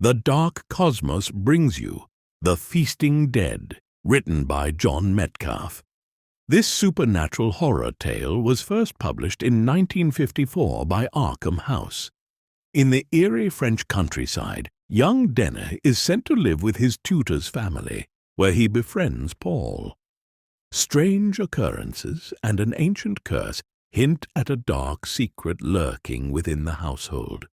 The Dark Cosmos brings you The Feasting Dead, written by John Metcalfe. This supernatural horror tale was first published in 1954 by Arkham House. In the eerie French countryside, young Denis is sent to live with his tutor's family, where he befriends Paul. Strange occurrences and an ancient curse hint at a dark secret lurking within the household.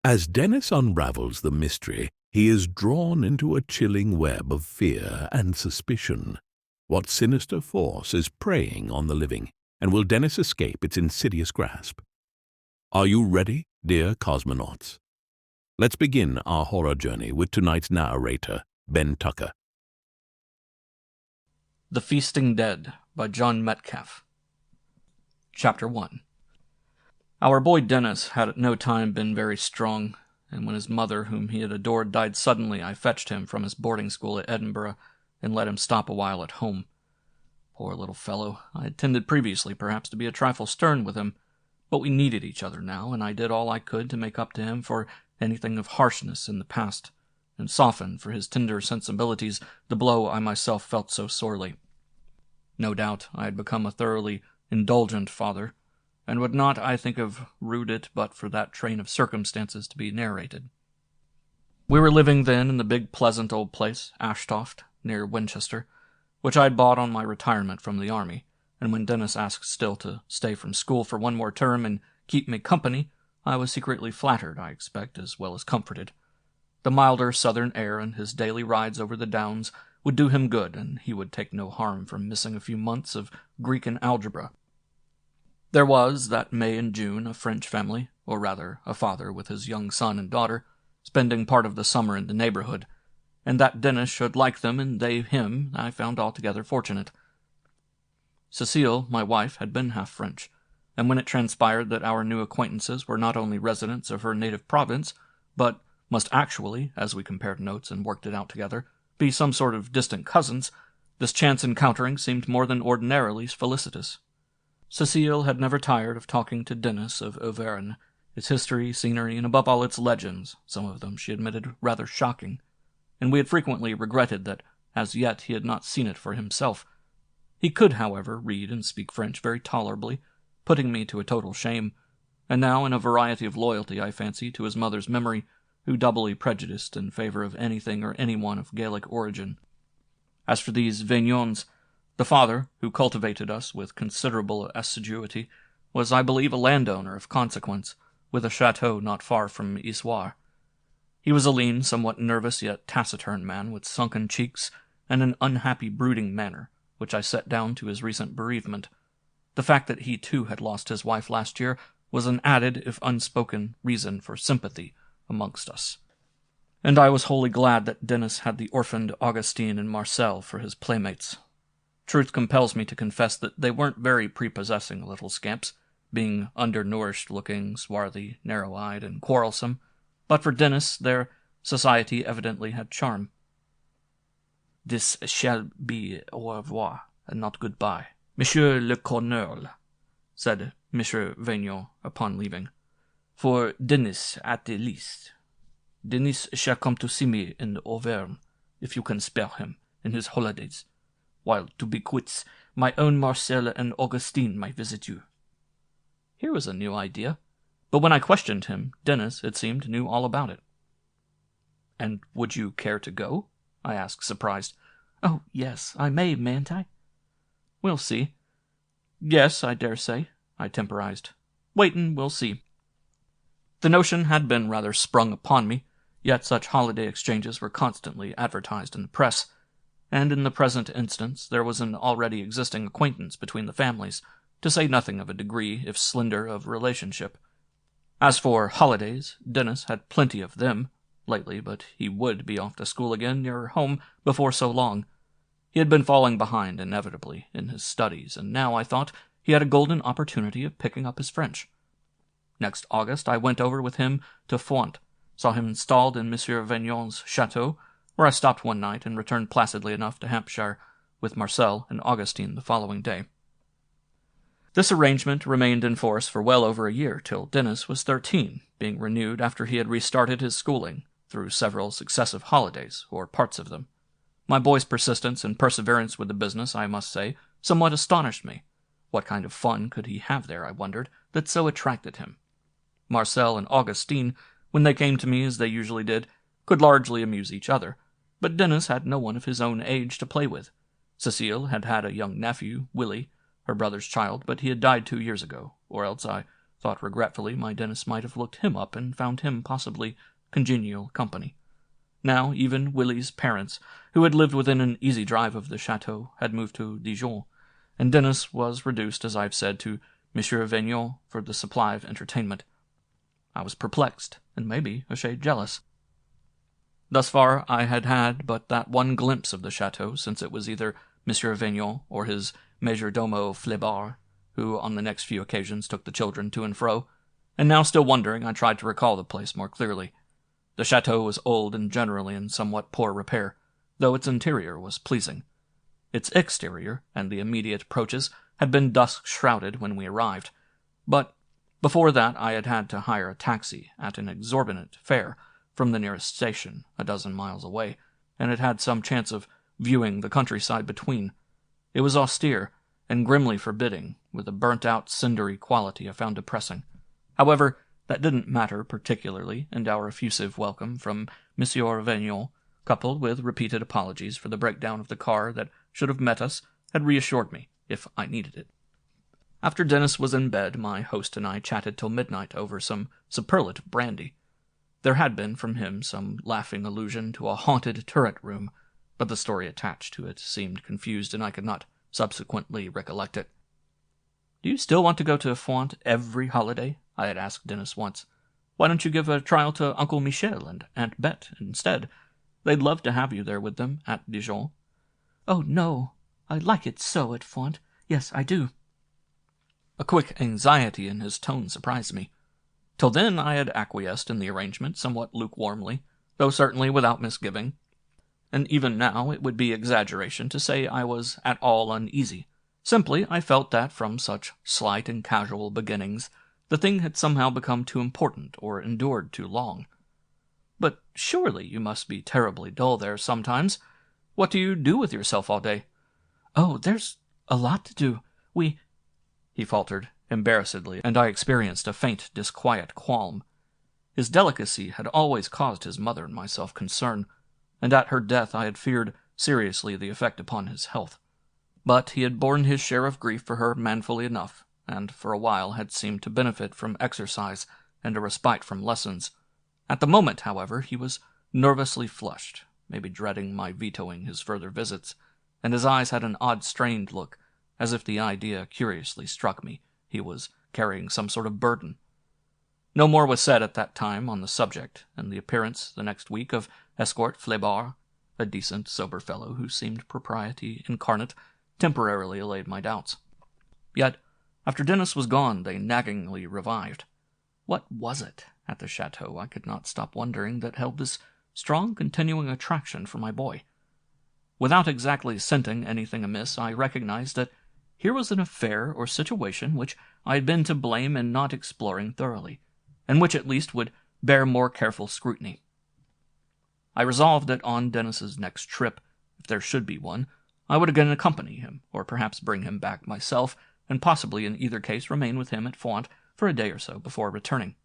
As Denis unravels the mystery, he is drawn into a chilling web of fear and suspicion. What sinister force is preying on the living, and will Denis escape its insidious grasp? Are you ready, dear cosmonauts? Let's begin our horror journey with tonight's narrator, Ben Tucker. The Feasting Dead by John Metcalfe. Chapter 1. Our boy Denis had at no time been very strong, and when his mother, whom he had adored, died suddenly, I fetched him from his boarding school at Edinburgh and let him stop a while at home. Poor little fellow, I had tended previously perhaps to be a trifle stern with him, but we needed each other now, and I did all I could to make up to him for anything of harshness in the past, and soften for his tender sensibilities the blow I myself felt so sorely. No doubt I had become a thoroughly indulgent father, and would not, I think, have rued it but for that train of circumstances to be narrated. We were living then in the big pleasant old place, Ashtoft, near Winchester, which I had bought on my retirement from the army, and when Denis asked still to stay from school for one more term and keep me company, I was secretly flattered, I expect, as well as comforted. The milder southern air and his daily rides over the downs would do him good, and he would take no harm from missing a few months of Greek and algebra. There was, that May and June, a French family, or rather a father with his young son and daughter, spending part of the summer in the neighborhood, and that Denis should like them and they him I found altogether fortunate. Cecile, my wife, had been half French, and when it transpired that our new acquaintances were not only residents of her native province, but must actually, as we compared notes and worked it out together, be some sort of distant cousins, this chance encountering seemed more than ordinarily felicitous. Cecile had never tired of talking to Denis of Auvergne, its history, scenery, and above all its legends, some of them, she admitted, rather shocking, and we had frequently regretted that as yet he had not seen it for himself. He could, however, read and speak French very tolerably, putting me to a total shame, and now in a variety of loyalty, I fancy, to his mother's memory, who doubly prejudiced in favor of anything or anyone of Gaelic origin. As for these Vignons, the father, who cultivated us with considerable assiduity, was, I believe, a landowner of consequence, with a chateau not far from Issoire. He was a lean, somewhat nervous yet taciturn man, with sunken cheeks and an unhappy brooding manner, which I set down to his recent bereavement. The fact that he too had lost his wife last year was an added, if unspoken, reason for sympathy amongst us. And I was wholly glad that Denis had the orphaned Augustine and Marcel for his playmates. Truth compels me to confess that they weren't very prepossessing little scamps, being undernourished-looking, swarthy, narrow-eyed, and quarrelsome, but for Denis their society evidently had charm. "This shall be au revoir, and not goodbye, Monsieur le Colonel," said Monsieur Vignon upon leaving. "For Denis, at the least. Denis shall come to see me in Auvergne, if you can spare him, in his holidays, while, to be quits, my own Marcel and Augustine might visit you." Here was a new idea, but when I questioned him, Denis, it seemed, knew all about it. "And would you care to go?" I asked, surprised. "Oh, yes, I may, mayn't I?" "We'll see." "Yes, I dare say," I temporized. "Wait and we'll see." The notion had been rather sprung upon me, yet such holiday exchanges were constantly advertised in the press, and in the present instance there was an already existing acquaintance between the families, to say nothing of a degree, if slender, of relationship. As for holidays, Denis had plenty of them lately, but he would be off to school again nearer home before so long. He had been falling behind inevitably in his studies, and now, I thought, he had a golden opportunity of picking up his French. Next August I went over with him to Foint, saw him installed in Monsieur Vignon's chateau, where I stopped one night and returned placidly enough to Hampshire with Marcel and Augustine the following day. This arrangement remained in force for well over a year, till Denis was 13, being renewed after he had restarted his schooling, through several successive holidays, or parts of them. My boy's persistence and perseverance with the business, I must say, somewhat astonished me. What kind of fun could he have there, I wondered, that so attracted him? Marcel and Augustine, when they came to me as they usually did, could largely amuse each other, but Denis had no one of his own age to play with. Cecile had had a young nephew, Willie, her brother's child, but he had died 2 years ago, or else I thought regretfully my Denis might have looked him up and found him possibly congenial company. Now even Willie's parents, who had lived within an easy drive of the chateau, had moved to Dijon, and Denis was reduced, as I've said, to Monsieur Vignon for the supply of entertainment. I was perplexed, and maybe a shade jealous. Thus far I had had but that one glimpse of the chateau, since it was either Monsieur Vignon or his majordomo Flebard, who on the next few occasions took the children to and fro, and now still wondering I tried to recall the place more clearly. The chateau was old and generally in somewhat poor repair, though its interior was pleasing. Its exterior, and the immediate approaches, had been dusk-shrouded when we arrived, but before that I had had to hire a taxi at an exorbitant fare from the nearest station, a dozen miles away, and had had some chance of viewing the countryside between. It was austere and grimly forbidding, with a burnt-out, cindery quality I found depressing. However, that didn't matter particularly, and our effusive welcome from Monsieur Vignon, coupled with repeated apologies for the breakdown of the car that should have met us, had reassured me, if I needed it. After Denis was in bed, my host and I chatted till midnight over some superlative brandy. There had been, from him, some laughing allusion to a haunted turret room, but the story attached to it seemed confused, and I could not subsequently recollect it. "Do you still want to go to Font every holiday?" I had asked Denis once. "Why don't you give a trial to Uncle Michel and Aunt Bet instead? They'd love to have you there with them at Dijon." "Oh, no. I like it so at Font. Yes, I do." A quick anxiety in his tone surprised me. Till then I had acquiesced in the arrangement somewhat lukewarmly, though certainly without misgiving. And even now it would be exaggeration to say I was at all uneasy. Simply I felt that from such slight and casual beginnings the thing had somehow become too important or endured too long. "But surely you must be terribly dull there sometimes. What do you do with yourself all day?" "Oh, there's a lot to do. He faltered embarrassedly, and I experienced a faint, disquiet qualm. His delicacy had always caused his mother and myself concern, and at her death I had feared seriously the effect upon his health. But he had borne his share of grief for her manfully enough, and for a while had seemed to benefit from exercise and a respite from lessons. At the moment, however, he was nervously flushed, maybe dreading my vetoing his further visits, and his eyes had an odd strained look, as if the idea curiously struck me he was carrying some sort of burden. No more was said at that time on the subject, and the appearance the next week of escort Flebard, a decent, sober fellow who seemed propriety incarnate, temporarily allayed my doubts. Yet, after Denis was gone, they naggingly revived. What was it at the chateau, I could not stop wondering, that held this strong continuing attraction for my boy? Without exactly scenting anything amiss, I recognized that here was an affair or situation which I had been to blame in not exploring thoroughly, and which at least would bear more careful scrutiny. I resolved that on Denis's next trip, if there should be one, I would again accompany him, or perhaps bring him back myself, and possibly in either case remain with him at Font for a day or so before returning.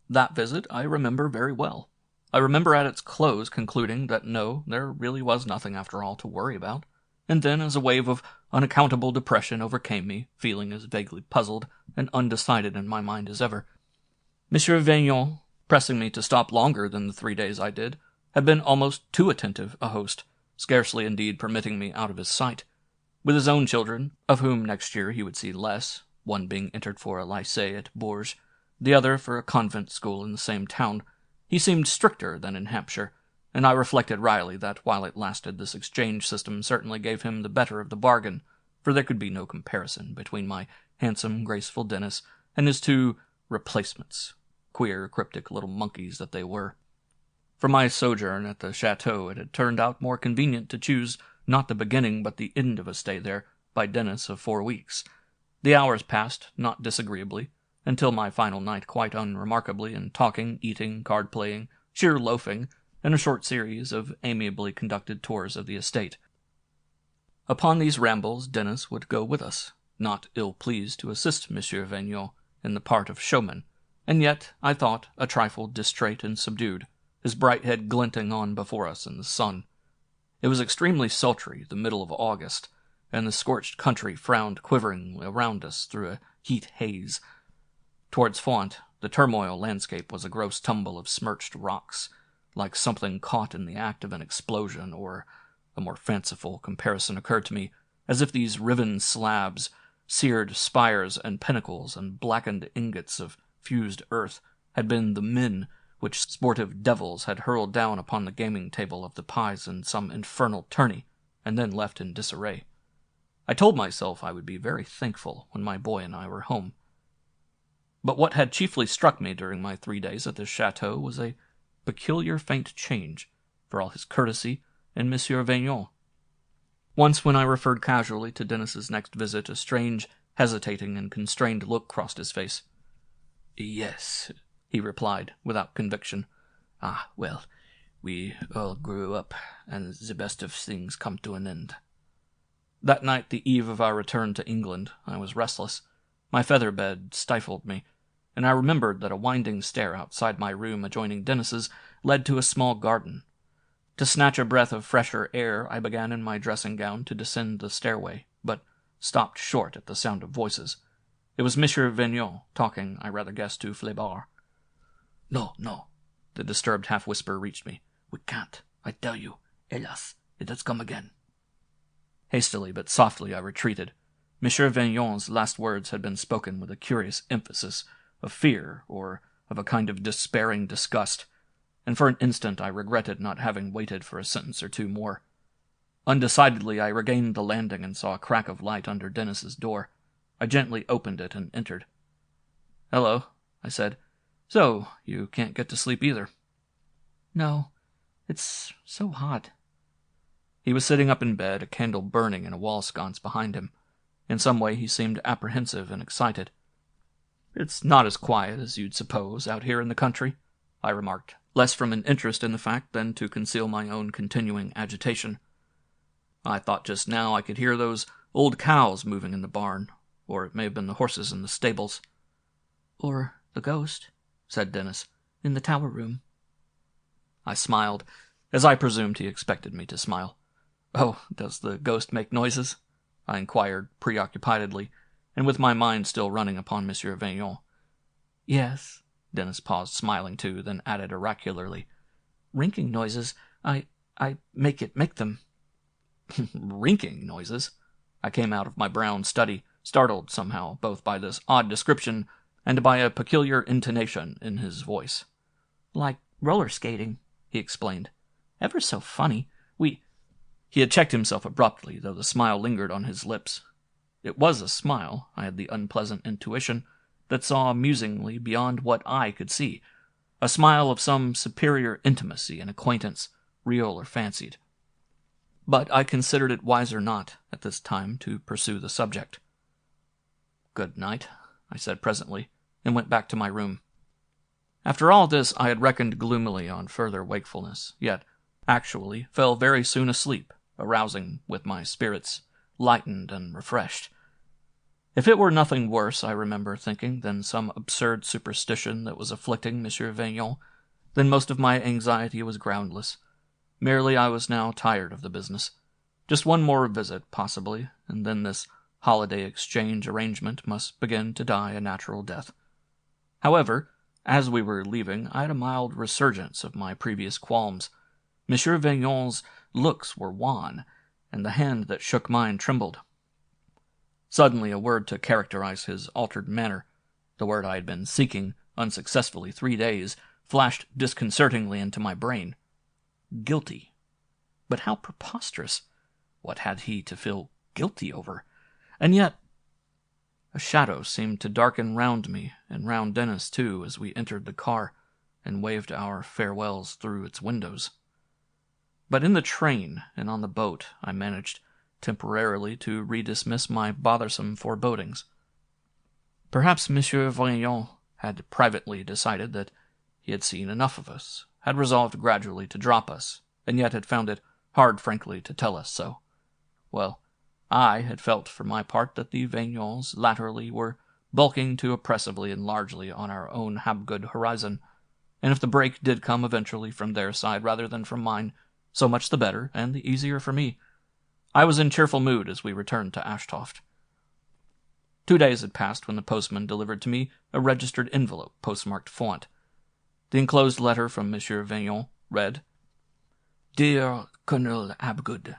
That visit I remember very well. I remember at its close concluding that no, there really was nothing after all to worry about, and then as a wave of unaccountable depression overcame me, feeling as vaguely puzzled and undecided in my mind as ever. Monsieur Vignon, pressing me to stop longer than the 3 days I did, had been almost too attentive a host, scarcely indeed permitting me out of his sight. With his own children, of whom next year he would see less, one being entered for a lycée at Bourges, the other for a convent school in the same town, he seemed stricter than in Hampshire, and I reflected wryly that while it lasted this exchange system certainly gave him the better of the bargain, for there could be no comparison between my handsome, graceful Denis and his two replacements, queer, cryptic little monkeys that they were. For my sojourn at the chateau it had turned out more convenient to choose not the beginning but the end of a stay there by Denis of 4 weeks. The hours passed, not disagreeably, until my final night quite unremarkably in talking, eating, card-playing, sheer loafing, and a short series of amiably conducted tours of the estate. Upon these rambles Denis would go with us, not ill-pleased to assist Monsieur Vignon in the part of showman, and yet, I thought, a trifle distrait and subdued, his bright head glinting on before us in the sun. It was extremely sultry, the middle of August, and the scorched country frowned quiveringly around us through a heat haze. Towards Font, the turmoil landscape was a gross tumble of smirched rocks, like something caught in the act of an explosion, or, a more fanciful comparison occurred to me, as if these riven slabs, seared spires and pinnacles, and blackened ingots of fused earth had been the men which sportive devils had hurled down upon the gaming table of the pies in some infernal tourney, and then left in disarray. I told myself I would be very thankful when my boy and I were home. But what had chiefly struck me during my 3 days at the chateau was a peculiar faint change, for all his courtesy, in Monsieur Vignon. Once when I referred casually to Denis's next visit, a strange, hesitating, and constrained look crossed his face. "Yes," he replied, without conviction. "Ah, well, we all grew up, and the best of things come to an end." That night, the eve of our return to England, I was restless. My feather bed stifled me, and I remembered that a winding stair outside my room adjoining Denis's led to a small garden. To snatch a breath of fresher air, I began in my dressing-gown to descend the stairway, but stopped short at the sound of voices. It was Monsieur Vignon, talking, I rather guessed, to Fleabart. "No, no," the disturbed half-whisper reached me. "we can't, I tell you. Hélas, it has come again." Hastily but softly I retreated. Monsieur Vignon's last words had been spoken with a curious emphasis of fear, or of a kind of despairing disgust, and for an instant I regretted not having waited for a sentence or two more. Undecidedly I regained the landing and saw a crack of light under Denis's door. I gently opened it and entered. "Hello," I said. "So, you can't get to sleep either." "No, it's so hot." He was sitting up in bed, a candle burning in a wall sconce behind him. In some way he seemed apprehensive and excited. "It's not as quiet as you'd suppose out here in the country," I remarked, less from an interest in the fact than to conceal my own continuing agitation. "I thought just now I could hear those old cows moving in the barn, or it may have been the horses in the stables." "Or the ghost," said Denis, "in the tower room." I smiled, as I presumed he expected me to smile. "Oh, does the ghost make noises?" I inquired preoccupiedly, and with my mind still running upon Monsieur Vignon. "Yes." Denis paused, smiling too, then added oracularly, "Rinking noises. I make them." "Rinking noises?" I came out of my brown study, startled somehow, both by this odd description and by a peculiar intonation in his voice. "Like roller skating," he explained. "Ever so funny. He had checked himself abruptly, though the smile lingered on his lips. It was a smile, I had the unpleasant intuition, that saw musingly beyond what I could see, a smile of some superior intimacy and acquaintance, real or fancied. But I considered it wiser not, at this time, to pursue the subject. "Good night," I said presently, and went back to my room. After all this, I had reckoned gloomily on further wakefulness, yet actually fell very soon asleep, arousing with my spirits lightened and refreshed. If it were nothing worse, I remember thinking, than some absurd superstition that was afflicting Monsieur Vignon, then most of my anxiety was groundless. Merely I was now tired of the business. Just one more visit, possibly, and then this holiday exchange arrangement must begin to die a natural death. However, as we were leaving, I had a mild resurgence of my previous qualms. Monsieur Vignon's looks were wan, and the hand that shook mine trembled. Suddenly a word to characterize his altered manner, the word I had been seeking unsuccessfully 3 days, flashed disconcertingly into my brain. Guilty. But how preposterous! What had he to feel guilty over? And yet a shadow seemed to darken round me, and round Denis too, as we entered the car, and waved our farewells through its windows. But in the train and on the boat I managed temporarily to redismiss my bothersome forebodings. Perhaps Monsieur Vignon had privately decided that he had seen enough of us, had resolved gradually to drop us, and yet had found it hard, frankly, to tell us so. Well, I had felt for my part that the Vaignons latterly were bulking too oppressively and largely on our own Habgood horizon, and if the break did come eventually from their side rather than from mine, so much the better, and the easier for me. I was in cheerful mood as we returned to Ashtoft. 2 days had passed when the postman delivered to me a registered envelope postmarked Font. The enclosed letter from Monsieur Vaillant read, "Dear Colonel Habgood,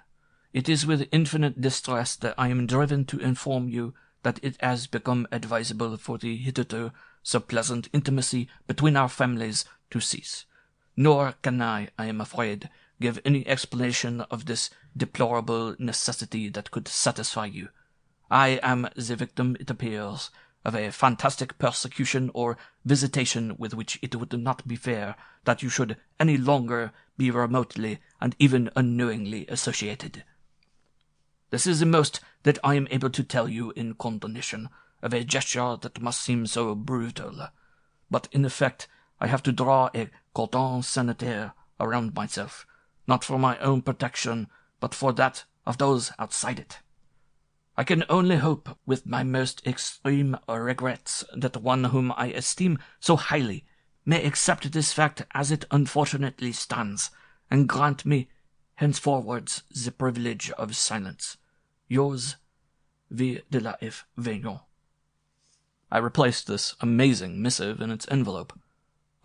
it is with infinite distress that I am driven to inform you that it has become advisable for the hitherto so pleasant intimacy between our families to cease. Nor can I am afraid, give any explanation of this deplorable necessity that could satisfy you. I am the victim, it appears, of a fantastic persecution or visitation with which it would not be fair that you should any longer be remotely and even unknowingly associated. This is the most that I am able to tell you in condonation of a gesture that must seem so brutal, but in effect I have to draw a cordon sanitaire around myself, not for my own protection, but for that of those outside it. I can only hope, with my most extreme regrets, that one whom I esteem so highly may accept this fact as it unfortunately stands, and grant me henceforwards the privilege of silence. Yours, V. de la F. Vaillant." I replaced this amazing missive in its envelope.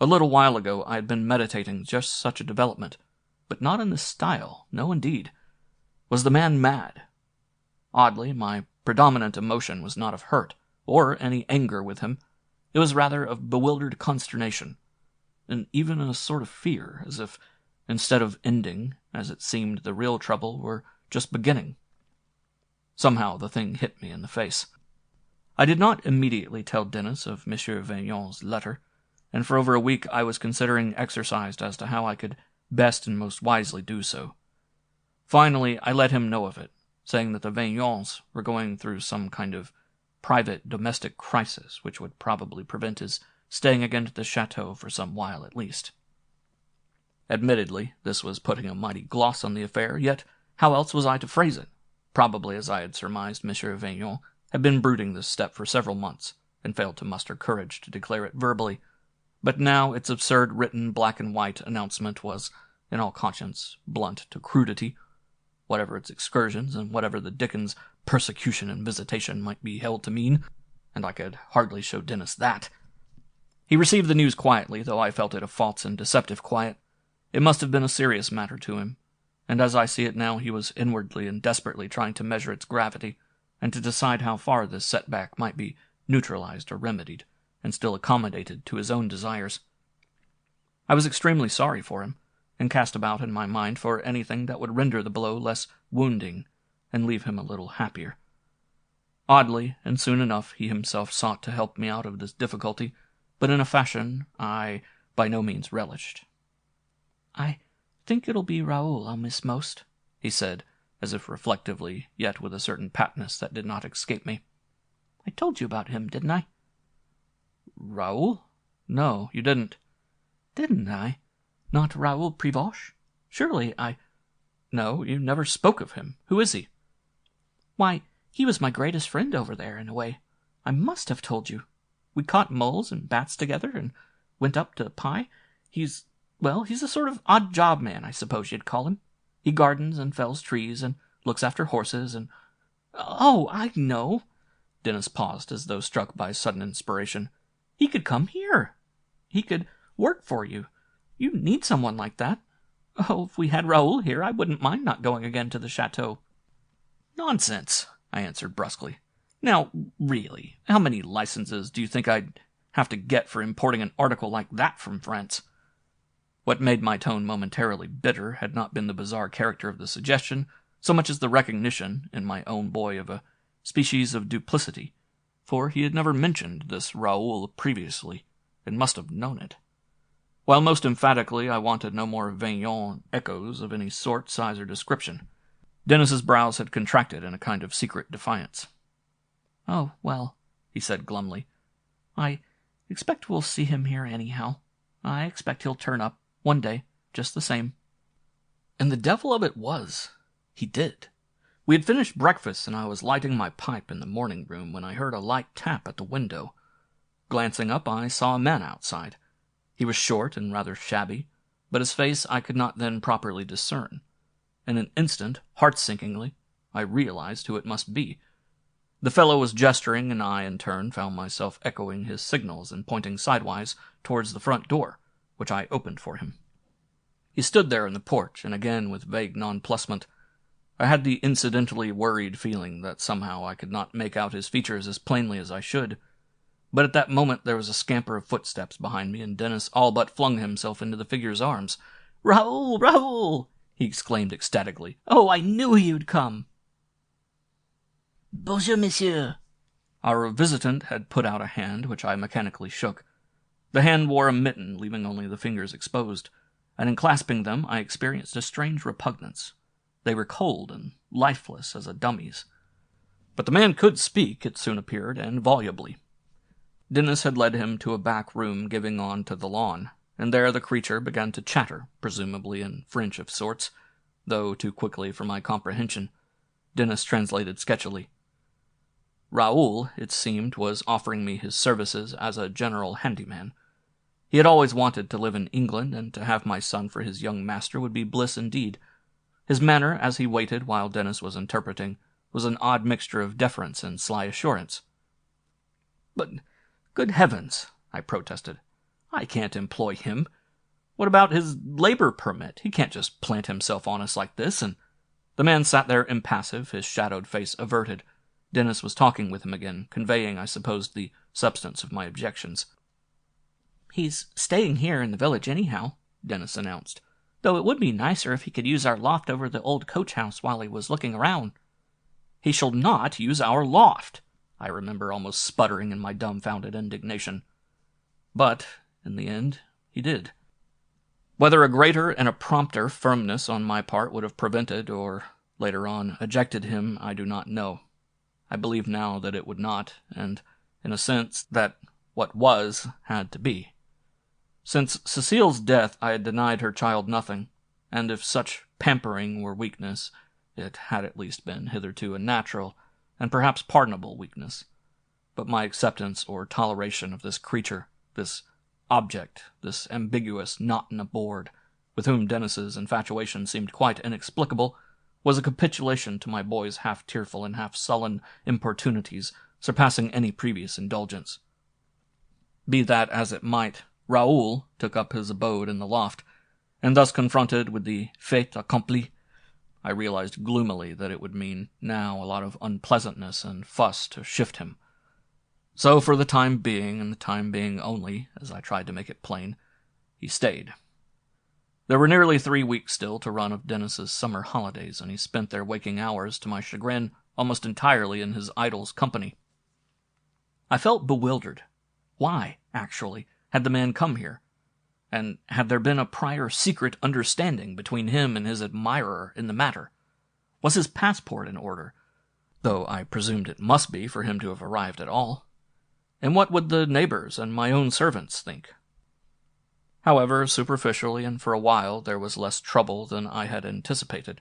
A little while ago I had been meditating just such a development, but not in this style, no indeed. Was the man mad? Oddly, my predominant emotion was not of hurt, or any anger with him. It was rather of bewildered consternation, and even a sort of fear, as if, instead of ending, as it seemed the real trouble were just beginning. Somehow the thing hit me in the face. I did not immediately tell Denis of Monsieur Vaillant's letter, and for over a week I was considering exercised as to how I could best and most wisely do so. Finally, I let him know of it, saying that the Vaillants were going through some kind of private domestic crisis which would probably prevent his staying again at the chateau for some while at least. Admittedly, this was putting a mighty gloss on the affair, yet how else was I to phrase it? Probably, as I had surmised, Monsieur Vaillant had been brooding this step for several months, and failed to muster courage to declare it verbally. But now its absurd written black-and-white announcement was, in all conscience, blunt to crudity, whatever its excursions and whatever the Dickens persecution and visitation might be held to mean, and I could hardly show Denis that. He received the news quietly, though I felt it a false and deceptive quiet. It must have been a serious matter to him, and as I see it now, he was inwardly and desperately trying to measure its gravity, and to decide how far this setback might be neutralized or remedied, and still accommodated to his own desires. I was extremely sorry for him, and cast about in my mind for anything that would render the blow less wounding, and leave him a little happier. Oddly, and soon enough, he himself sought to help me out of this difficulty, but in a fashion I by no means relished. "I think it'll be Raul I'll miss most," he said, as if reflectively, yet with a certain patness that did not escape me. "I told you about him, didn't I?" "Raul? No, you didn't." "Didn't I? Not Raul Prevost? Surely I—" "No, you never spoke of him. Who is he?" "Why, he was my greatest friend over there, in a way. I must have told you. We caught moles and bats together, and went up to Pi. He's a sort of odd job man, I suppose you'd call him. He gardens and fells trees, and looks after horses, and— Oh, I know." Denis paused, as though struck by sudden inspiration. "He could come here. He could work for you. You need someone like that. Oh, if we had Raoul here, I wouldn't mind not going again to the chateau." "Nonsense," I answered brusquely. "Now, really, how many licenses do you think I'd have to get for importing an article like that from France?" What made my tone momentarily bitter had not been the bizarre character of the suggestion, so much as the recognition, in my own boy, of a species of duplicity, for he had never mentioned this Raoul previously, and must have known it. While most emphatically I wanted no more Vaillant echoes of any sort, size, or description, Denis's brows had contracted in a kind of secret defiance. "Oh, well," he said glumly, "I expect we'll see him here anyhow. I expect he'll turn up, one day, just the same. And the devil of it was, he did. We had finished breakfast, and I was lighting my pipe in the morning room when I heard a light tap at the window. Glancing up, I saw a man outside. He was short and rather shabby, but his face I could not then properly discern. In an instant, heart-sinkingly, I realized who it must be. The fellow was gesturing, and I, in turn, found myself echoing his signals and pointing sidewise towards the front door, which I opened for him. He stood there in the porch, and again with vague nonplussment. I had the incidentally worried feeling that somehow I could not make out his features as plainly as I should. But at that moment there was a scamper of footsteps behind me, and Denis all but flung himself into the figure's arms. "Raul! Raul!" he exclaimed ecstatically. "Oh, I knew you'd come!" Bonjour, monsieur. Our visitant had put out a hand, which I mechanically shook. The hand wore a mitten, leaving only the fingers exposed, and in clasping them I experienced a strange repugnance. They were cold and lifeless as a dummy's. But the man could speak, it soon appeared, and volubly. Denis had led him to a back room giving on to the lawn, and there the creature began to chatter, presumably in French of sorts, though too quickly for my comprehension. Denis translated sketchily. Raul, it seemed, was offering me his services as a general handyman. He had always wanted to live in England, and to have my son for his young master would be bliss indeed. His manner, as he waited while Denis was interpreting, was an odd mixture of deference and sly assurance. "But, good heavens," I protested, "I can't employ him. What about his labor permit? He can't just plant himself on us like this," and the man sat there impassive, his shadowed face averted. Denis was talking with him again, conveying, I supposed, the substance of my objections. "He's staying here in the village anyhow," Denis announced, "though it would be nicer if he could use our loft over the old coach house while he was looking around." "He shall not use our loft!" I remember almost sputtering in my dumbfounded indignation. But, in the end, he did. Whether a greater and a prompter firmness on my part would have prevented, or, later on, ejected him, I do not know. I believe now that it would not, and, in a sense, that what was had to be. Since Cecile's death I had denied her child nothing, and if such pampering were weakness, it had at least been hitherto a natural, and perhaps pardonable weakness. But my acceptance or toleration of this creature, this object, this ambiguous knot in a board, with whom Denis's infatuation seemed quite inexplicable, was a capitulation to my boy's half-tearful and half-sullen importunities, surpassing any previous indulgence. Be that as it might, Raoul took up his abode in the loft, and thus confronted with the fait accompli, I realized gloomily that it would mean now a lot of unpleasantness and fuss to shift him. So for the time being, and the time being only, as I tried to make it plain, he stayed. There were nearly 3 weeks still to run of Denis's summer holidays, and he spent their waking hours, to my chagrin, almost entirely in his idol's company. I felt bewildered. Why, actually, had the man come here? And had there been a prior secret understanding between him and his admirer in the matter? Was his passport in order? Though I presumed it must be for him to have arrived at all. And what would the neighbors and my own servants think? However, superficially and for a while there was less trouble than I had anticipated.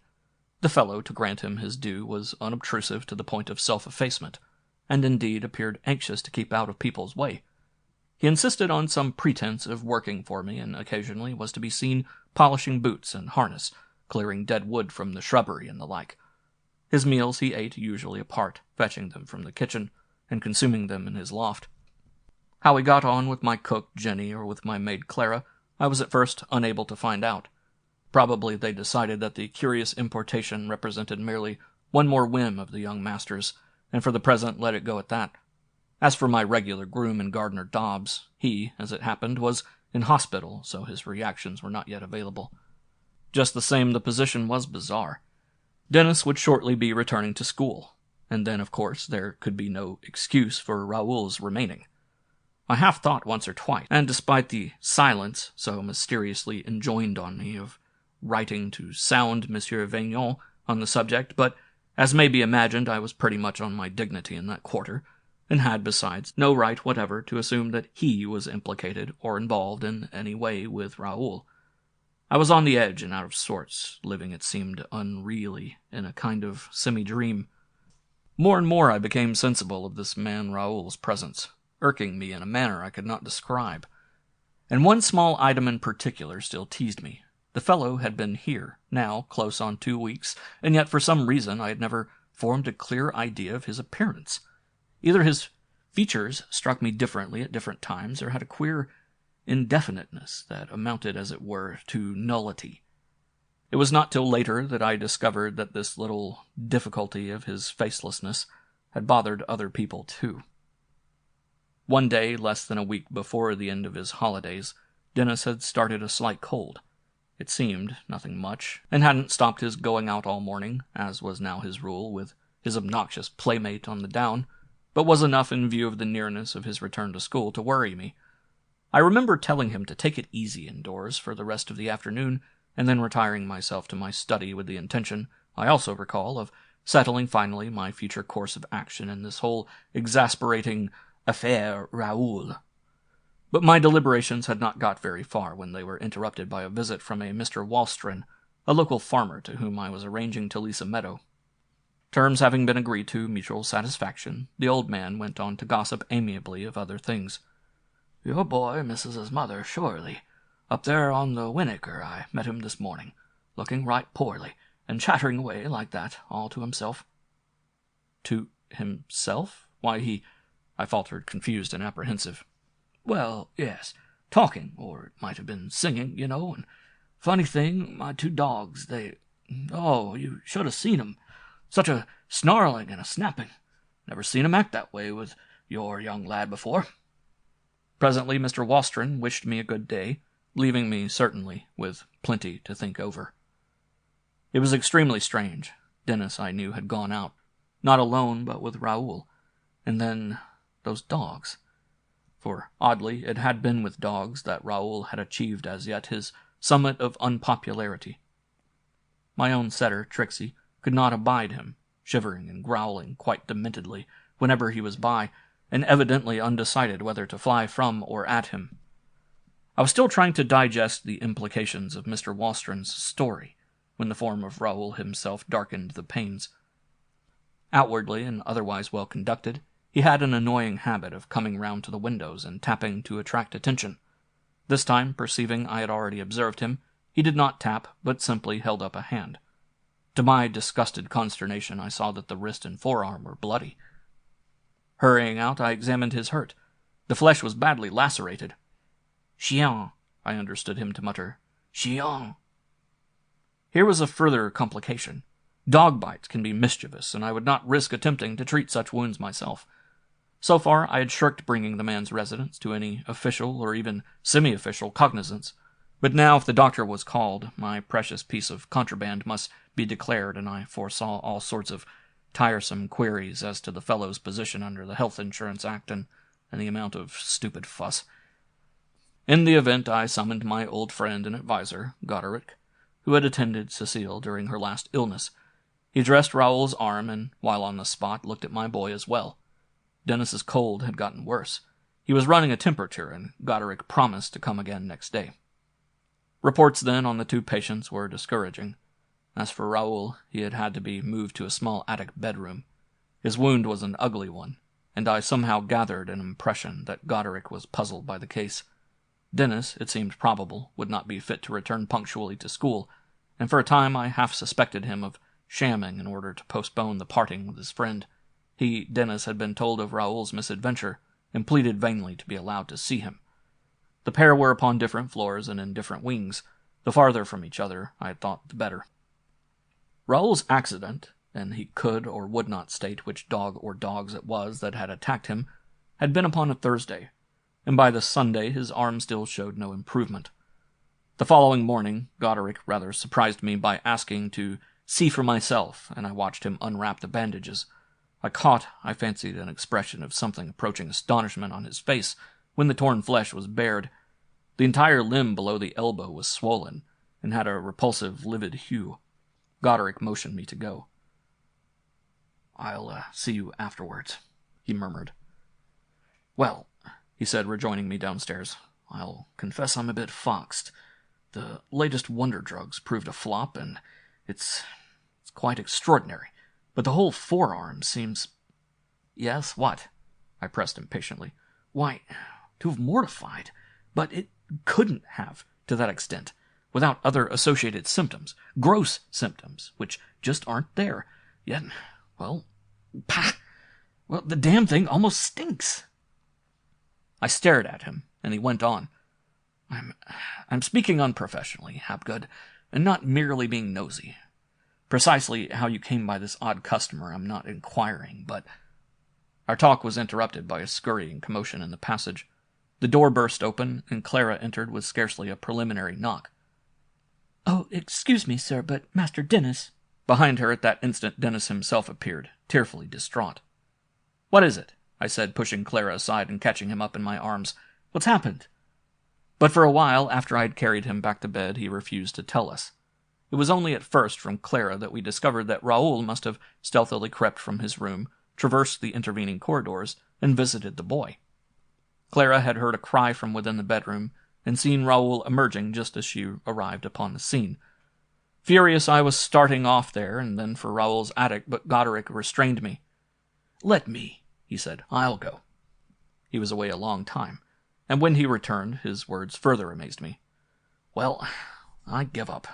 The fellow, to grant him his due, was unobtrusive to the point of self-effacement, and indeed appeared anxious to keep out of people's way. He insisted on some pretense of working for me, and occasionally was to be seen polishing boots and harness, clearing dead wood from the shrubbery and the like. His meals he ate usually apart, fetching them from the kitchen, and consuming them in his loft. How he got on with my cook, Jenny, or with my maid, Clara, I was at first unable to find out. Probably they decided that the curious importation represented merely one more whim of the young master's, and for the present let it go at that. As for my regular groom and gardener Dobbs, he, as it happened, was in hospital, so his reactions were not yet available. Just the same, the position was bizarre. Denis would shortly be returning to school, and then, of course, there could be no excuse for Raoul's remaining. I half thought once or twice, and despite the silence so mysteriously enjoined on me of writing to sound Monsieur Vaignan on the subject, but, as may be imagined, I was pretty much on my dignity in that quarter, and had, besides, no right whatever to assume that he was implicated or involved in any way with Raoul. I was on the edge and out of sorts, living, it seemed, unreally, in a kind of semi-dream. More and more I became sensible of this man Raul's presence, irking me in a manner I could not describe. And one small item in particular still teased me. The fellow had been here, now close on 2 weeks, and yet for some reason I had never formed a clear idea of his appearance. Either his features struck me differently at different times, or had a queer indefiniteness that amounted, as it were, to nullity. It was not till later that I discovered that this little difficulty of his facelessness had bothered other people too. One day, less than a week before the end of his holidays, Denis had started a slight cold. It seemed nothing much, and hadn't stopped his going out all morning, as was now his rule, with his obnoxious playmate on the down, but was enough in view of the nearness of his return to school to worry me. I remember telling him to take it easy indoors for the rest of the afternoon, and then retiring myself to my study with the intention, I also recall, of settling finally my future course of action in this whole exasperating affaire Raul. But my deliberations had not got very far when they were interrupted by a visit from a Mr. Wallstrom, a local farmer to whom I was arranging to lease a meadow. Terms having been agreed to mutual satisfaction, the old man went on to gossip amiably of other things. "Your boy misses his mother, surely. Up there on the Winnaker I met him this morning, looking right poorly, and chattering away like that, all to himself." To himself? Why, I faltered, confused and apprehensive. "Well, yes, talking, or it might have been singing, and funny thing, my 2 dogs, oh, you should have seen 'em. Such a snarling and a snapping. Never seen 'em act that way with your young lad before." Presently Mr. Wallstrom wished me a good day, leaving me, certainly, with plenty to think over. It was extremely strange. Denis, I knew, had gone out, not alone, but with Raul. And then those dogs. For, oddly, it had been with dogs that Raul had achieved as yet his summit of unpopularity. My own setter, Trixie, could not abide him, shivering and growling quite dementedly whenever he was by, and evidently undecided whether to fly from or at him. I was still trying to digest the implications of Mr. Wallstrom's story, when the form of Raul himself darkened the panes. Outwardly and otherwise well conducted, he had an annoying habit of coming round to the windows and tapping to attract attention. This time, perceiving I had already observed him, he did not tap, but simply held up a hand. To my disgusted consternation, I saw that the wrist and forearm were bloody. Hurrying out, I examined his hurt. The flesh was badly lacerated. "Chien," I understood him to mutter. "Chien." Here was a further complication. Dog bites can be mischievous, and I would not risk attempting to treat such wounds myself. So far, I had shirked bringing the man's residence to any official or even semi-official cognizance. But now, if the doctor was called, my precious piece of contraband must be declared, and I foresaw all sorts of tiresome queries as to the fellow's position under the Health Insurance Act and the amount of stupid fuss. In the event, I summoned my old friend and adviser, Goderic, who had attended Cecile during her last illness. He dressed Raoul's arm, and, while on the spot, looked at my boy as well. Denis's cold had gotten worse. He was running a temperature, and Goderic promised to come again next day. Reports then on the 2 patients were discouraging. As for Raul, he had had to be moved to a small attic bedroom. His wound was an ugly one, and I somehow gathered an impression that Goderic was puzzled by the case. Denis, it seemed probable, would not be fit to return punctually to school, and for a time I half suspected him of shamming in order to postpone the parting with his friend. He, Denis, had been told of Raoul's misadventure, and pleaded vainly to be allowed to see him. The pair were upon different floors and in different wings. The farther from each other, I had thought, the better. Raoul's accident, and he could or would not state which dog or dogs it was that had attacked him, had been upon a Thursday, and by the Sunday his arm still showed no improvement. The following morning, Goderic rather surprised me by asking to see for myself, and I watched him unwrap the bandages. I caught, I fancied, an expression of something approaching astonishment on his face when the torn flesh was bared. The entire limb below the elbow was swollen, and had a repulsive, livid hue. Goderic motioned me to go. "I'll see you afterwards," he murmured. "Well," he said, rejoining me downstairs, "I'll confess I'm a bit foxed. The latest wonder drugs proved a flop, and it's quite extraordinary. But the whole forearm seems... Yes, what? I pressed impatiently. Why, to have mortified. But it couldn't have, to that extent, without other associated symptoms, gross symptoms, which just aren't there. Yet, well, pah! Well, the damn thing almost stinks. I stared at him, and he went on. I'm speaking unprofessionally, Hapgood, and not merely being nosy. Precisely how you came by this odd customer I'm not inquiring, but... Our talk was interrupted by a scurrying commotion in the passage. The door burst open, and Clara entered with scarcely a preliminary knock. Oh, excuse me, sir, but Master Denis... Behind her at that instant Denis himself appeared, tearfully distraught. What is it? I said, pushing Clara aside and catching him up in my arms. What's happened? But for a while, after I had carried him back to bed, he refused to tell us. It was only at first from Clara that we discovered that Raul must have stealthily crept from his room, traversed the intervening corridors, and visited the boy. Clara had heard a cry from within the bedroom, and seen Raul emerging just as she arrived upon the scene. Furious, I was starting off there, and then for Raul's attic, but Goderic restrained me. Let me, he said. I'll go. He was away a long time, and when he returned, his words further amazed me. Well, I give up.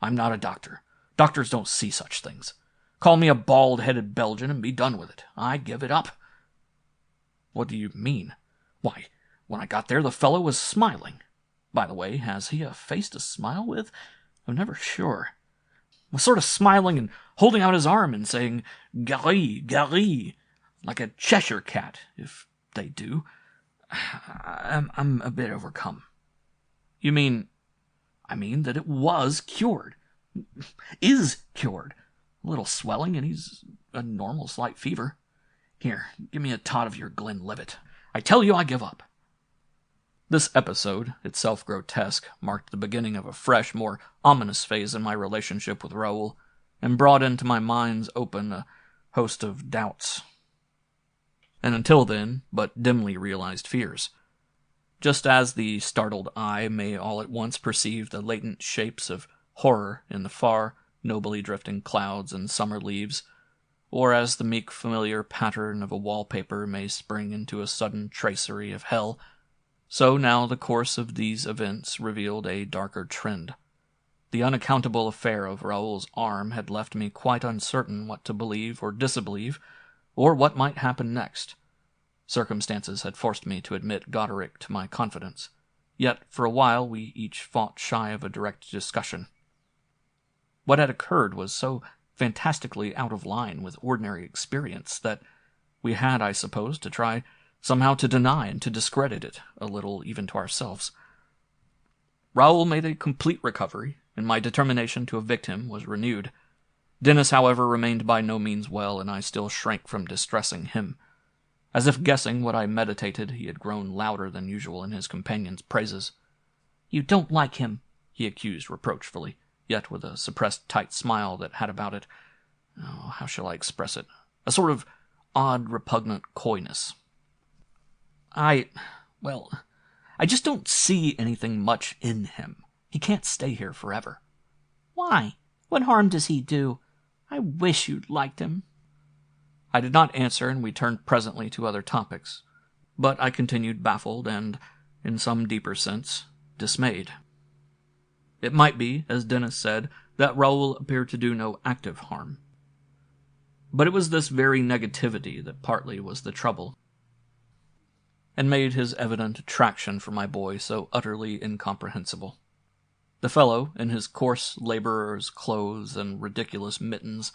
I'm not a doctor. Doctors don't see such things. Call me a bald-headed Belgian and be done with it. I give it up. What do you mean? Why, when I got there, the fellow was smiling. By the way, has he a face to smile with? I'm never sure. Was sort of smiling and holding out his arm and saying, Gary, Gary, like a Cheshire cat, if they do. I'm a bit overcome. You mean... I mean that it was cured. Is cured. A little swelling, and he's a normal slight fever. Here, give me a tot of your Glenlivet. I tell you I give up. This episode, itself grotesque, marked the beginning of a fresh, more ominous phase in my relationship with Raul, and brought into my mind's open a host of doubts. And until then, but dimly realized fears. Just as the startled eye may all at once perceive the latent shapes of horror in the far, nobly drifting clouds and summer leaves, or as the meek familiar pattern of a wallpaper may spring into a sudden tracery of hell, so now the course of these events revealed a darker trend. The unaccountable affair of Raoul's arm had left me quite uncertain what to believe or disbelieve, or what might happen next. Circumstances had forced me to admit Goderic to my confidence, yet for a while we each fought shy of a direct discussion. What had occurred was so fantastically out of line with ordinary experience that we had, I suppose, to try somehow to deny and to discredit it, a little even to ourselves. Raul made a complete recovery, and my determination to evict him was renewed. Denis, however, remained by no means well, and I still shrank from distressing him. As if guessing what I meditated, he had grown louder than usual in his companion's praises. You don't like him, he accused reproachfully, yet with a suppressed tight smile that had about it, oh, how shall I express it, a sort of odd, repugnant coyness. I just don't see anything much in him. He can't stay here forever. Why? What harm does he do? I wish you'd liked him. I did not answer, and we turned presently to other topics. But I continued baffled and, in some deeper sense, dismayed. It might be, as Denis said, that Raul appeared to do no active harm. But it was this very negativity that partly was the trouble, and made his evident attraction for my boy so utterly incomprehensible. The fellow, in his coarse labourer's clothes and ridiculous mittens,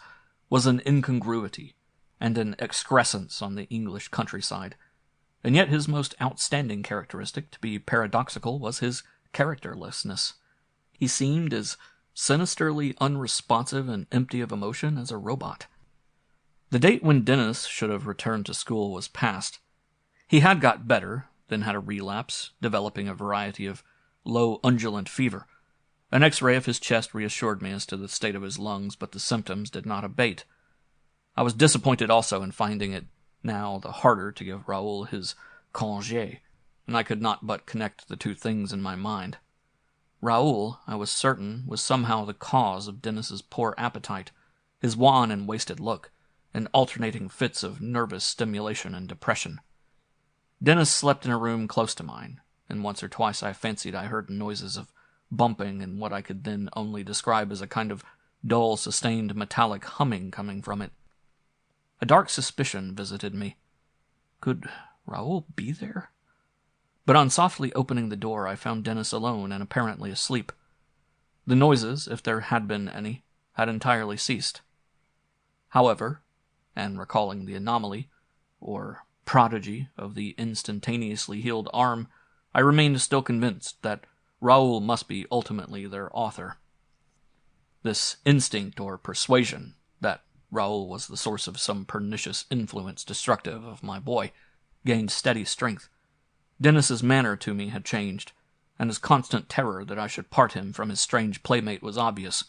was an incongruity, and an excrescence on the English countryside, and yet his most outstanding characteristic, to be paradoxical, was his characterlessness. He seemed as sinisterly unresponsive and empty of emotion as a robot. The date when Denis should have returned to school was past. He had got better, then had a relapse, developing a variety of low undulant fever. An X-ray of his chest reassured me as to the state of his lungs, but the symptoms did not abate. I was disappointed also in finding it now the harder to give Raoul his congé, and I could not but connect the two things in my mind. Raul, I was certain, was somehow the cause of Denis's poor appetite, his wan and wasted look, and alternating fits of nervous stimulation and depression. Denis slept in a room close to mine, and once or twice I fancied I heard noises of bumping and what I could then only describe as a kind of dull, sustained metallic humming coming from it. A dark suspicion visited me. Could Raul be there? But on softly opening the door, I found Denis alone and apparently asleep. The noises, if there had been any, had entirely ceased. However, and recalling the anomaly, or prodigy, of the instantaneously healed arm, I remained still convinced that Raul must be ultimately their author. This instinct or persuasion that Raul was the source of some pernicious influence destructive of my boy gained steady strength. Denis's manner to me had changed, and his constant terror that I should part him from his strange playmate was obvious,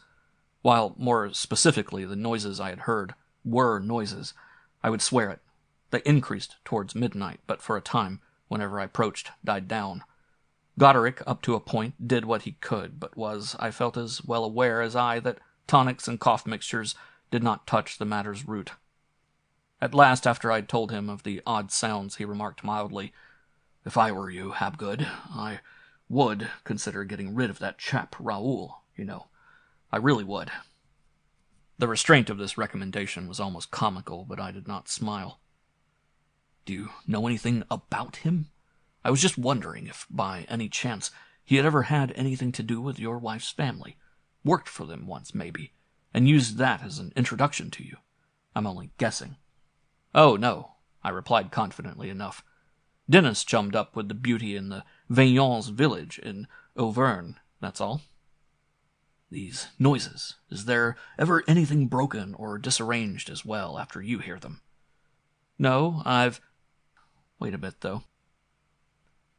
while, more specifically, the noises I had heard were noises. I would swear it. They increased towards midnight, but for a time, whenever I approached, died down. Goderic, up to a point, did what he could, but was, I felt, as well aware as I that tonics and cough mixtures did not touch the matter's root. At last, after I had told him of the odd sounds, he remarked mildly, "If I were you, Habgood, I would consider getting rid of that chap Raul, you know. I really would." The restraint of this recommendation was almost comical, but I did not smile. "Do you know anything about him? I was just wondering if, by any chance, he had ever had anything to do with your wife's family. Worked for them once, maybe, and used that as an introduction to you. I'm only guessing." "Oh, no," I replied confidently enough. "Denis chummed up with the beauty in the Vaillans village in Auvergne, that's all." "These noises, is there ever anything broken or disarranged as well after you hear them?" "No, Wait a bit, though."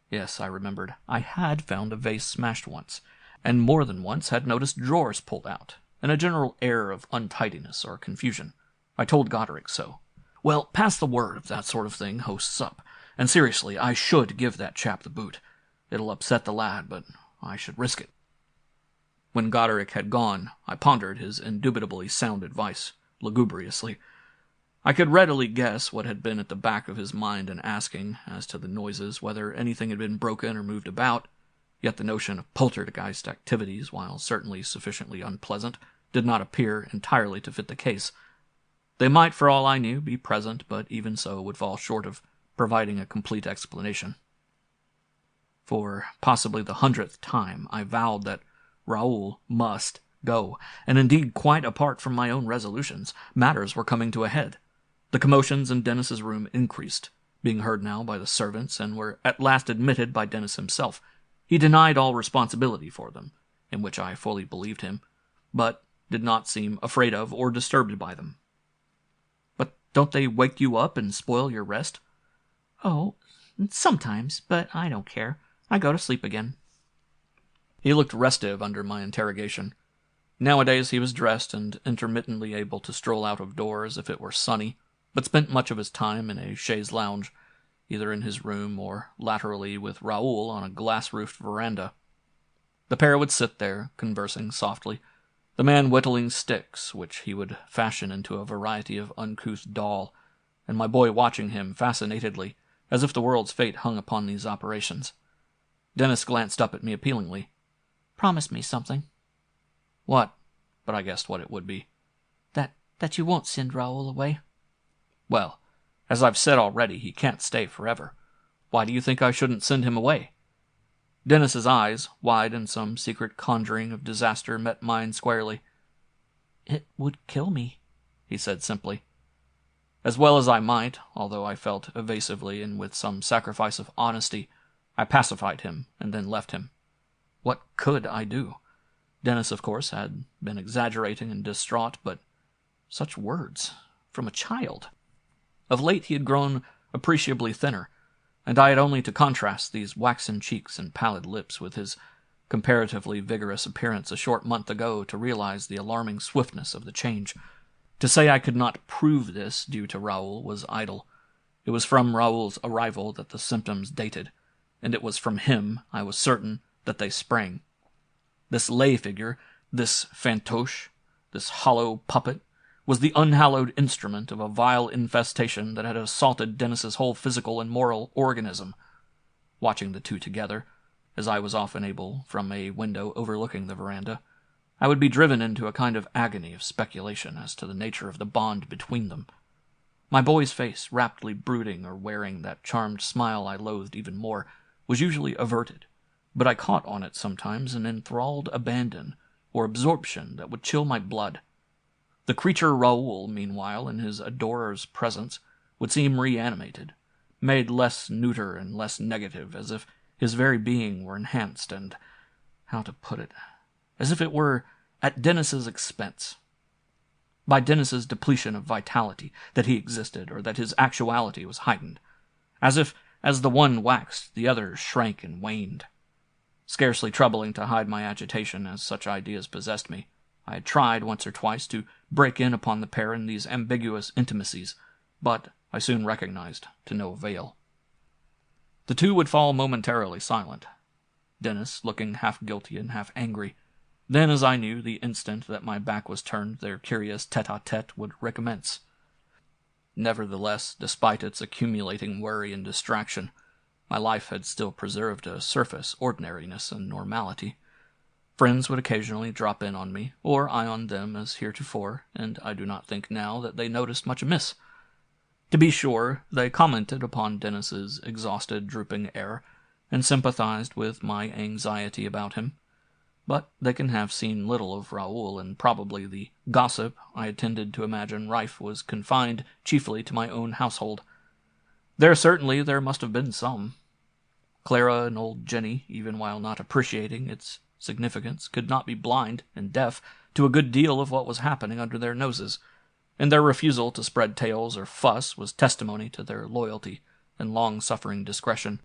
Yes, I remembered. I had found a vase smashed once, and more than once had noticed drawers pulled out, and a general air of untidiness or confusion. I told Goderic so. "Well, pass the word if that sort of thing hosts up. And seriously, I should give that chap the boot. It'll upset the lad, but I should risk it." When Goderic had gone, I pondered his indubitably sound advice, lugubriously. I could readily guess what had been at the back of his mind in asking, as to the noises, whether anything had been broken or moved about, yet the notion of poltergeist activities, while certainly sufficiently unpleasant, did not appear entirely to fit the case. They might, for all I knew, be present, but even so would fall short of providing a complete explanation. For possibly the 100th time, I vowed that Raul must go, and indeed, quite apart from my own resolutions, matters were coming to a head. The commotions in Denis's room increased, being heard now by the servants, and were at last admitted by Denis himself. He denied all responsibility for them, in which I fully believed him, but did not seem afraid of or disturbed by them. "But don't they wake you up and spoil your rest?" "Oh, sometimes, but I don't care. I go to sleep again." He looked restive under my interrogation. Nowadays he was dressed and intermittently able to stroll out of doors if it were sunny, but spent much of his time in a chaise lounge, either in his room or laterally with Raul on a glass-roofed veranda. The pair would sit there, conversing softly, the man whittling sticks, which he would fashion into a variety of uncouth doll, and my boy watching him fascinatedly, as if the world's fate hung upon these operations. Denis glanced up at me appealingly. "Promise me something." "What?" But I guessed what it would be. That you won't send Raul away." "Well, as I've said already, he can't stay forever. Why do you think I shouldn't send him away?" Denis's eyes, wide in some secret conjuring of disaster, met mine squarely. "It would kill me," he said simply. As well as I might, although I felt evasively and with some sacrifice of honesty, I pacified him and then left him. What could I do? Denis, of course, had been exaggerating and distraught, but such words from a child. Of late he had grown appreciably thinner, and I had only to contrast these waxen cheeks and pallid lips with his comparatively vigorous appearance a short month ago to realize the alarming swiftness of the change. To say I could not prove this due to Raul was idle. It was from Raul's arrival that the symptoms dated, and it was from him, I was certain, that they sprang. This lay figure, this fantoche, this hollow puppet, was the unhallowed instrument of a vile infestation that had assaulted Denis's whole physical and moral organism. Watching the two together, as I was often able from a window overlooking the veranda, I would be driven into a kind of agony of speculation as to the nature of the bond between them. My boy's face, raptly brooding or wearing that charmed smile I loathed even more, was usually averted, but I caught on it sometimes an enthralled abandon or absorption that would chill my blood. The creature Raul, meanwhile, in his adorer's presence, would seem reanimated, made less neuter and less negative, as if his very being were enhanced and, how to put it, as if it were at Denis's expense. By Denis's depletion of vitality, that he existed, or that his actuality was heightened, as if, as the one waxed, the other shrank and waned. Scarcely troubling to hide my agitation as such ideas possessed me, I had tried once or twice to break in upon the pair in these ambiguous intimacies, but I soon recognized to no avail. The two would fall momentarily silent, Denis looking half guilty and half angry. Then, as I knew, the instant that my back was turned, their curious tete-a-tete would recommence. Nevertheless, despite its accumulating worry and distraction, my life had still preserved a surface ordinariness and normality. Friends would occasionally drop in on me, or I on them as heretofore, and I do not think now that they noticed much amiss. To be sure, they commented upon Denis's exhausted, drooping air, and sympathized with my anxiety about him, but they can have seen little of Raul, and probably the gossip I had tended to imagine rife was confined chiefly to my own household. There must have been some. Clara and old Jenny, even while not appreciating its significance, could not be blind and deaf to a good deal of what was happening under their noses, and their refusal to spread tales or fuss was testimony to their loyalty and long-suffering discretion.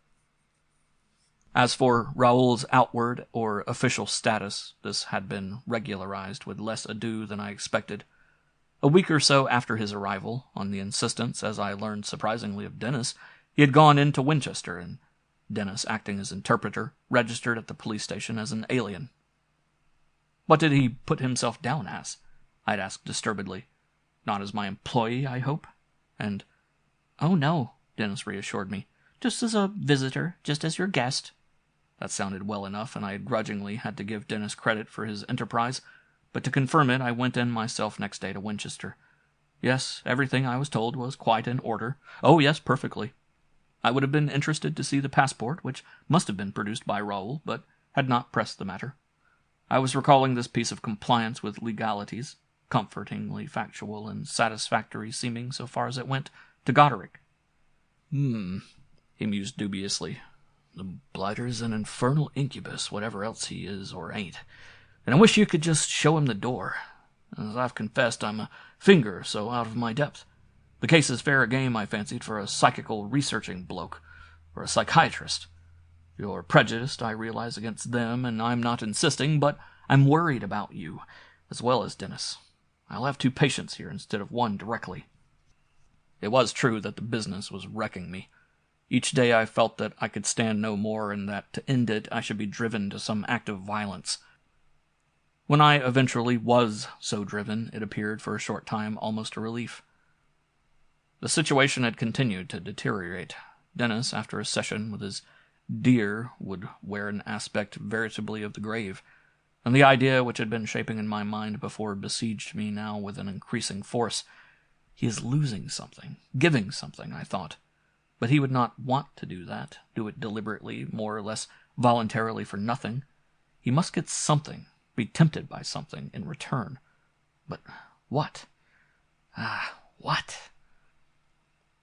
As for Raoul's outward or official status, this had been regularized with less ado than I expected. A week or so after his arrival, on the insistence, as I learned surprisingly of Denis, he had gone into Winchester, and Denis, acting as interpreter, registered at the police station as an alien. What did he put himself down as? I'd asked disturbedly. Not as my employee, I hope? And, "Oh, no," Denis reassured me. "Just as a visitor, just as your guest." That sounded well enough, and I grudgingly had to give Denis credit for his enterprise, but to confirm it I went in myself next day to Winchester. Yes, everything I was told was quite in order. Oh, yes, perfectly. I would have been interested to see the passport, which must have been produced by Raul, but had not pressed the matter. I was recalling this piece of compliance with legalities, comfortingly factual and satisfactory seeming so far as it went, to Goderic. He mused dubiously. The blighter's an infernal incubus, whatever else he is or ain't, and I wish you could just show him the door. As I've confessed, I'm a finger or so out of my depth. The case is fair game, I fancied, for a psychical researching bloke, or a psychiatrist. You're prejudiced, I realize, against them, and I'm not insisting, but I'm worried about you, as well as Denis. I'll have 2 patients here instead of 1 directly. It was true that the business was wrecking me. Each day I felt that I could stand no more, and that to end it I should be driven to some act of violence. When I eventually was so driven, it appeared for a short time almost a relief. The situation had continued to deteriorate. Denis, after a session with his dear, would wear an aspect veritably of the grave, and the idea which had been shaping in my mind before besieged me now with an increasing force. He is losing something, giving something, I thought. But he would not want to do that, do it deliberately, more or less voluntarily for nothing. He must get something, be tempted by something in return. But what? What?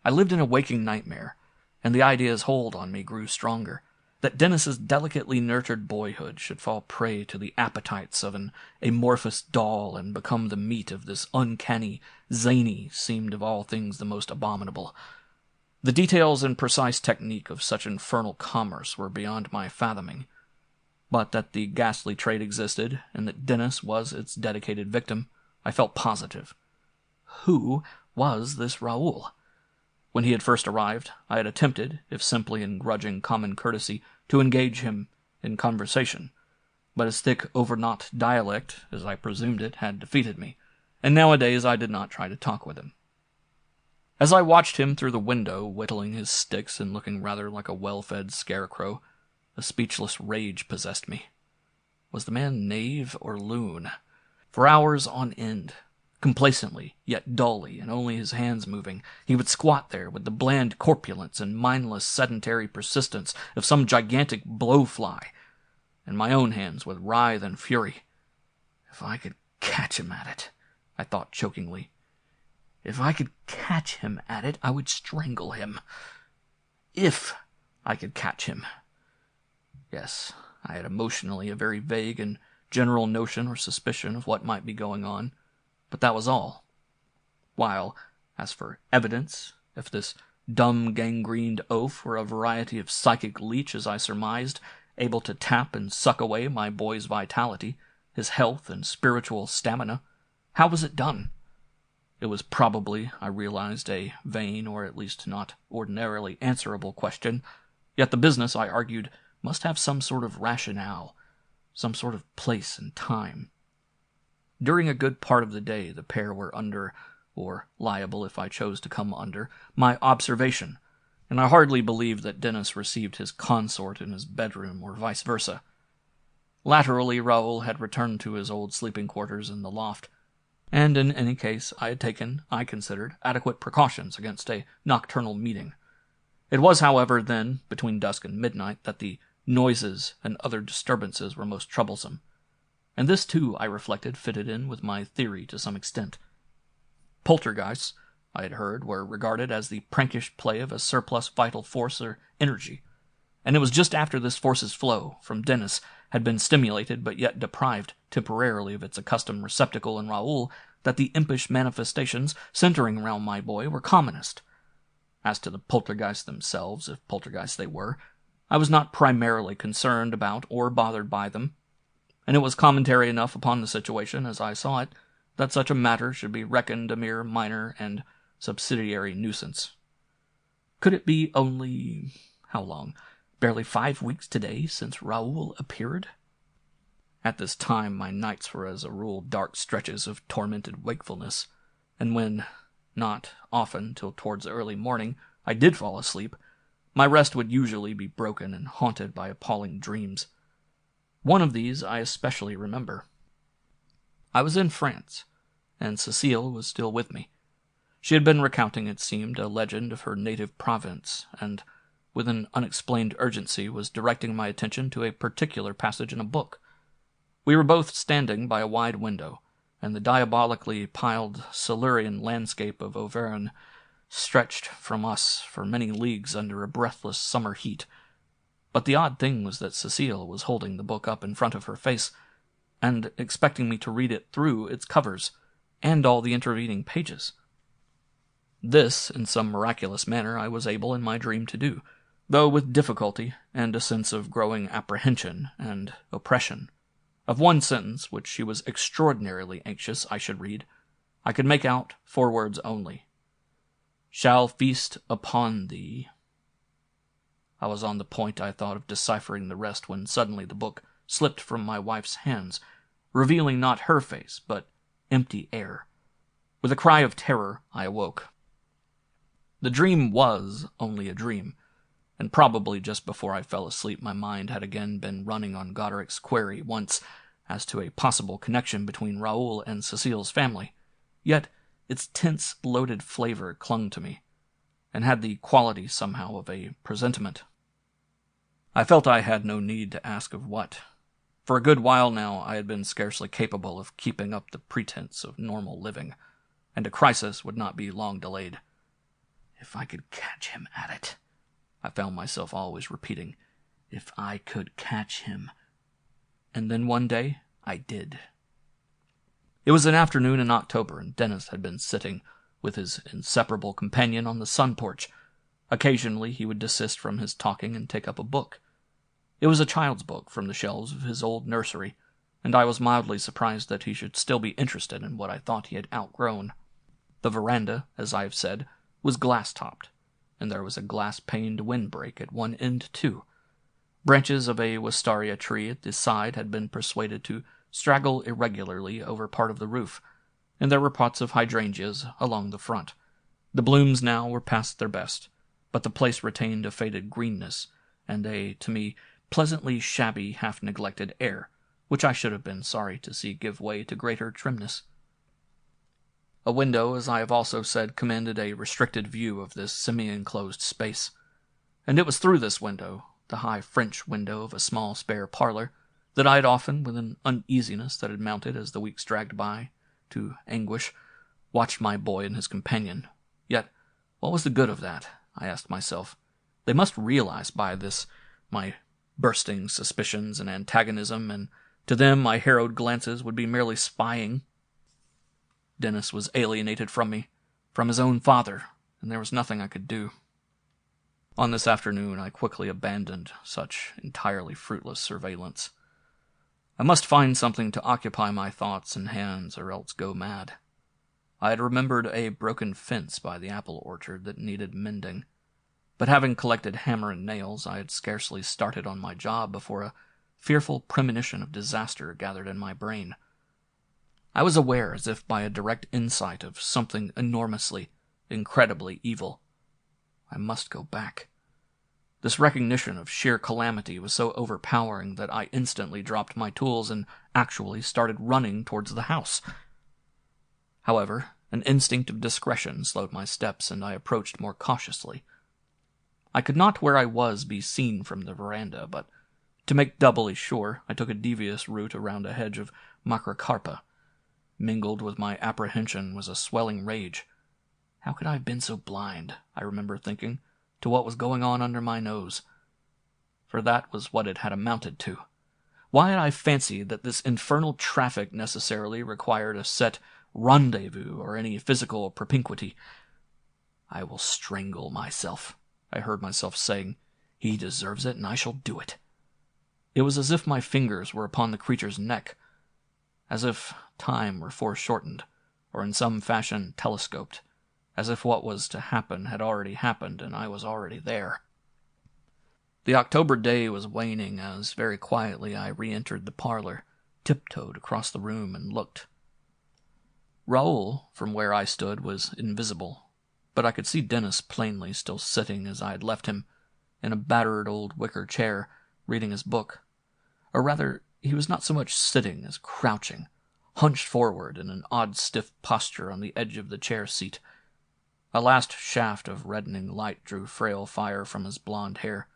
I lived in a waking nightmare, and the idea's hold on me grew stronger. That Denis's delicately nurtured boyhood should fall prey to the appetites of an amorphous doll and become the meat of this uncanny zany seemed of all things the most abominable. The details and precise technique of such infernal commerce were beyond my fathoming, but that the ghastly trade existed, and that Denis was its dedicated victim, I felt positive. Who was this Raul? When he had first arrived, I had attempted, if simply in grudging common courtesy, to engage him in conversation. but his thick, overknot dialect, as I presumed it, had defeated me, and nowadays I did not try to talk with him. As I watched him through the window, whittling his sticks and looking rather like a well-fed scarecrow, a speechless rage possessed me. Was the man knave or loon? For hours on end, complacently, yet dully, and only his hands moving, he would squat there with the bland corpulence and mindless sedentary persistence of some gigantic blowfly, and my own hands would writhe in fury. If I could catch him at it, I thought chokingly. If I could catch him at it, I would strangle him. If I could catch him. Yes, I had emotionally a very vague and general notion or suspicion of what might be going on, but that was all. While, as for evidence, if this dumb gangrened oaf were a variety of psychic leech, as I surmised, able to tap and suck away my boy's vitality, his health and spiritual stamina, how was it done? It was probably, I realized, a vain, or at least not ordinarily answerable question, yet the business, I argued, must have some sort of rationale, some sort of place and time. During a good part of the day the pair were under, or liable if I chose to come under, my observation, and I hardly believed that Denis received his consort in his bedroom, or vice versa. Latterly, Raul had returned to his old sleeping quarters in the loft, and in any case I had taken, I considered, adequate precautions against a nocturnal meeting. It was, however, then, between dusk and midnight, that the noises and other disturbances were most troublesome, and this, too, I reflected, fitted in with my theory to some extent. Poltergeists, I had heard, were regarded as the prankish play of a surplus vital force or energy, and it was just after this force's flow, from Denis, had been stimulated but yet deprived temporarily of its accustomed receptacle in Raul, that the impish manifestations centering around my boy were commonest. As to the poltergeists themselves, if poltergeists they were, I was not primarily concerned about or bothered by them, and it was commentary enough upon the situation, as I saw it, that such a matter should be reckoned a mere minor and subsidiary nuisance. Could it be only, how long, barely 5 weeks today since Raul appeared? At this time my nights were as a rule dark stretches of tormented wakefulness, and when, not often till towards early morning, I did fall asleep, my rest would usually be broken and haunted by appalling dreams. One of these I especially remember. I was in France, and Cecile was still with me. She had been recounting, it seemed, a legend of her native province, and, with an unexplained urgency, was directing my attention to a particular passage in a book. We were both standing by a wide window, and the diabolically piled Silurian landscape of Auvergne stretched from us for many leagues under a breathless summer heat. But the odd thing was that Cecile was holding the book up in front of her face, and expecting me to read it through its covers, and all the intervening pages. This, in some miraculous manner, I was able in my dream to do, though with difficulty and a sense of growing apprehension and oppression. Of one sentence, which she was extraordinarily anxious I should read, I could make out 4 words only. "Shall feast upon thee." I was on the point, I thought, of deciphering the rest, when suddenly the book slipped from my wife's hands, revealing not her face, but empty air. With a cry of terror, I awoke. The dream was only a dream, and probably just before I fell asleep my mind had again been running on Godric's query once as to a possible connection between Raul and Cecile's family, yet its tense, loaded flavor clung to me, and had the quality somehow of a presentiment. I felt I had no need to ask of what. For a good while now I had been scarcely capable of keeping up the pretense of normal living, and a crisis would not be long delayed. If I could catch him at it, I found myself always repeating, if I could catch him. And then one day I did. It was an afternoon in October, and Denis had been sitting with his inseparable companion on the sun porch. Occasionally he would desist from his talking and take up a book. It was a child's book from the shelves of his old nursery, and I was mildly surprised that he should still be interested in what I thought he had outgrown. The veranda, as I have said, was glass-topped, and there was a glass-paned windbreak at one end, too. Branches of a wistaria tree at the side had been persuaded to straggle irregularly over part of the roof, and there were pots of hydrangeas along the front. The blooms now were past their best, but the place retained a faded greenness and a, to me, pleasantly shabby, half-neglected air, which I should have been sorry to see give way to greater trimness. A window, as I have also said, commanded a restricted view of this semi-enclosed space, and it was through this window, the high French window of a small spare parlor, that I had often, with an uneasiness that had mounted as the weeks dragged by, to anguish, watched my boy and his companion. Yet, what was the good of that? I asked myself. They must realize by this my bursting suspicions and antagonism, and to them my harrowed glances would be merely spying. Denis was alienated from me, from his own father, and there was nothing I could do. On this afternoon I quickly abandoned such entirely fruitless surveillance. I must find something to occupy my thoughts and hands, or else go mad. I had remembered a broken fence by the apple orchard that needed mending, but having collected hammer and nails, I had scarcely started on my job before a fearful premonition of disaster gathered in my brain. I was aware, as if by a direct insight, of something enormously, incredibly evil. I must go back. This recognition of sheer calamity was so overpowering that I instantly dropped my tools and actually started running towards the house. However, an instinct of discretion slowed my steps, and I approached more cautiously. I could not where I was be seen from the veranda, but to make doubly sure, I took a devious route around a hedge of macrocarpa. Mingled with my apprehension was a swelling rage. How could I have been so blind, I remember thinking, to what was going on under my nose? For that was what it had amounted to. Why had I fancied that this infernal traffic necessarily required a set rendezvous or any physical propinquity? I will strangle myself, I heard myself saying. He deserves it, and I shall do it. It was as if my fingers were upon the creature's neck, as if time were foreshortened, or in some fashion telescoped, as if what was to happen had already happened, and I was already there. The October day was waning as, very quietly, I re-entered the parlor, tiptoed across the room, and looked. Raul, from where I stood, was invisible, but I could see Denis plainly, still sitting as I had left him, in a battered old wicker chair, reading his book. Or rather, he was not so much sitting as crouching, hunched forward in an odd stiff posture on the edge of the chair seat. A last shaft of reddening light drew frail fire from his blond hair,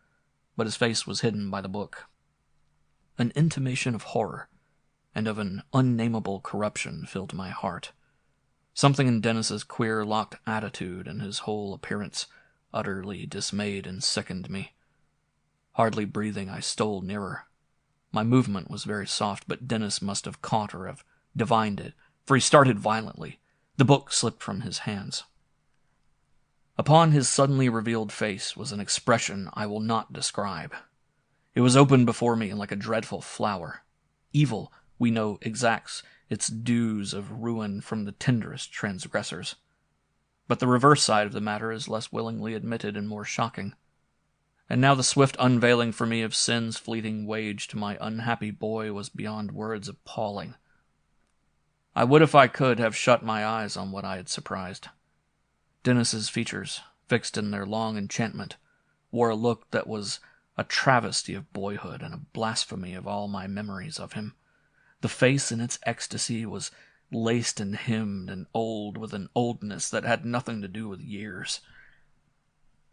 but his face was hidden by the book. An intimation of horror and of an unnameable corruption filled my heart. Something in Denis's queer locked attitude and his whole appearance utterly dismayed and sickened me. Hardly breathing, I stole nearer. My movement was very soft, but Denis must have caught or have divined it, for he started violently. The book slipped from his hands. Upon his suddenly revealed face was an expression I will not describe. It was open before me like a dreadful flower. Evil, we know, exacts its dues of ruin from the tenderest transgressors. But the reverse side of the matter is less willingly admitted and more shocking. And now the swift unveiling for me of sin's fleeting wage to my unhappy boy was beyond words appalling. I would, if I could, have shut my eyes on what I had surprised. Denis's features, fixed in their long enchantment, wore a look that was a travesty of boyhood and a blasphemy of all my memories of him. The face in its ecstasy was laced and hemmed and old with an oldness that had nothing to do with years.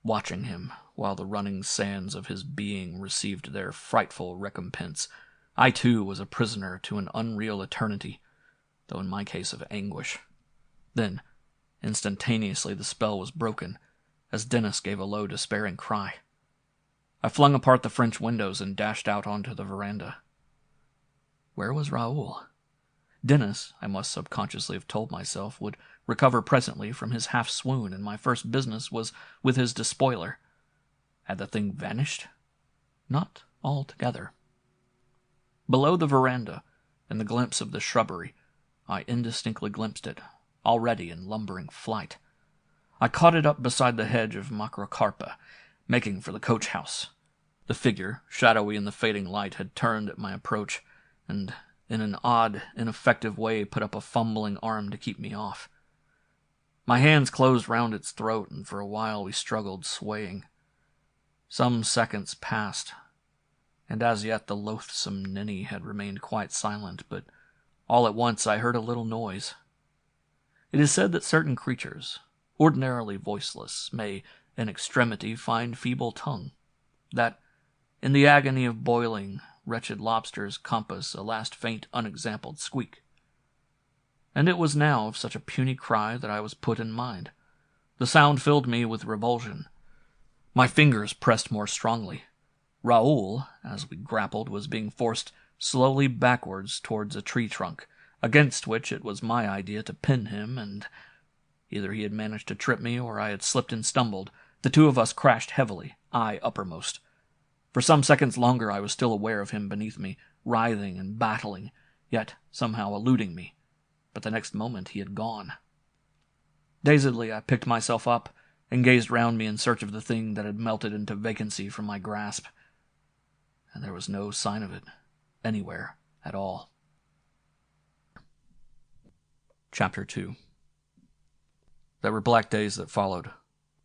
Watching him, while the running sands of his being received their frightful recompense, I too was a prisoner to an unreal eternity, though in my case of anguish. Then, instantaneously the spell was broken, as Denis gave a low, despairing cry. I flung apart the French windows and dashed out onto the veranda. Where was Raul? Denis, I must subconsciously have told myself, would recover presently from his half-swoon, and my first business was with his despoiler. Had the thing vanished? Not altogether. Below the veranda, in the glimpse of the shrubbery, I indistinctly glimpsed it, already in lumbering flight. I caught it up beside the hedge of macrocarpa, making for the coach-house. The figure, shadowy in the fading light, had turned at my approach, and in an odd, ineffective way put up a fumbling arm to keep me off. My hands closed round its throat, and for a while we struggled, swaying. Some seconds passed, and as yet the loathsome ninny had remained quite silent, but all at once I heard a little noise. It is said that certain creatures, ordinarily voiceless, may, in extremity, find feeble tongue, that, in the agony of boiling, wretched lobsters compass a last faint, unexampled squeak. And it was now of such a puny cry that I was put in mind. The sound filled me with revulsion. My fingers pressed more strongly. Raul, as we grappled, was being forced slowly backwards towards a tree trunk, against which it was my idea to pin him, and either he had managed to trip me or I had slipped and stumbled. The two of us crashed heavily, I uppermost. For some seconds longer I was still aware of him beneath me, writhing and battling, yet somehow eluding me. But the next moment he had gone. Dazedly I picked myself up and gazed round me in search of the thing that had melted into vacancy from my grasp. And there was no sign of it, anywhere at all. Chapter 2. There were black days that followed.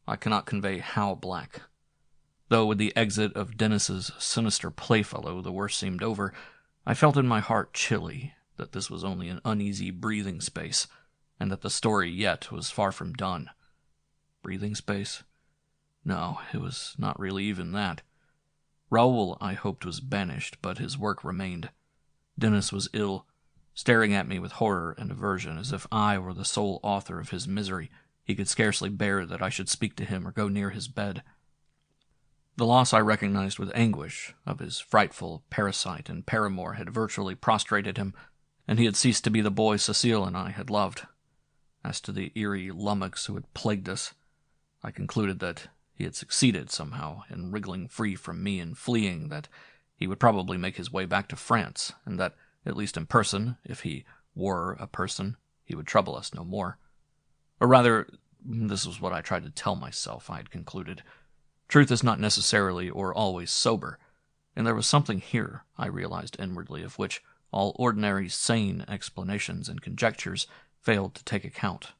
I cannot convey how black. Though with the exit of Denis's sinister playfellow the worst seemed over, I felt in my heart chilly that this was only an uneasy breathing space, and that the story yet was far from done. Breathing space? No, it was not really even that. Raul, I hoped, was banished, but his work remained. Denis was ill, staring at me with horror and aversion, as if I were the sole author of his misery. He could scarcely bear that I should speak to him or go near his bed. The loss I recognized with anguish of his frightful parasite and paramour had virtually prostrated him, and he had ceased to be the boy Cecile and I had loved. As to the eerie lummox who had plagued us, I concluded that he had succeeded somehow in wriggling free from me and fleeing, that he would probably make his way back to France, and that, at least in person, if he were a person, he would trouble us no more. Or rather, this was what I tried to tell myself, I had concluded. Truth is not necessarily or always sober, and there was something here, I realized inwardly, of which all ordinary sane explanations and conjectures failed to take account.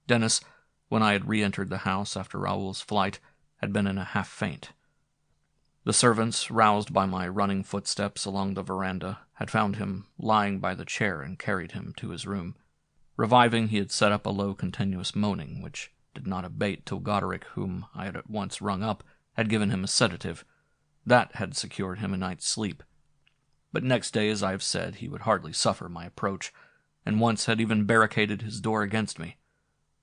Denis, when I had re-entered the house after Raoul's flight, had been in a half-faint. The servants, roused by my running footsteps along the veranda, had found him lying by the chair and carried him to his room. Reviving, he had set up a low, continuous moaning, which did not abate till Goderic, whom I had at once rung up, had given him a sedative. That had secured him a night's sleep. But next day, as I have said, he would hardly suffer my approach, and once had even barricaded his door against me.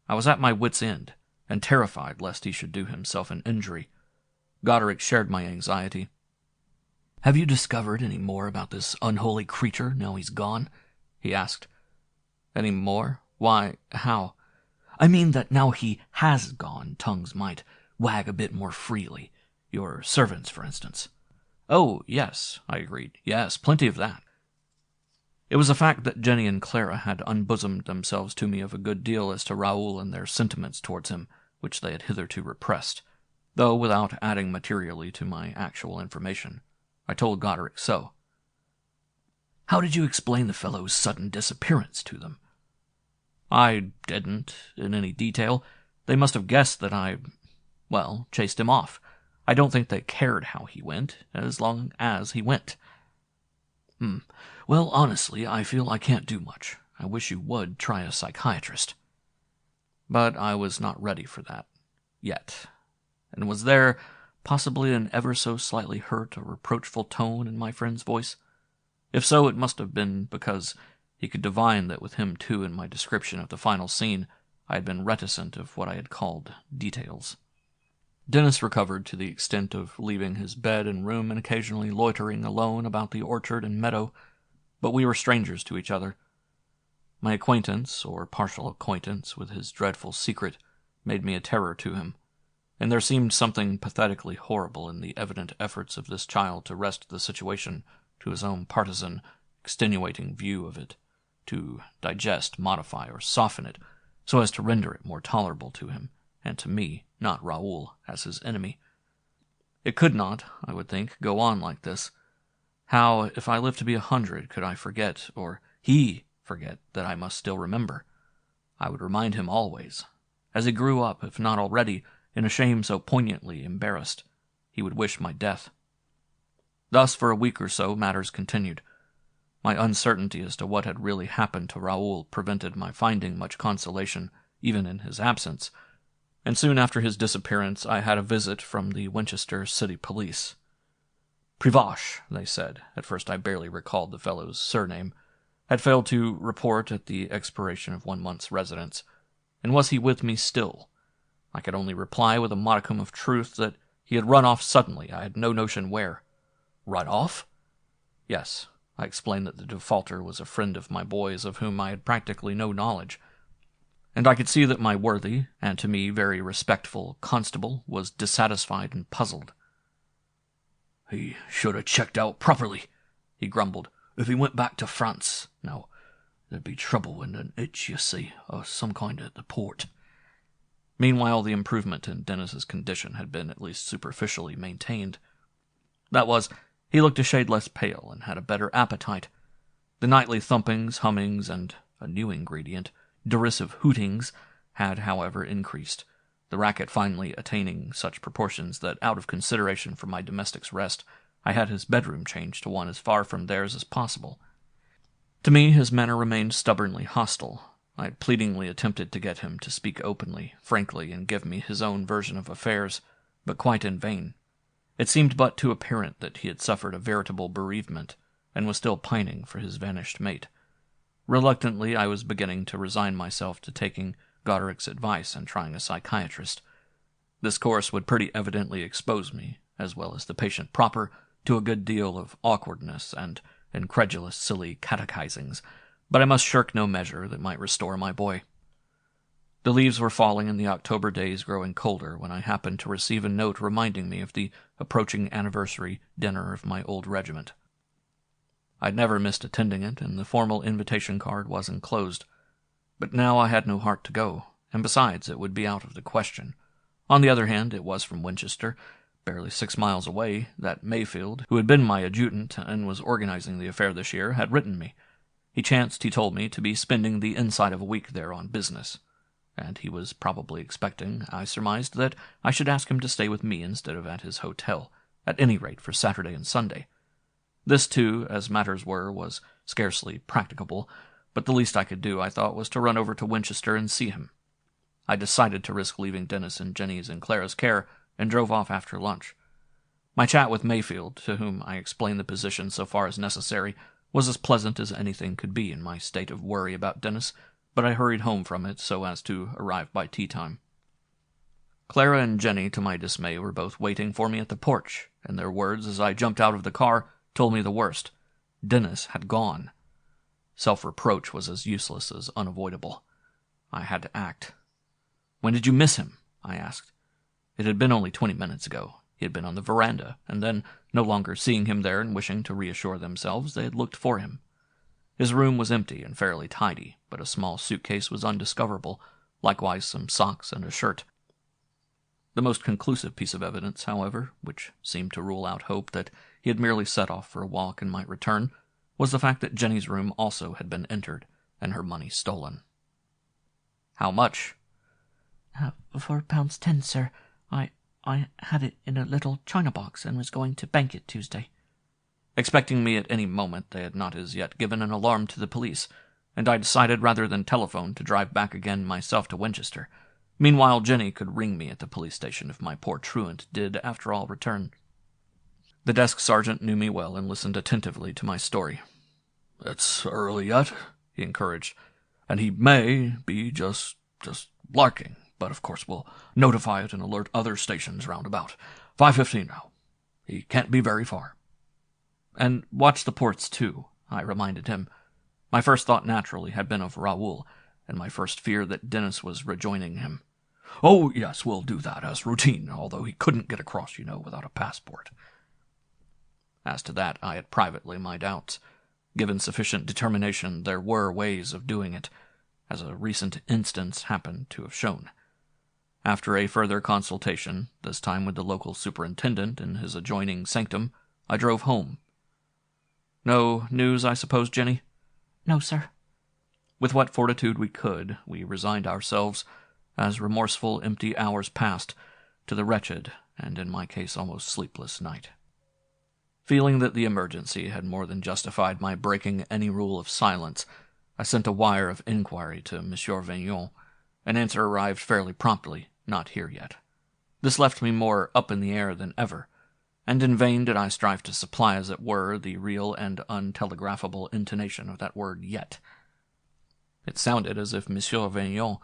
I was at my wit's end, and terrified lest he should do himself an injury. Goderic shared my anxiety. "Have you discovered any more about this unholy creature now he's gone?" he asked. "Any more? Why, how?" "I mean that now he has gone, tongues might wag a bit more freely. Your servants, for instance." "Oh, yes," I agreed. "Yes, plenty of that." It was a fact that Jenny and Clara had unbosomed themselves to me of a good deal as to Raoul and their sentiments towards him, which they had hitherto repressed, though without adding materially to my actual information. I told Goderic so. "How did you explain the fellow's sudden disappearance to them?" "I didn't, in any detail. They must have guessed that I, chased him off. I don't think they cared how he went, as long as he went." "Well, honestly, I feel I can't do much. I wish you would try a psychiatrist." But I was not ready for that, yet. And was there, possibly, an ever so slightly hurt or reproachful tone in my friend's voice? If so, it must have been because he could divine that with him, too, in my description of the final scene, I had been reticent of what I had called details. Denis recovered to the extent of leaving his bed and room and occasionally loitering alone about the orchard and meadow, but we were strangers to each other. My acquaintance, or partial acquaintance, with his dreadful secret made me a terror to him, and there seemed something pathetically horrible in the evident efforts of this child to wrest the situation to his own partisan, extenuating view of it, to digest, modify, or soften it, so as to render it more tolerable to him, and to me, not Raoul, as his enemy. It could not, I would think, go on like this. How, if I lived to be 100, could I forget, or he forget, that I must still remember? I would remind him always. As he grew up, if not already, in a shame so poignantly embarrassed, he would wish my death. Thus, for a week or so, matters continued. My uncertainty as to what had really happened to Raul prevented my finding much consolation, even in his absence, and soon after his disappearance I had a visit from the Winchester City Police. Privash, they said, at first I barely recalled the fellow's surname, had failed to report at the expiration of 1 month's residence, and was he with me still? I could only reply with a modicum of truth that he had run off suddenly, I had no notion where. Run off? Yes, I explained that the defaulter was a friend of my boy's of whom I had practically no knowledge, and I could see that my worthy, and to me very respectful, constable was dissatisfied and puzzled. "He should have checked out properly," he grumbled. "If he went back to France, now, there'd be trouble and an itch, you see, of some kind at the port." Meanwhile, the improvement in Denis's condition had been at least superficially maintained. That was, he looked a shade less pale and had a better appetite. The nightly thumpings, hummings, and a new ingredient, derisive hootings, had, however, increased, the racket finally attaining such proportions that, out of consideration for my domestic's rest, I had his bedroom changed to one as far from theirs as possible. To me, his manner remained stubbornly hostile. I had pleadingly attempted to get him to speak openly, frankly, and give me his own version of affairs, but quite in vain. It seemed but too apparent that he had suffered a veritable bereavement, and was still pining for his vanished mate. Reluctantly, I was beginning to resign myself to taking Godric's advice and trying a psychiatrist. This course would pretty evidently expose me, as well as the patient proper, to a good deal of awkwardness and incredulous, silly catechizings, but I must shirk no measure that might restore my boy. The leaves were falling and the October days growing colder when I happened to receive a note reminding me of the approaching anniversary dinner of my old regiment. I'd never missed attending it, and the formal invitation card was enclosed. But now I had no heart to go, and besides, it would be out of the question. On the other hand, it was from Winchester, barely 6 miles away, that Mayfield, who had been my adjutant and was organizing the affair this year, had written me. He chanced, he told me, to be spending the inside of a week there on business, and he was probably expecting, I surmised, that I should ask him to stay with me instead of at his hotel, at any rate for Saturday and Sunday. This, too, as matters were, was scarcely practicable, but the least I could do, I thought, was to run over to Winchester and see him. I decided to risk leaving Denis in Jenny's and Clara's care, and drove off after lunch. My chat with Mayfield, to whom I explained the position so far as necessary, was as pleasant as anything could be in my state of worry about Denis, but I hurried home from it so as to arrive by tea-time. Clara and Jenny, to my dismay, were both waiting for me at the porch, and their words as I jumped out of the car told me the worst. Denis had gone. Self-reproach was as useless as unavoidable. I had to act. "When did you miss him?" I asked. It had been only 20 minutes ago. He had been on the veranda, and then, no longer seeing him there and wishing to reassure themselves, they had looked for him. His room was empty and fairly tidy, but a small suitcase was undiscoverable, likewise some socks and a shirt. The most conclusive piece of evidence, however, which seemed to rule out hope that he had merely set off for a walk and might return, was the fact that Jenny's room also had been entered, and her money stolen. "How much?" £4.10, sir. I had it in a little china box and was going to bank it Tuesday." Expecting me at any moment, they had not as yet given an alarm to the police, and I decided rather than telephone to drive back again myself to Winchester. Meanwhile, Jenny could ring me at the police station if my poor truant did, after all, return. The desk sergeant knew me well and listened attentively to my story. "It's early yet," he encouraged, "and he may be just larking, but of course we'll notify it and alert other stations round about. 5:15 now. He can't be very far." "And watch the ports, too," I reminded him. My first thought naturally had been of Raul, and my first fear that Denis was rejoining him. "Oh, yes, we'll do that as routine, although he couldn't get across, without a passport." As to that, I had privately my doubts. Given sufficient determination, there were ways of doing it, as a recent instance happened to have shown. After a further consultation, this time with the local superintendent in his adjoining sanctum, I drove home. No news, I suppose, Jenny? No, sir. With what fortitude we could, we resigned ourselves, as remorseful, empty hours passed, to the wretched, and in my case almost sleepless, night. Feeling that the emergency had more than justified my breaking any rule of silence, I sent a wire of inquiry to Monsieur Vignon. An answer arrived fairly promptly, not here yet. This left me more up in the air than ever, and in vain did I strive to supply, as it were, the real and untelegraphable intonation of that word yet. It sounded as if Monsieur Vignon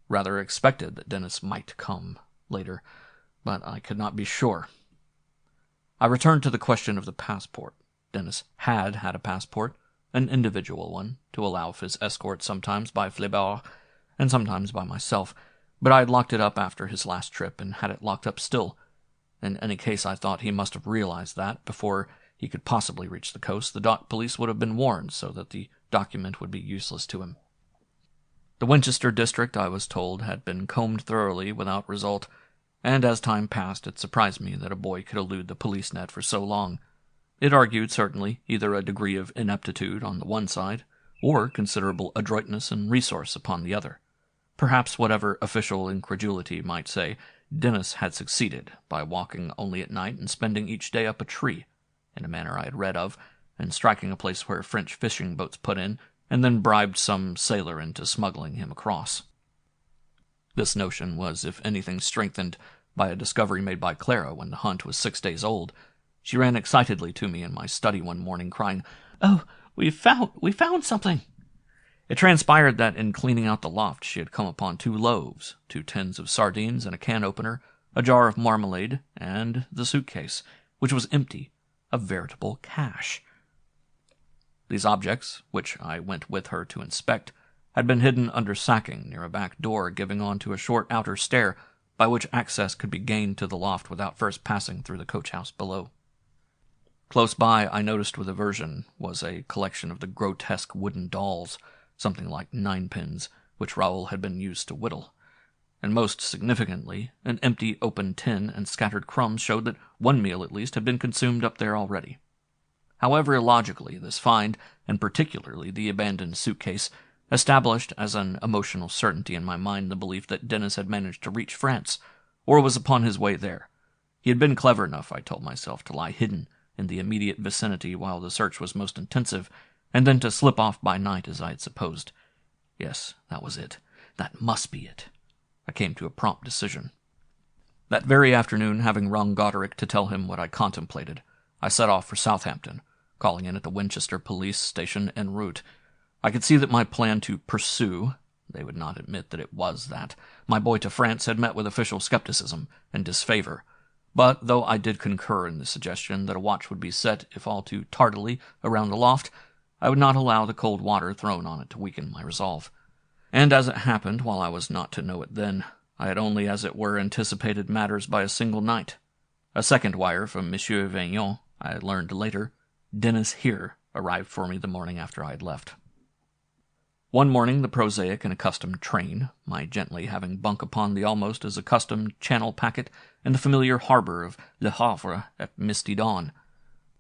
rather expected that Denis might come later, but I could not be sure. I returned to the question of the passport. Denis had a passport, an individual one, to allow of his escort sometimes by Flebert and sometimes by myself, but I had locked it up after his last trip and had it locked up still. In any case, I thought he must have realized that, before he could possibly reach the coast, the dock police would have been warned so that the document would be useless to him. The Winchester district, I was told, had been combed thoroughly without result, and as time passed it surprised me that a boy could elude the police net for so long. It argued, certainly, either a degree of ineptitude on the one side, or considerable adroitness and resource upon the other. Perhaps whatever official incredulity might say, Denis had succeeded by walking only at night and spending each day up a tree, in a manner I had read of, and striking a place where French fishing boats put in, and then bribed some sailor into smuggling him across. This notion was, if anything, strengthened by a discovery made by Clara when the hunt was 6 days old. She ran excitedly to me in my study one morning, crying, "Oh, we found something!" It transpired that in cleaning out the loft she had come upon 2 loaves, 2 tins of sardines and a can opener, a jar of marmalade, and the suitcase, which was empty, a veritable cache. These objects, which I went with her to inspect, had been hidden under sacking near a back door giving on to a short outer stair by which access could be gained to the loft without first passing through the coach-house below. Close by, I noticed with aversion, was a collection of the grotesque wooden dolls, something like 9-pins, which Raul had been used to whittle. And most significantly, an empty open tin and scattered crumbs showed that one meal at least had been consumed up there already. However illogically, this find, and particularly the abandoned suitcase, established as an emotional certainty in my mind the belief that Denis had managed to reach France, or was upon his way there. He had been clever enough, I told myself, to lie hidden in the immediate vicinity while the search was most intensive, and then to slip off by night as I had supposed. Yes, that was it. That must be it. I came to a prompt decision. That very afternoon, having rung Goderic to tell him what I contemplated, I set off for Southampton, calling in at the Winchester police station en route. I could see that my plan to pursue, they would not admit that it was that, my boy to France had met with official skepticism and disfavor. But though I did concur in the suggestion that a watch would be set, if all too tardily, around the loft, I would not allow the cold water thrown on it to weaken my resolve. And as it happened, while I was not to know it then, I had only, as it were, anticipated matters by a single night. A second wire from Monsieur Vignon, I had learned later, Denis here, arrived for me the morning after I had left. One morning the prosaic and accustomed train, my gently having bunk upon the almost as accustomed Channel packet in the familiar harbor of Le Havre at misty dawn.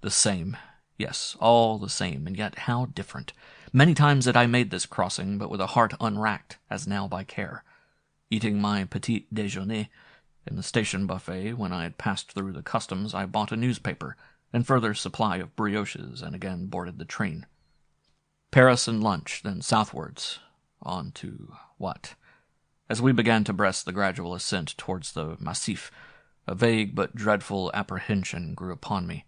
The same, yes, all the same, and yet how different. Many times had I made this crossing, but with a heart unracked, as now by care. Eating my petit déjeuner in the station buffet when I had passed through the customs, I bought a newspaper and further supply of brioches, and again boarded the train. Paris and lunch, then southwards, on to what? As we began to breast the gradual ascent towards the Massif, a vague but dreadful apprehension grew upon me.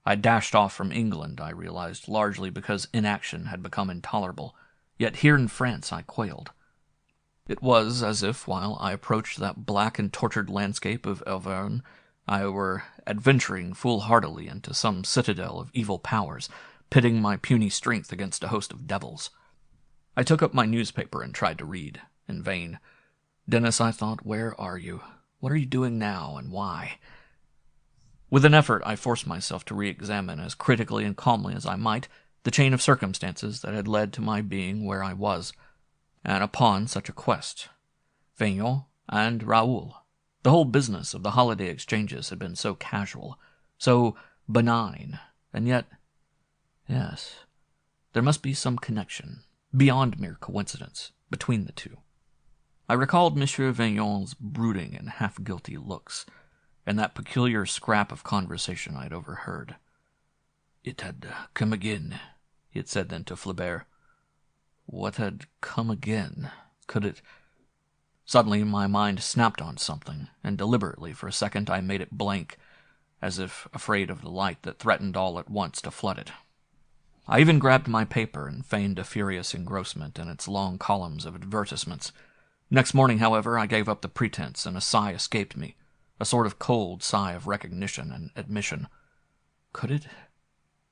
I dashed off from England, I realized, largely because inaction had become intolerable, yet here in France I quailed. It was as if, while I approached that black and tortured landscape of Auvergne, I were adventuring foolhardily into some citadel of evil powers, pitting my puny strength against a host of devils. I took up my newspaper and tried to read. In vain. Denis, I thought, where are you? What are you doing now, and why? With an effort, I forced myself to re-examine as critically and calmly as I might the chain of circumstances that had led to my being where I was, and upon such a quest. Vignon, and Raul. The whole business of the holiday exchanges had been so casual, so benign, and yet, yes, there must be some connection, beyond mere coincidence, between the two. I recalled Monsieur Vaillant's brooding and half-guilty looks, and that peculiar scrap of conversation I had overheard. "It had come again," he had said then to Flaubert. What had come again? Could it... Suddenly my mind snapped on something, and deliberately for a second I made it blank, as if afraid of the light that threatened all at once to flood it. I even grabbed my paper and feigned a furious engrossment in its long columns of advertisements. Next morning, however, I gave up the pretense, and a sigh escaped me, a sort of cold sigh of recognition and admission. Could it?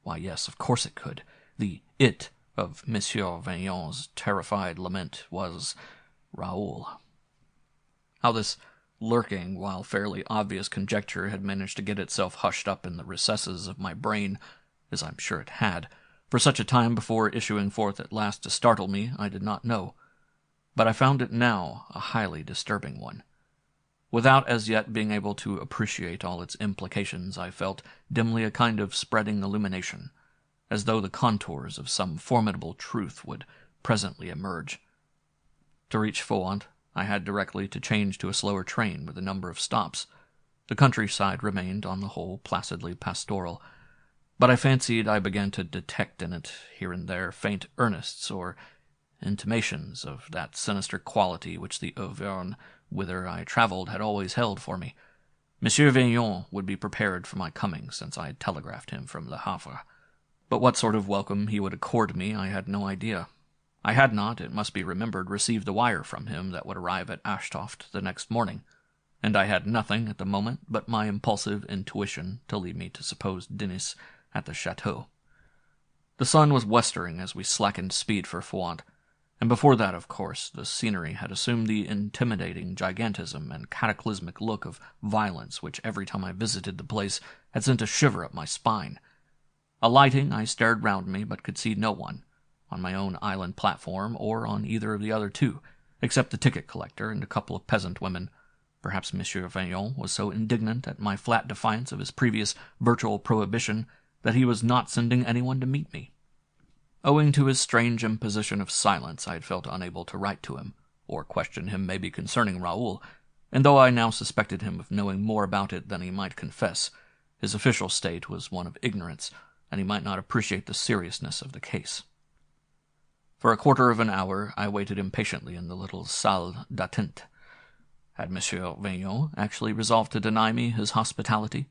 Why, yes, of course it could. The "it" of Monsieur Vaillant's terrified lament was Raoul. How this lurking, while fairly obvious conjecture had managed to get itself hushed up in the recesses of my brain, as I'm sure it had, for such a time before issuing forth at last to startle me, I did not know. But I found it now a highly disturbing one. Without as yet being able to appreciate all its implications, I felt dimly a kind of spreading illumination, as though the contours of some formidable truth would presently emerge. To reach Fouant, I had directly to change to a slower train with a number of stops. The countryside remained, on the whole, placidly pastoral, but I fancied I began to detect in it, here and there, faint earnests or intimations of that sinister quality which the Auvergne, whither I travelled, had always held for me. Monsieur Vaillant would be prepared for my coming, since I had telegraphed him from Le Havre. But what sort of welcome he would accord me, I had no idea. I had not, it must be remembered, received the wire from him that would arrive at Ashtoft the next morning, and I had nothing at the moment but my impulsive intuition to lead me to suppose Denis at the chateau. The sun was westering as we slackened speed for Fouant, and before that, of course, the scenery had assumed the intimidating gigantism and cataclysmic look of violence which every time I visited the place had sent a shiver up my spine. Alighting, I stared round me, but could see no one, on my own island platform or on either of the other two, except the ticket collector and a couple of peasant women. Perhaps Monsieur Vaillant was so indignant at my flat defiance of his previous virtual prohibition that he was not sending anyone to meet me. Owing to his strange imposition of silence, I had felt unable to write to him, or question him maybe concerning Raoul, and though I now suspected him of knowing more about it than he might confess, his official state was one of ignorance, and he might not appreciate the seriousness of the case. For a quarter of an hour I waited impatiently in the little salle d'attente. Had Monsieur Vaillant actually resolved to deny me his hospitality?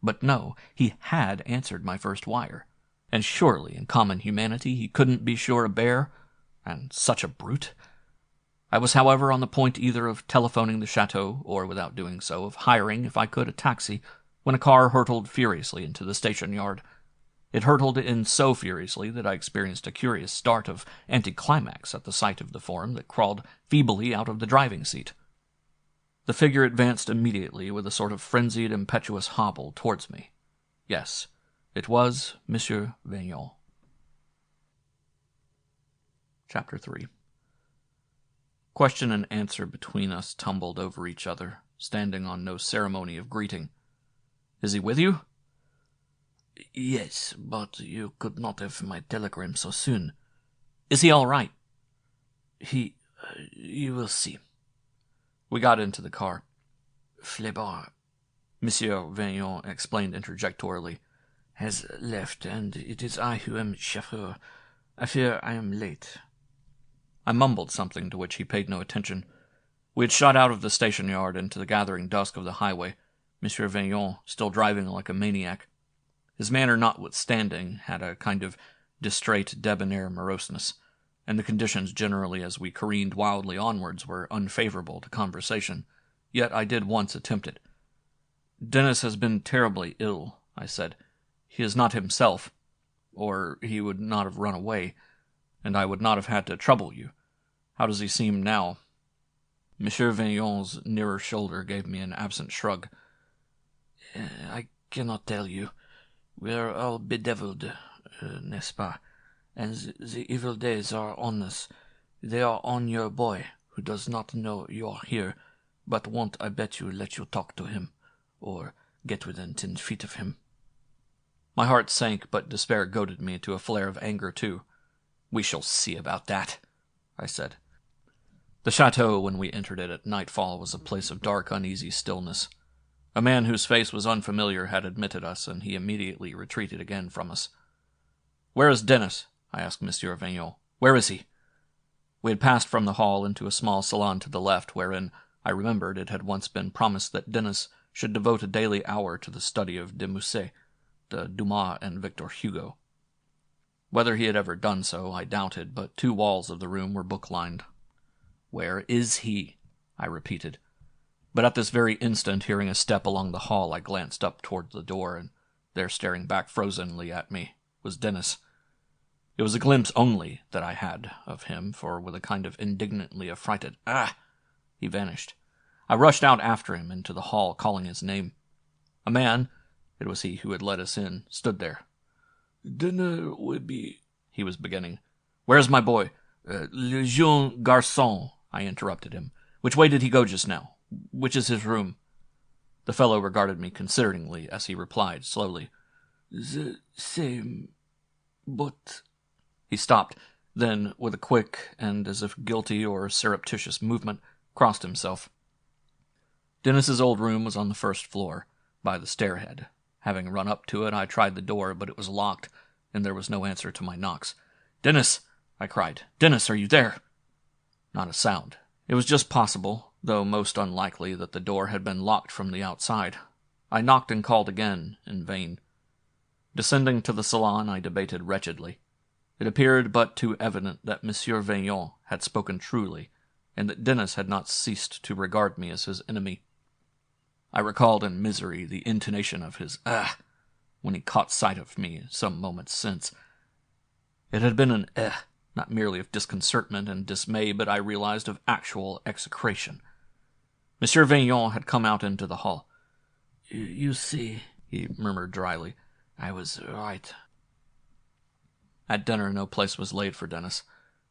But no, he had answered my first wire, and surely in common humanity he couldn't be sure a bear, and such a brute. I was, however, on the point either of telephoning the chateau, or, without doing so, of hiring, if I could, a taxi, when a car hurtled furiously into the station yard. It hurtled in so furiously that I experienced a curious start of anticlimax at the sight of the form that crawled feebly out of the driving seat. The figure advanced immediately with a sort of frenzied, impetuous hobble towards me. Yes, it was Monsieur Vaillant. Chapter 3. Question and answer between us tumbled over each other, standing on no ceremony of greeting. "Is he with you?" "Yes, but you could not have my telegram so soon." "Is he all right?" You will see." We got into the car. "Flaubert," Monsieur Vaillant explained interjectorily, "has left, and it is I who am chauffeur. I fear I am late." I mumbled something to which he paid no attention. We had shot out of the station yard into the gathering dusk of the highway, Monsieur Vaillant still driving like a maniac. His manner notwithstanding had a kind of distrait debonair moroseness, and the conditions generally as we careened wildly onwards were unfavorable to conversation, yet I did once attempt it. "Denis has been terribly ill," I said. "He is not himself, or he would not have run away, and I would not have had to trouble you. How does he seem now?" Monsieur Vaillant's nearer shoulder gave me an absent shrug. "I cannot tell you. We are all bedeviled, n'est-ce pas? And the evil days are on us. They are on your boy, who does not know you are here, but won't, I bet you, let you talk to him, or get within 10 feet of him." My heart sank, but despair goaded me to a flare of anger, too. "We shall see about that," I said. The chateau, when we entered it at nightfall, was a place of dark, uneasy stillness. A man whose face was unfamiliar had admitted us, and he immediately retreated again from us. "Where is Denis?" I asked Monsieur Vignon. "Where is he?" We had passed from the hall into a small salon to the left, wherein, I remembered, it had once been promised that Denis should devote a daily hour to the study of de Musset, de Dumas, and Victor Hugo. Whether he had ever done so, I doubted, but 2 walls of the room were book-lined. "Where is he?" I repeated. But at this very instant, hearing a step along the hall, I glanced up toward the door, and there, staring back frozenly at me, was Denis. It was a glimpse only that I had of him, for with a kind of indignantly affrighted "Ah!" he vanished. I rushed out after him into the hall, calling his name. A man, it was he who had let us in, stood there. "Dinner would be—" he was beginning. "Where is my boy?" "Le jeune garçon," I interrupted him. "Which way did he go just now? Which is his room?" The fellow regarded me consideringly as he replied slowly, "The same, but—" He stopped, then, with a quick and as if guilty or surreptitious movement, crossed himself. Denis's old room was on the first floor, by the stairhead. Having run up to it, I tried the door, but it was locked, and there was no answer to my knocks. "Denis!" I cried. "Denis, are you there?" Not a sound. It was just possible, though most unlikely, that the door had been locked from the outside. I knocked and called again, in vain. Descending to the salon, I debated wretchedly. It appeared but too evident that Monsieur Vignon had spoken truly, and that Denis had not ceased to regard me as his enemy. I recalled in misery the intonation of his "ah" when he caught sight of me some moments since. It had been an not merely of disconcertment and dismay, but I realized of actual execration. Monsieur Vignon had come out into the hall. "You see," he murmured dryly, "I was right." At dinner no place was laid for Denis,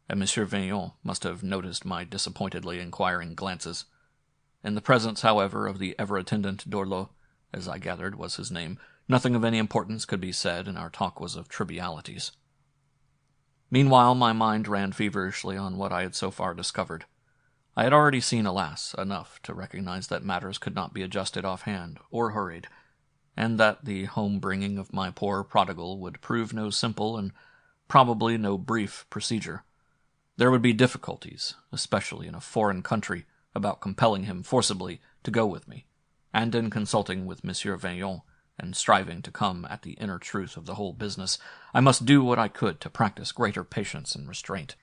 and Monsieur Vignon must have noticed my disappointedly inquiring glances. In the presence, however, of the ever-attendant Dorlo, as I gathered was his name, nothing of any importance could be said, and our talk was of trivialities. Meanwhile, my mind ran feverishly on what I had so far discovered. I had already seen, alas, enough to recognize that matters could not be adjusted offhand or hurried, and that the home-bringing of my poor prodigal would prove no simple and probably no brief procedure. There would be difficulties, especially in a foreign country, about compelling him forcibly to go with me, and in consulting with Monsieur Vignon, and striving to come at the inner truth of the whole business, I must do what I could to practice greater patience and restraint.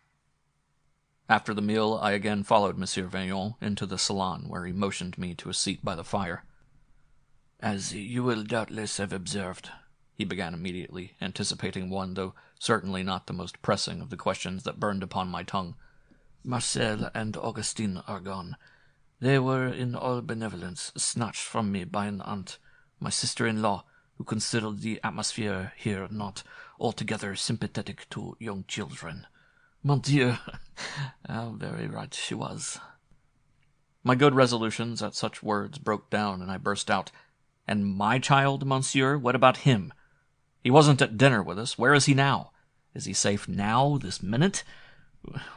After the meal, I again followed Monsieur Vignon into the salon, where he motioned me to a seat by the fire. "As you will doubtless have observed," he began immediately, anticipating one, though certainly not the most pressing, of the questions that burned upon my tongue, "Marcel and Augustine are gone. They were, in all benevolence, snatched from me by an aunt, my sister-in-law, who considered the atmosphere here not altogether sympathetic to young children. Mon Dieu, how very right she was." My good resolutions at such words broke down, and I burst out, "And my child, monsieur? What about him? He wasn't at dinner with us. Where is he now? Is he safe now, this minute?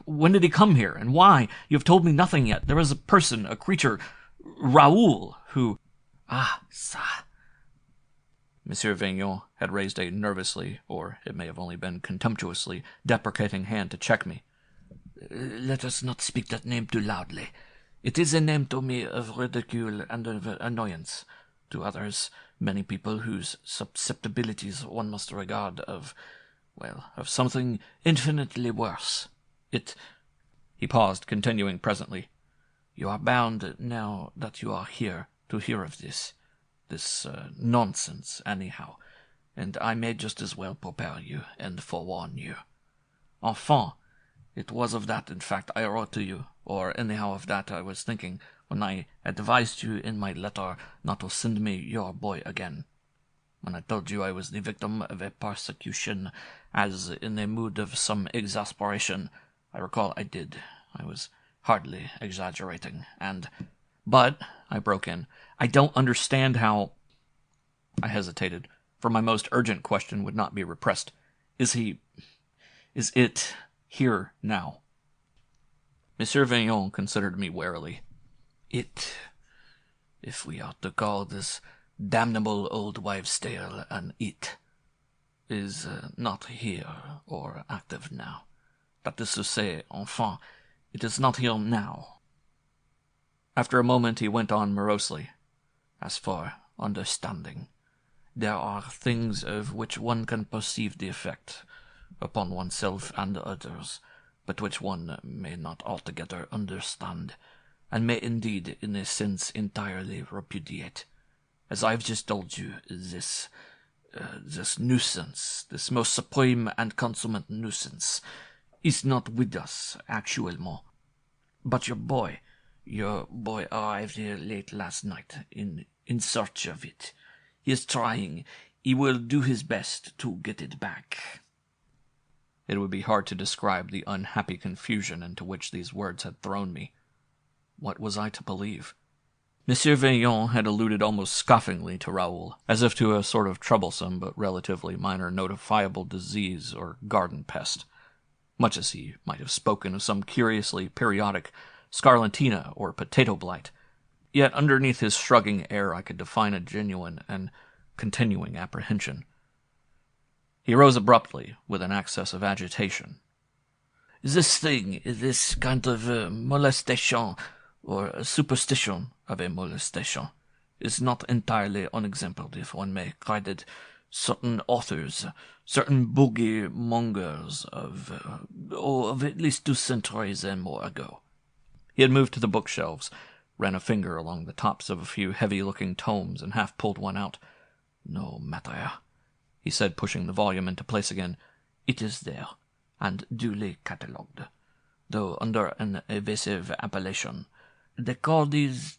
When did he come here, and why? You have told me nothing yet. There is a person, a creature, Raul, who—" "Ah, ça!" Monsieur Vignon had raised a nervously, or it may have only been contemptuously, deprecating hand to check me. "Let us not speak that name too loudly. It is a name to me of ridicule and of annoyance. To others, many people whose susceptibilities one must regard of something infinitely worse. He paused, continuing presently. "You are bound, now that you are here, to hear of this nonsense, anyhow, and I may just as well prepare you and forewarn you. Enfin, it was of that, in fact, I wrote to you, or anyhow of that I was thinking, when I advised you in my letter not to send me your boy again. When I told you I was the victim of a persecution, as in a mood of some exasperation, I recall I did. I was hardly exaggerating, and But, I broke in, I don't understand how... I hesitated, for my most urgent question would not be repressed. Is it here now? Monsieur Vignon considered me warily. It, if we are to call this damnable old wives' tale an it, is not here or active now. That is to say, enfin, it is not here now. After a moment he went on morosely. As for understanding, there are things of which one can perceive the effect upon oneself and others, but which one may not altogether understand, and may indeed, in a sense, entirely repudiate. As I've just told you, this nuisance, this most supreme and consummate nuisance, is not with us, actuellement. But your boy arrived here late last night, in search of it. He is trying. He will do his best to get it back. It would be hard to describe the unhappy confusion into which these words had thrown me. What was I to believe? Monsieur Vignon had alluded almost scoffingly to Raul, as if to a sort of troublesome but relatively minor notifiable disease or garden pest, much as he might have spoken of some curiously periodic scarlatina or potato blight. Yet underneath his shrugging air I could define a genuine and continuing apprehension. He rose abruptly, with an access of agitation. This kind of molestation, or superstition of a molestation, is not entirely unexampled, if one may credit certain authors, certain boogie-mongers of at least 2 centuries and more ago. He had moved to the bookshelves, ran a finger along the tops of a few heavy-looking tomes, and half pulled one out. No matter, he said, pushing the volume into place again. It is there, and duly catalogued, though under an evasive appellation. They call these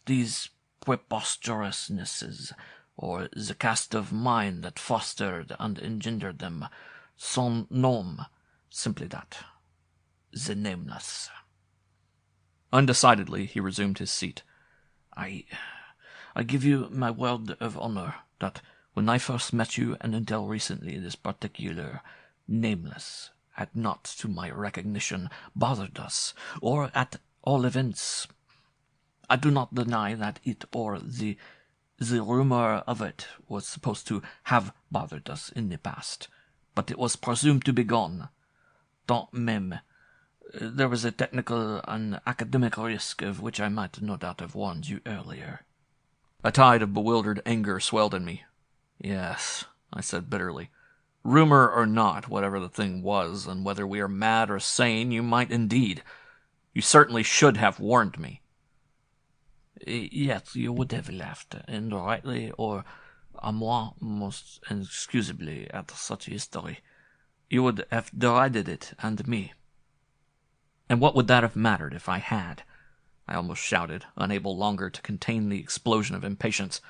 preposterousnesses, or the cast of mind that fostered and engendered them, son nom, simply that, the nameless. Undecidedly, he resumed his seat. I give you my word of honor that when I first met you, and until recently this particular nameless had not, to my recognition, bothered us, or at all events, I do not deny that it or the rumor of it was supposed to have bothered us in the past, but it was presumed to be gone. Tant même, there was a technical and academic risk of which I might no doubt have warned you earlier. A tide of bewildered anger swelled in me. Yes, I said bitterly. Rumor or not, whatever the thing was, and whether we are mad or sane, you might indeed. You certainly should have warned me. Yes, you would have laughed, and rightly, or à moi, most excusably, at such history. You would have derided it, and me. And what would that have mattered if I had? I almost shouted, unable longer to contain the explosion of impatience.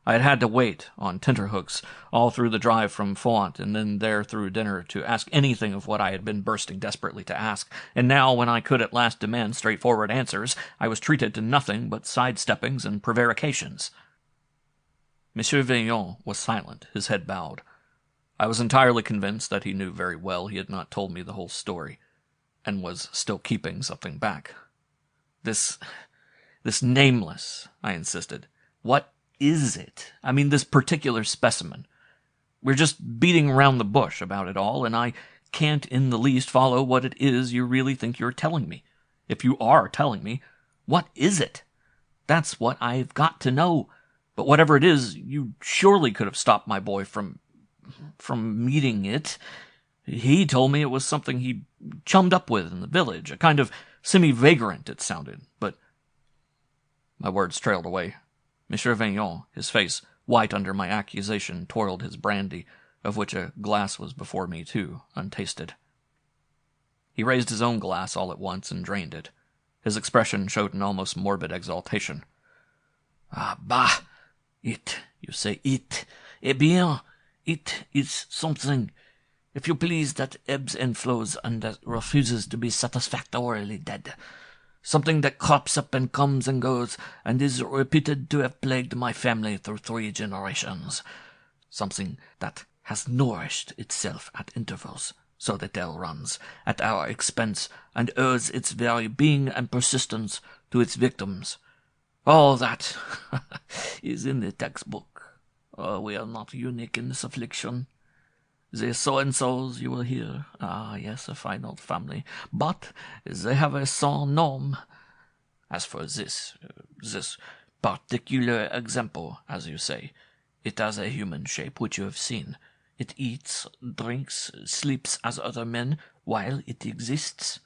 I had had to wait, on tenterhooks, all through the drive from Font, and then there through dinner, to ask anything of what I had been bursting desperately to ask, and now, when I could at last demand straightforward answers, I was treated to nothing but sidesteppings and prevarications. Monsieur Vignon was silent, his head bowed. I was entirely convinced that he knew very well he had not told me the whole story, and was still keeping something back. This nameless, I insisted. What is it? I mean, this particular specimen. We're just beating around the bush about it all, and I can't in the least follow what it is you really think you're telling me. If you are telling me, what is it? That's what I've got to know. But whatever it is, you surely could have stopped my boy from meeting it. He told me it was something he chummed up with in the village, a kind of semi-vagrant, it sounded, but... My words trailed away. Monsieur Vignon, his face white under my accusation, twirled his brandy, of which a glass was before me, too, untasted. He raised his own glass all at once and drained it. His expression showed an almost morbid exaltation. Ah, bah! It, you say it. Eh bien, it is something, if you please, that ebbs and flows and that refuses to be satisfactorily dead. Something that crops up and comes and goes, and is reputed to have plagued my family through 3 generations. Something that has nourished itself at intervals, so the tale runs, at our expense, and owes its very being and persistence to its victims. All that is in the textbook. Oh, we are not unique in this affliction. The so-and-sos you will hear, yes, a fine old family, but they have a sans nom. As for this particular example, as you say, it has a human shape, which you have seen. It eats, drinks, sleeps as other men, while it exists.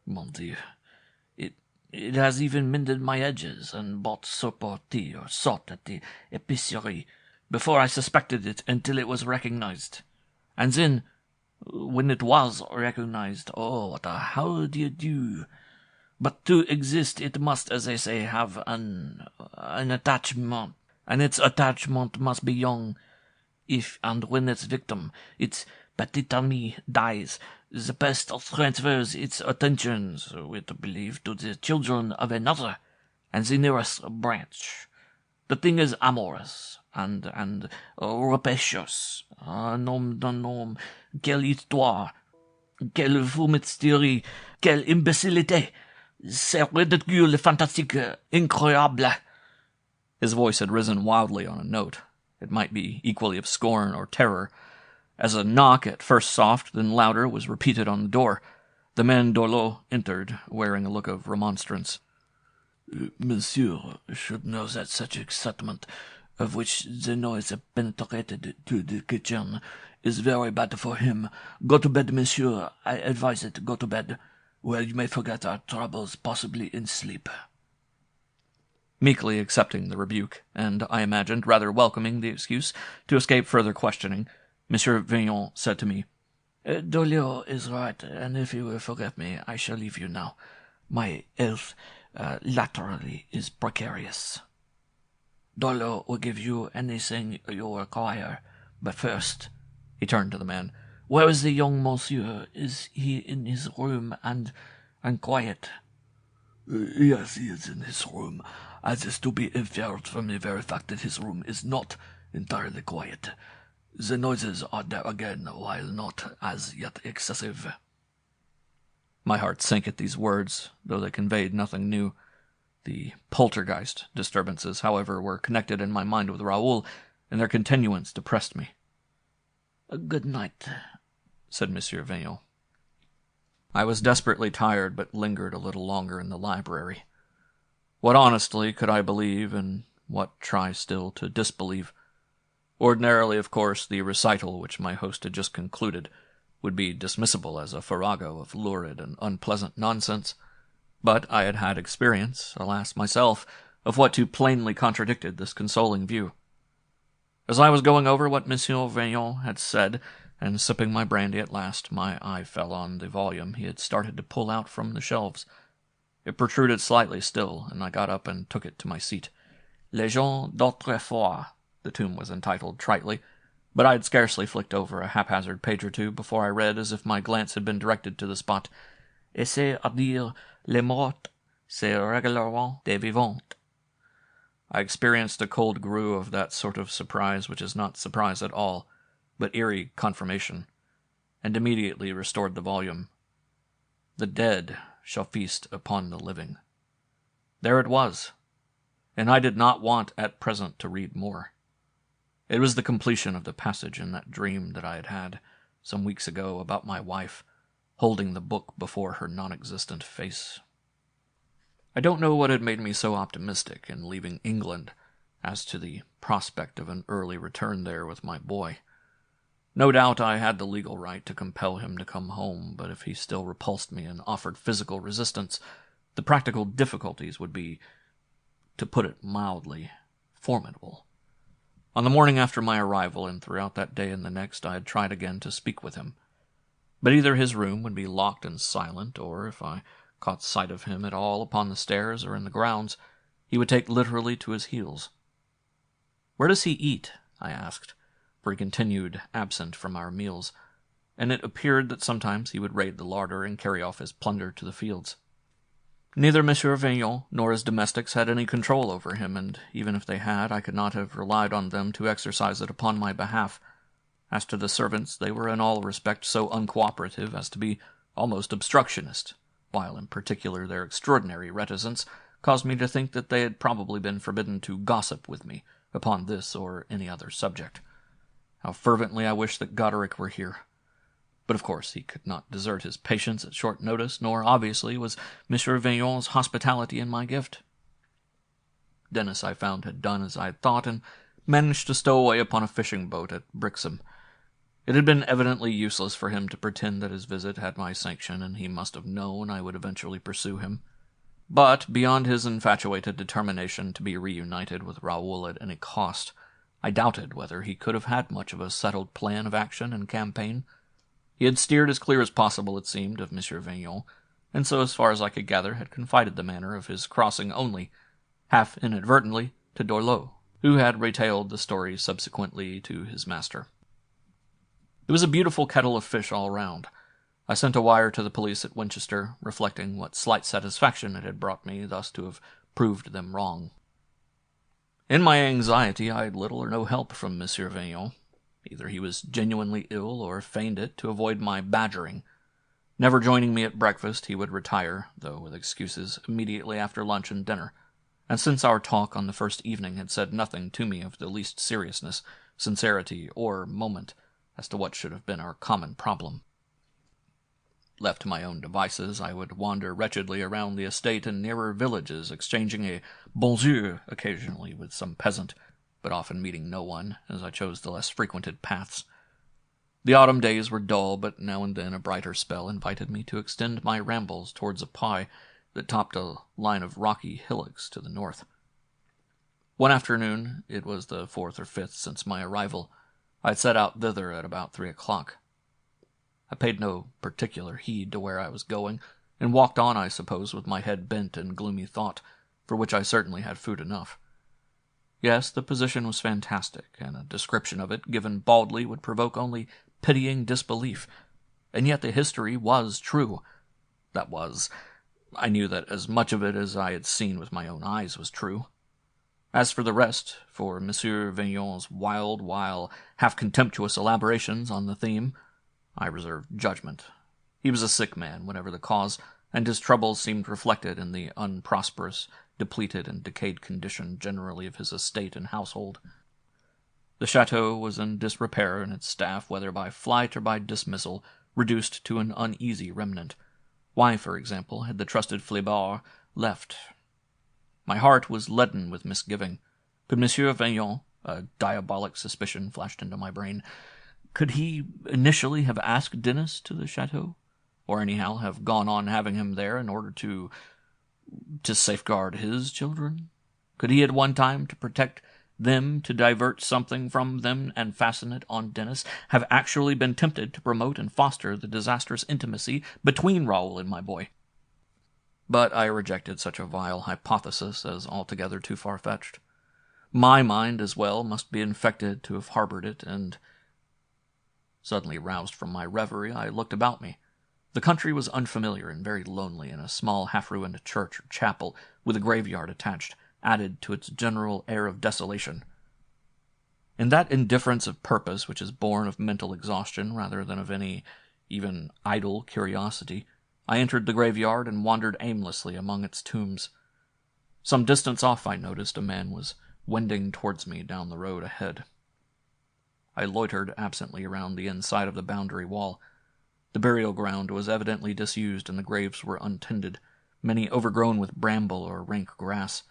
Mon Dieu, it has even mended my edges, and bought soap or tea or salt at the épicerie, before I suspected it until it was recognized. And then, when it was recognized, oh, what a how do you do? But to exist, it must, as they say, have an attachment, and its attachment must be young. If and when its victim, its petite amie, dies, the pest transfers its attentions, we believe, to the children of another, and the nearest branch. The thing is amorous, and rapacious. Nom d'un nom, quelle histoire, quelle fumisterie, quelle imbécilité, c'est ridicule, fantastique, incroyable. His voice had risen wildly on a note. It might be equally of scorn or terror. As a knock, at first soft, then louder, was repeated on the door, the man Dorlo entered, wearing a look of remonstrance. Monsieur should know that such excitement, of which the noise has penetrated to the kitchen, is very bad for him. Go to bed, monsieur. I advise it. Go to bed, where you may forget our troubles, possibly in sleep. Meekly accepting the rebuke, and, I imagined, rather welcoming the excuse to escape further questioning, Monsieur Vignon said to me, Dolio is right, and if you will forgive me, I shall leave you now. My health, latterly, is precarious. Dolio will give you anything you require, but first, he turned to the man, where is the young monsieur? Is he in his room and quiet? Yes, he is in his room, as is to be inferred from the very fact that his room is not entirely quiet. The noises are there again, while not as yet excessive. My heart sank at these words, though they conveyed nothing new. The poltergeist disturbances, however, were connected in my mind with Raul, and their continuance depressed me. Good night, said Monsieur Vignon. I was desperately tired, but lingered a little longer in the library. What honestly could I believe, and what try still to disbelieve? Ordinarily, of course, the recital which my host had just concluded would be dismissible as a farrago of lurid and unpleasant nonsense, but I had had experience, alas myself, of what too plainly contradicted this consoling view. As I was going over what Monsieur Vignon had said, and sipping my brandy at last, my eye fell on the volume he had started to pull out from the shelves. It protruded slightly still, and I got up and took it to my seat. Les gens d'autrefois, the tome was entitled tritely, but I had scarcely flicked over a haphazard page or two before I read as if my glance had been directed to the spot. Et c'est à dire, les morts, c'est régulièrement des vivants. I experienced a cold grue of that sort of surprise which is not surprise at all, but eerie confirmation, and immediately restored the volume. The dead shall feast upon the living. There it was, and I did not want at present to read more. It was the completion of the passage in that dream that I had had some weeks ago about my wife, holding the book before her non-existent face. I don't know what had made me so optimistic in leaving England as to the prospect of an early return there with my boy. No doubt I had the legal right to compel him to come home, but if he still repulsed me and offered physical resistance, the practical difficulties would be, to put it mildly, formidable. On the morning after my arrival, and throughout that day and the next, I had tried again to speak with him. But either his room would be locked and silent, or if I caught sight of him at all upon the stairs or in the grounds, he would take literally to his heels. Where does he eat? I asked, for he continued absent from our meals, and it appeared that sometimes he would raid the larder and carry off his plunder to the fields. Neither Monsieur Vignon nor his domestics had any control over him, and even if they had, I could not have relied on them to exercise it upon my behalf. As to the servants, they were in all respects so uncooperative as to be almost obstructionist, while in particular their extraordinary reticence caused me to think that they had probably been forbidden to gossip with me upon this or any other subject. How fervently I wish that Goderic were here. But of course he could not desert his patients at short notice, nor obviously was Monsieur Vignon's hospitality in my gift. Denis, I found, had done as I had thought, and managed to stow away upon a fishing boat at Brixham. It had been evidently useless for him to pretend that his visit had my sanction, and he must have known I would eventually pursue him. But, beyond his infatuated determination to be reunited with Raul at any cost, I doubted whether he could have had much of a settled plan of action and campaign. He had steered as clear as possible, it seemed, of Monsieur Vignon, and so, as far as I could gather, had confided the manner of his crossing only, half inadvertently, to Dorlot, who had retailed the story subsequently to his master. It was a beautiful kettle of fish all round. I sent a wire to the police at Winchester, reflecting what slight satisfaction it had brought me thus to have proved them wrong. In my anxiety I had little or no help from Monsieur Vignon. Either he was genuinely ill or feigned it to avoid my badgering. Never joining me at breakfast, he would retire, though with excuses, immediately after lunch and dinner, and since our talk on the first evening had said nothing to me of the least seriousness, sincerity, or moment as to what should have been our common problem. Left to my own devices, I would wander wretchedly around the estate and nearer villages, exchanging a bonjour occasionally with some peasant, but often meeting no one, as I chose the less frequented paths. The autumn days were dull, but now and then a brighter spell invited me to extend my rambles towards a pie that topped a line of rocky hillocks to the north. One afternoon, it was the 4th or 5th since my arrival, I had set out thither at about 3 o'clock. I paid no particular heed to where I was going, and walked on, I suppose, with my head bent in gloomy thought, for which I certainly had food enough. Yes, the position was fantastic, and a description of it given baldly would provoke only pitying disbelief, and yet the history was true. That was, I knew that as much of it as I had seen with my own eyes was true. As for the rest, for Monsieur Vignon's wild, while half-contemptuous elaborations on the theme, I reserved judgment. He was a sick man, whatever the cause, and his troubles seemed reflected in the unprosperous, depleted and decayed condition generally of his estate and household. The chateau was in disrepair, and its staff, whether by flight or by dismissal, reduced to an uneasy remnant. Why, for example, had the trusted Flebard left? My heart was leaden with misgiving. Could Monsieur Vignon, a diabolic suspicion flashed into my brain, could he initially have asked Denis to the chateau? Or anyhow have gone on having him there in order to safeguard his children? Could he at one time, to protect them, to divert something from them and fasten it on Denis, have actually been tempted to promote and foster the disastrous intimacy between Raul and my boy? But I rejected such a vile hypothesis as altogether too far-fetched. My mind, as well, must be infected to have harbored it, and suddenly roused from my reverie, I looked about me. The country was unfamiliar and very lonely, and a small half-ruined church or chapel, with a graveyard attached, added to its general air of desolation. In that indifference of purpose which is born of mental exhaustion rather than of any, even idle, curiosity, I entered the graveyard and wandered aimlessly among its tombs. Some distance off I noticed a man was wending towards me down the road ahead. I loitered absently around the inside of the boundary wall. The burial ground was evidently disused, and the graves were untended, many overgrown with bramble or rank grass.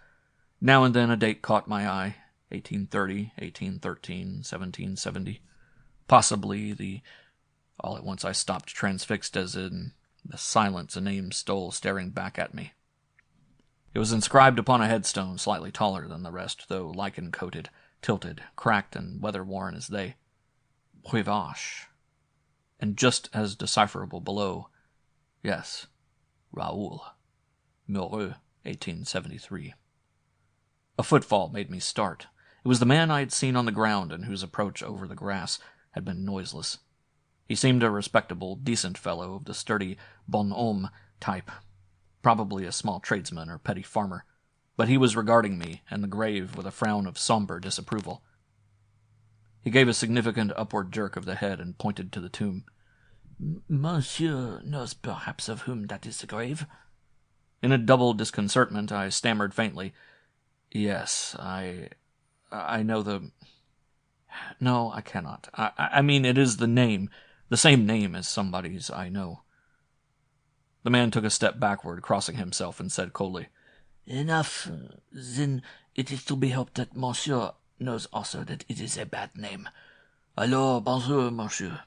Now and then a date caught my eye, 1830, 1813, 1770. Possibly all at once I stopped transfixed as in the silence a name stole staring back at me. It was inscribed upon a headstone slightly taller than the rest, though lichen-coated, tilted, cracked, and weather-worn as they. Prevache. And just as decipherable below, yes, Raul. Meureux, 1873. A footfall made me start. It was the man I had seen on the ground and whose approach over the grass had been noiseless. He seemed a respectable, decent fellow of the sturdy bonhomme type. probably a small tradesman or petty farmer, but he was regarding me and the grave with a frown of somber disapproval. He gave a significant upward jerk of the head and pointed to the tomb. Monsieur knows perhaps of whom that is the grave? In a double disconcertment, I stammered faintly, "Yes, I know the... No, I cannot. I mean, it is the same name as somebody's I know." The man took a step backward, crossing himself, and said coldly, "Enough. Then it is to be hoped that Monsieur knows also that it is a bad name. Alors, bonjour, Monsieur."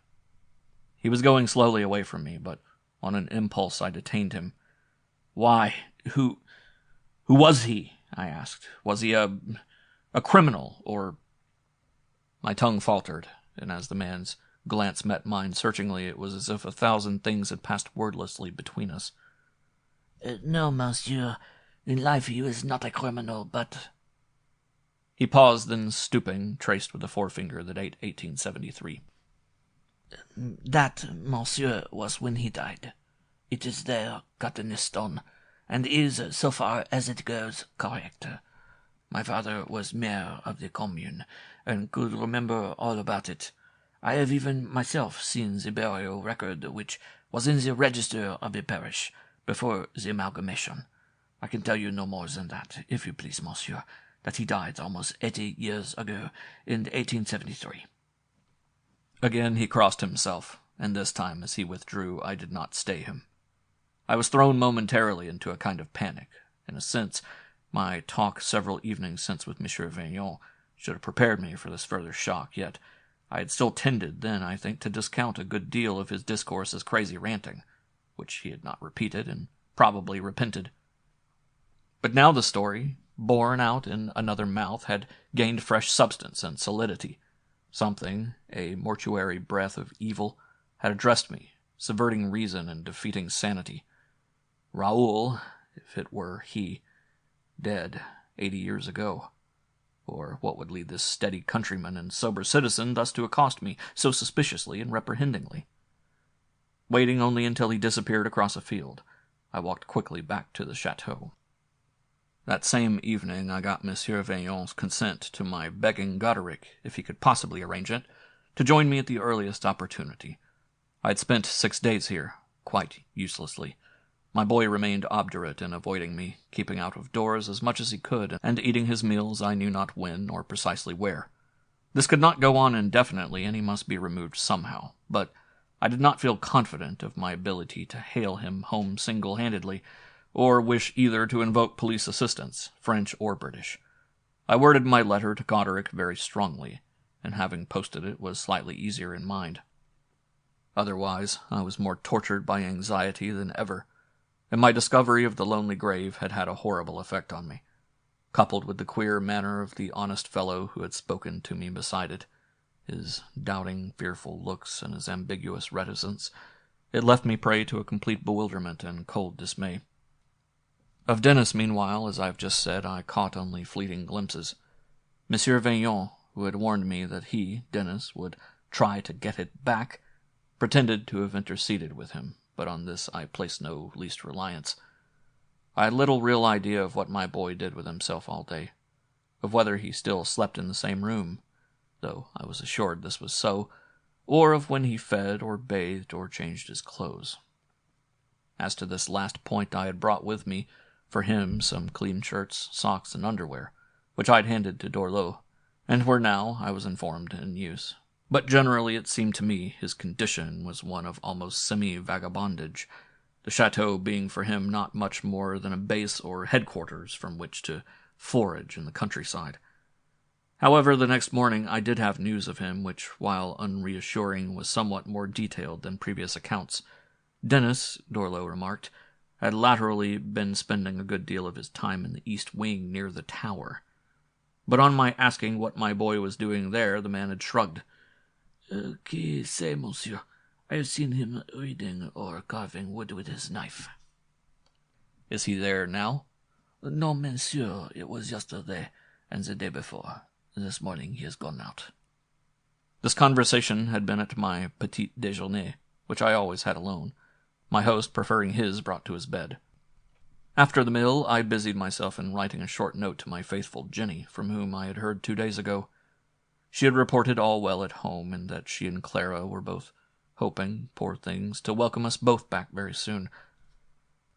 He was going slowly away from me, but on an impulse I detained him. "Why, who was he?" I asked. "Was he a criminal, or—" My tongue faltered, and as the man's glance met mine searchingly, it was as if 1,000 things had passed wordlessly between us. No, Monsieur. In life he was not a criminal, but—" He paused, then stooping, traced with a forefinger the date 1873. "That, Monsieur, was when he died. It is there, cut in the stone, and is, so far as it goes, correct. My father was mayor of the commune, and could remember all about it. I have even myself seen the burial record which was in the register of the parish before the amalgamation. I can tell you no more than that, if you please, Monsieur, that he died almost 80 years ago, in 1873. Again he crossed himself, and this time, as he withdrew, I did not stay him. I was thrown momentarily into a kind of panic. In a sense, my talk several evenings since with Monsieur Vignon should have prepared me for this further shock, yet I had still tended then, I think, to discount a good deal of his discourse as crazy ranting, which he had not repeated, and probably repented. But now the story, borne out in another mouth, had gained fresh substance and solidity. Something, a mortuary breath of evil, had addressed me, subverting reason and defeating sanity. Raul, if it were he, dead 80 years ago. Or what would lead this steady countryman and sober citizen thus to accost me so suspiciously and reprehendingly? Waiting only until he disappeared across a field, I walked quickly back to the chateau. That same evening I got Monsieur Vignon's consent to my begging Goderic, if he could possibly arrange it, to join me at the earliest opportunity. I had spent 6 days here, quite uselessly. My boy remained obdurate in avoiding me, keeping out of doors as much as he could, and eating his meals I knew not when or precisely where. This could not go on indefinitely, and he must be removed somehow, but I did not feel confident of my ability to hale him home single-handedly, or wish either to invoke police assistance, French or British. I worded my letter to Goderic very strongly, and having posted it was slightly easier in mind. Otherwise, I was more tortured by anxiety than ever, and my discovery of the lonely grave had had a horrible effect on me. Coupled with the queer manner of the honest fellow who had spoken to me beside it, his doubting, fearful looks and his ambiguous reticence, it left me prey to a complete bewilderment and cold dismay. Of Denis, meanwhile, as I have just said, I caught only fleeting glimpses. Monsieur Vignon, who had warned me that he, Denis, would try to get it back, pretended to have interceded with him, but on this I placed no least reliance. I had little real idea of what my boy did with himself all day, of whether he still slept in the same room, though I was assured this was so, or of when he fed or bathed or changed his clothes. As to this last point, I had brought with me for him some clean shirts, socks, and underwear, which I had handed to Dorleau, and were now, I was informed, in use. But generally it seemed to me his condition was one of almost semi-vagabondage, the chateau being for him not much more than a base or headquarters from which to forage in the countryside. However, the next morning I did have news of him, which, while unreassuring, was somewhat more detailed than previous accounts. Denis, Dorleau remarked, had latterly been spending a good deal of his time in the east wing near the tower. But on my asking what my boy was doing there, the man had shrugged. Qui sait, monsieur? I have seen him reading or carving wood with his knife. Is he there now? No, monsieur. It was yesterday and the day before. This morning he has gone out. This conversation had been at my petit déjeuner, which I always had alone, my host preferring his brought to his bed. After the meal, I busied myself in writing a short note to my faithful Jenny, from whom I had heard 2 days ago. She had reported all well at home, and that she and Clara were both hoping, poor things, to welcome us both back very soon.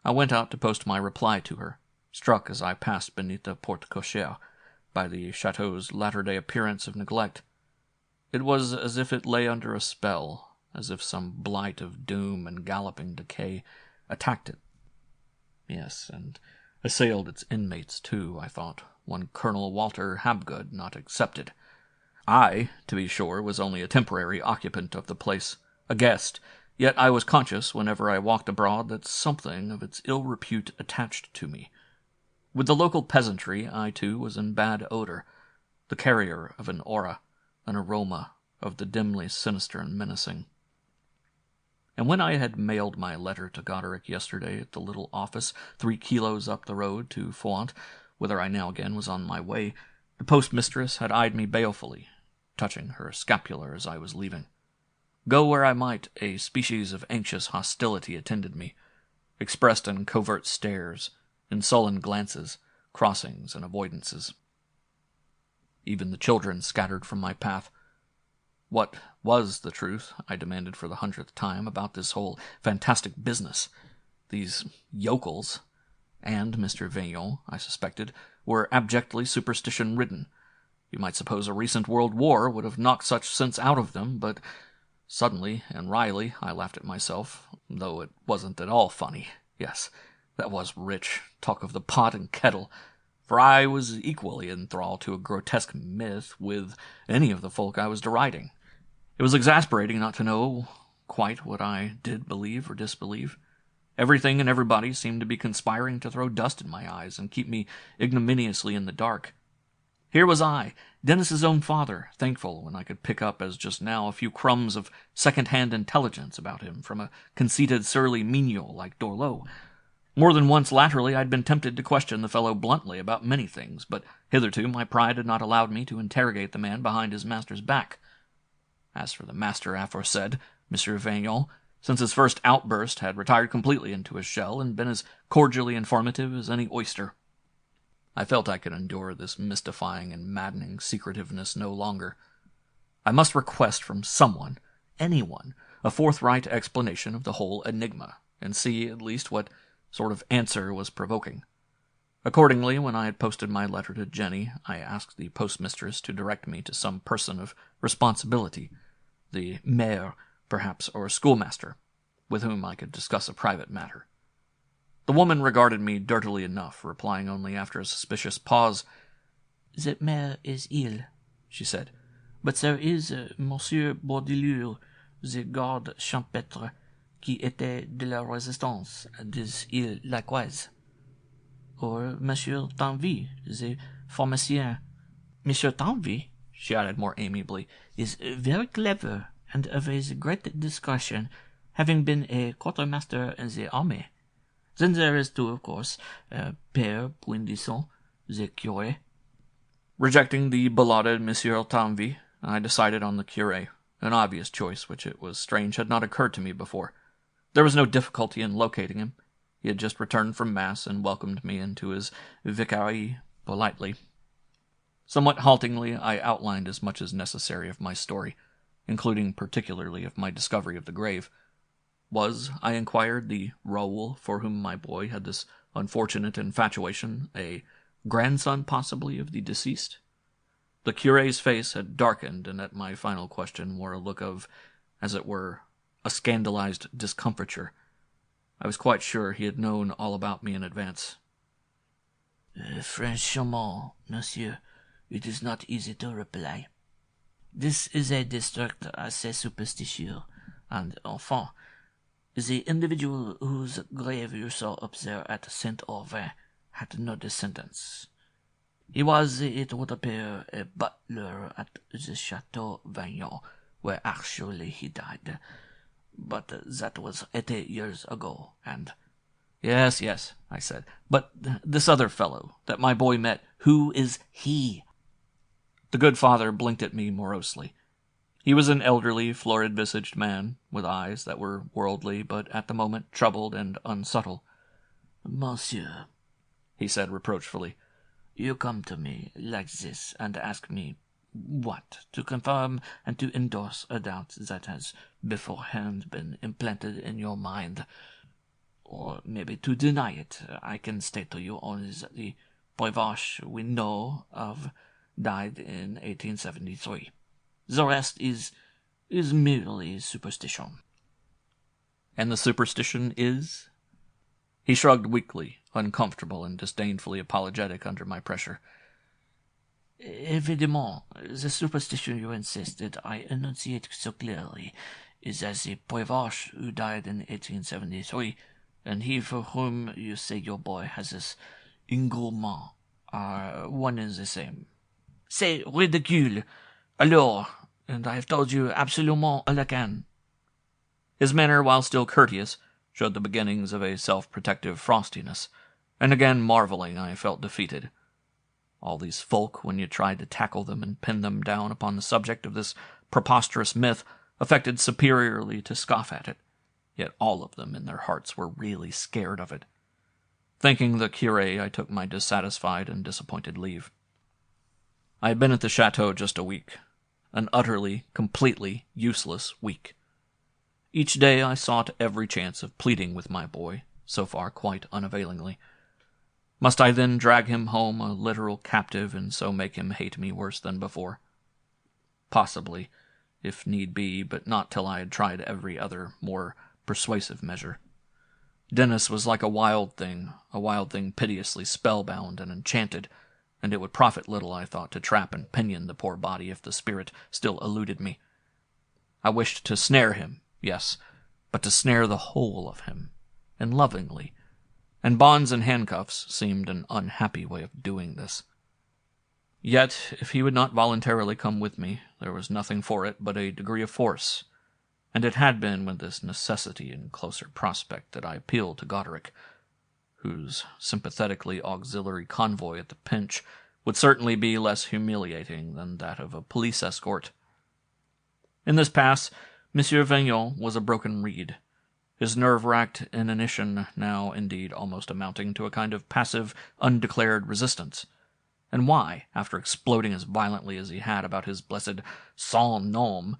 I went out to post my reply to her, struck as I passed beneath the porte-cochere by the chateau's latter-day appearance of neglect. It was as if it lay under a spell, as if some blight of doom and galloping decay attacked it. Yes, and assailed its inmates, too, I thought, one Colonel Walter Habgood not excepted. I, to be sure, was only a temporary occupant of the place, a guest, yet I was conscious, whenever I walked abroad, that something of its ill repute attached to me. With the local peasantry, I, too, was in bad odor, the carrier of an aura, an aroma of the dimly sinister and menacing. And when I had mailed my letter to Goderic yesterday at the little office 3 kilos up the road to Fouant, whither I now again was on my way, the postmistress had eyed me balefully, touching her scapular as I was leaving. Go where I might, a species of anxious hostility attended me, expressed in covert stares, in sullen glances, crossings, and avoidances. Even the children scattered from my path. What was the truth, I demanded for the 100th time, about this whole fantastic business? These yokels, and Mr. Vaillant, I suspected, were abjectly superstition-ridden. You might suppose a recent world war would have knocked such sense out of them, but suddenly and wryly I laughed at myself, though it wasn't at all funny. Yes, that was rich, talk of the pot and kettle, for I was equally enthralled to a grotesque myth with any of the folk I was deriding. It was exasperating not to know quite what I did believe or disbelieve. Everything and everybody seemed to be conspiring to throw dust in my eyes and keep me ignominiously in the dark. Here was I, Denis's own father, thankful when I could pick up as just now a few crumbs of second-hand intelligence about him from a conceited surly menial like Dorlot. More than once latterly I had been tempted to question the fellow bluntly about many things, but hitherto my pride had not allowed me to interrogate the man behind his master's back. As for the master aforesaid, Monsieur Vaillant, since his first outburst had retired completely into his shell and been as cordially informative as any oyster. I felt I could endure this mystifying and maddening secretiveness no longer. I must request from someone, anyone, a forthright explanation of the whole enigma, and see at least what sort of answer was provoking. Accordingly, when I had posted my letter to Jenny, I asked the postmistress to direct me to some person of responsibility, the mayor, perhaps, or schoolmaster, with whom I could discuss a private matter. The woman regarded me dirtily enough, replying only after a suspicious pause. "The mayor is ill," she said, "but there is Monsieur Bourdillure, the garde champêtre, qui était de la Resistance, des ill likewise. Or Monsieur Tanvy, the pharmacien. Monsieur Tanvy," she added more amiably, "is very clever and of a great discretion, having been a quartermaster in the army. Then there is too, of course, Père Puindisson, the curé." Rejecting the belauded Monsieur Tanvy, I decided on the curé, an obvious choice which it was strange had not occurred to me before. There was no difficulty in locating him. He had just returned from Mass and welcomed me into his vicarie politely. Somewhat haltingly, I outlined as much as necessary of my story, including particularly of my discovery of the grave. Was, I inquired, the Raul for whom my boy had this unfortunate infatuation a grandson, possibly, of the deceased? The curé's face had darkened, and at my final question wore a look of, as it were, a scandalized discomfiture. I was quite sure he had known all about me in advance. "Franchement, monsieur, it is not easy to reply. This is a district assez superstitious, and, enfin, the individual whose grave you saw up there at Saint-Aurvin had no descendants. He was, it would appear, a butler at the Chateau Vaillant, where actually he died. But that was 80 years ago, and—" Yes, I said. "But this other fellow that my boy met, who is he?" The good father blinked at me morosely. He was an elderly, florid-visaged man, with eyes that were worldly, but at the moment troubled and unsubtle. Monsieur, he said reproachfully, you come to me like this and ask me what? To confirm and to endorse a doubt that has beforehand been implanted in your mind. Or maybe to deny it. I can state to you only that the Prevost we know of died in 1873. The rest is merely superstition. And the superstition is? He shrugged weakly, uncomfortable and disdainfully apologetic under my pressure. Évidemment, the superstition you insist that I enunciate so clearly is that the Prevost who died in 1873 and he for whom you say your boy has this engouement are one and the same. C'est ridicule. Alors, and I have told you absolument all I can. His manner, while still courteous, showed the beginnings of a self-protective frostiness, and again marveling, I felt defeated. All these folk, when you tried to tackle them and pin them down upon the subject of this preposterous myth, affected superiorly to scoff at it, yet all of them in their hearts were really scared of it. Thanking the curé, I took my dissatisfied and disappointed leave. I had been at the chateau just a week, an utterly, completely useless week. Each day I sought every chance of pleading with my boy, so far quite unavailingly. Must I then drag him home a literal captive and so make him hate me worse than before? Possibly, if need be, but not till I had tried every other, more persuasive measure. Denis was like a wild thing piteously spellbound and enchanted, and it would profit little, I thought, to trap and pinion the poor body if the spirit still eluded me. I wished to snare him, yes, but to snare the whole of him, and lovingly, and bonds and handcuffs seemed an unhappy way of doing this. Yet, if he would not voluntarily come with me, there was nothing for it but a degree of force, and it had been with this necessity in closer prospect that I appealed to Goderic, whose sympathetically auxiliary convoy at the pinch would certainly be less humiliating than that of a police escort. In this pass, Monsieur Vignon was a broken reed, his nerve-racked inanition now indeed almost amounting to a kind of passive, undeclared resistance. And why, after exploding as violently as he had about his blessed sans nom,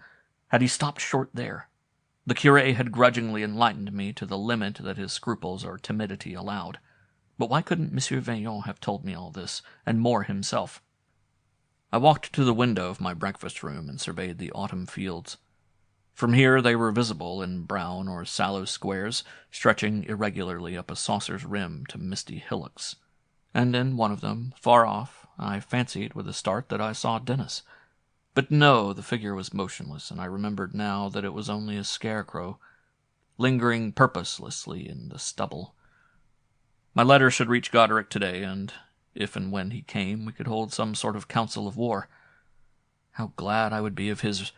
had he stopped short there? The curé had grudgingly enlightened me to the limit that his scruples or timidity allowed. But why couldn't Monsieur Vignon have told me all this, and more himself? I walked to the window of my breakfast room and surveyed the autumn fields. From here they were visible in brown or sallow squares, stretching irregularly up a saucer's rim to misty hillocks. And in one of them, far off, I fancied with a start that I saw Denis. But no, the figure was motionless, and I remembered now that it was only a scarecrow, lingering purposelessly in the stubble. My letter should reach Goderic today, and if and when he came, we could hold some sort of council of war. How glad I would be of his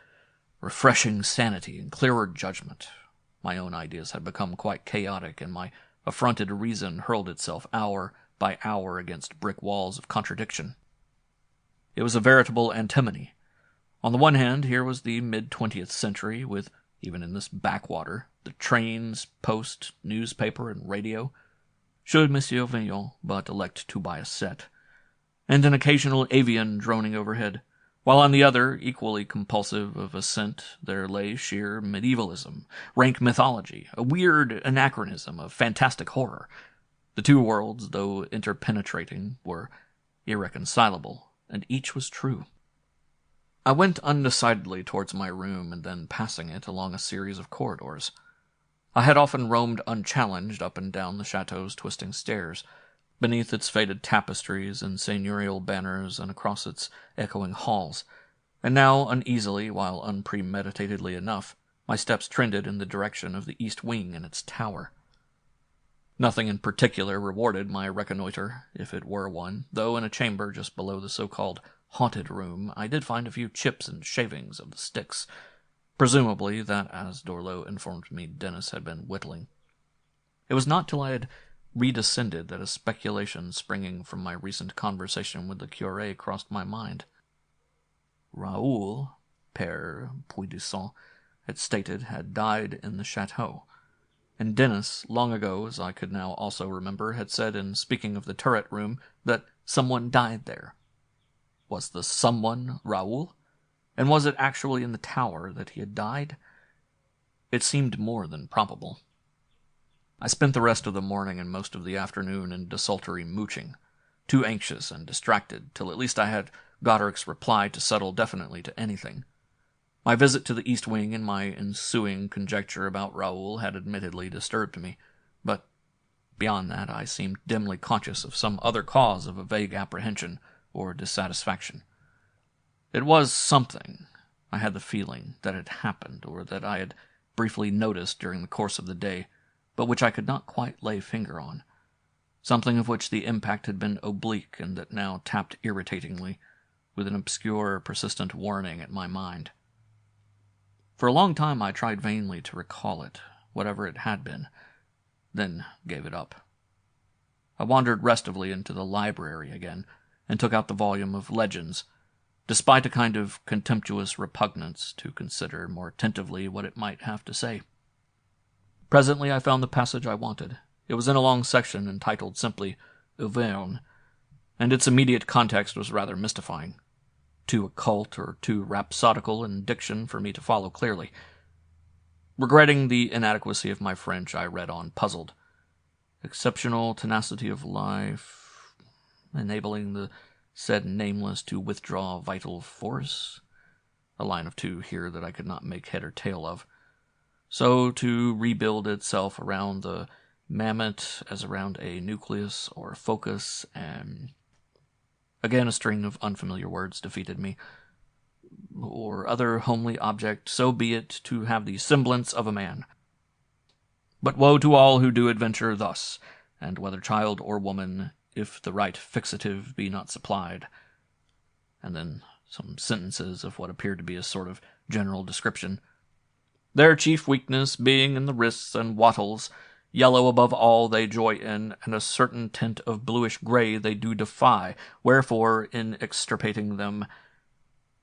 refreshing sanity and clearer judgment. My own ideas had become quite chaotic, and my affronted reason hurled itself hour by hour against brick walls of contradiction. It was a veritable antimony. On the one hand, here was the mid-20th century, with, even in this backwater, the trains, post, newspaper, and radio, should Monsieur Vignon but elect to buy a set, and an occasional avian droning overhead, while on the other, equally compulsive of assent, there lay sheer medievalism, rank mythology, a weird anachronism of fantastic horror. The two worlds, though interpenetrating, were irreconcilable, and each was true. I went undecidedly towards my room, and then passing it along a series of corridors. I had often roamed unchallenged up and down the chateau's twisting stairs, beneath its faded tapestries and seigneurial banners and across its echoing halls, and now uneasily, while unpremeditatedly enough, my steps trended in the direction of the east wing and its tower. Nothing in particular rewarded my reconnoitre, if it were one, though in a chamber just below the so-called haunted room I did find a few chips and shavings of the sticks, presumably that, as Dorleau informed me, Denis had been whittling. It was not till I had redescended that a speculation springing from my recent conversation with the curé crossed my mind. Raul, Père Puydisant, had stated, had died in the chateau, And Denis, long ago, as I could now also remember, had said in speaking of the turret room that someone died there. Was the someone Raul? And was it actually in the tower that he had died? It seemed more than probable. I spent the rest of the morning and most of the afternoon in desultory mooching, too anxious and distracted till at least I had Godric's reply to settle definitely to anything. My visit to the East Wing and my ensuing conjecture about Raul had admittedly disturbed me, but beyond that I seemed dimly conscious of some other cause of a vague apprehension or dissatisfaction. It was something. I had the feeling that had happened, or that I had briefly noticed during the course of the day, but which I could not quite lay finger on. Something of which the impact had been oblique, and that now tapped irritatingly, with an obscure, persistent warning at my mind. For a long time I tried vainly to recall it, whatever it had been, then gave it up. I wandered restively into the library again, and took out the volume of Legends, despite a kind of contemptuous repugnance to consider more attentively what it might have to say. Presently I found the passage I wanted. It was in a long section entitled simply Auvergne, and its immediate context was rather mystifying. Too occult or too rhapsodical in diction for me to follow clearly. Regretting the inadequacy of my French, I read on, puzzled. Exceptional tenacity of life, enabling the said nameless to withdraw vital force. A line of two here that I could not make head or tail of. So to rebuild itself around the mammoth as around a nucleus or focus, and again a string of unfamiliar words defeated me. Or other homely object, so be it, to have the semblance of a man. But woe to all who do adventure thus, and whether child or woman, if the right fixative be not supplied. And then some sentences of what appeared to be a sort of general description. Their chief weakness being in the wrists and wattles, yellow above all they joy in, and a certain tint of bluish-grey they do defy, wherefore, in extirpating them...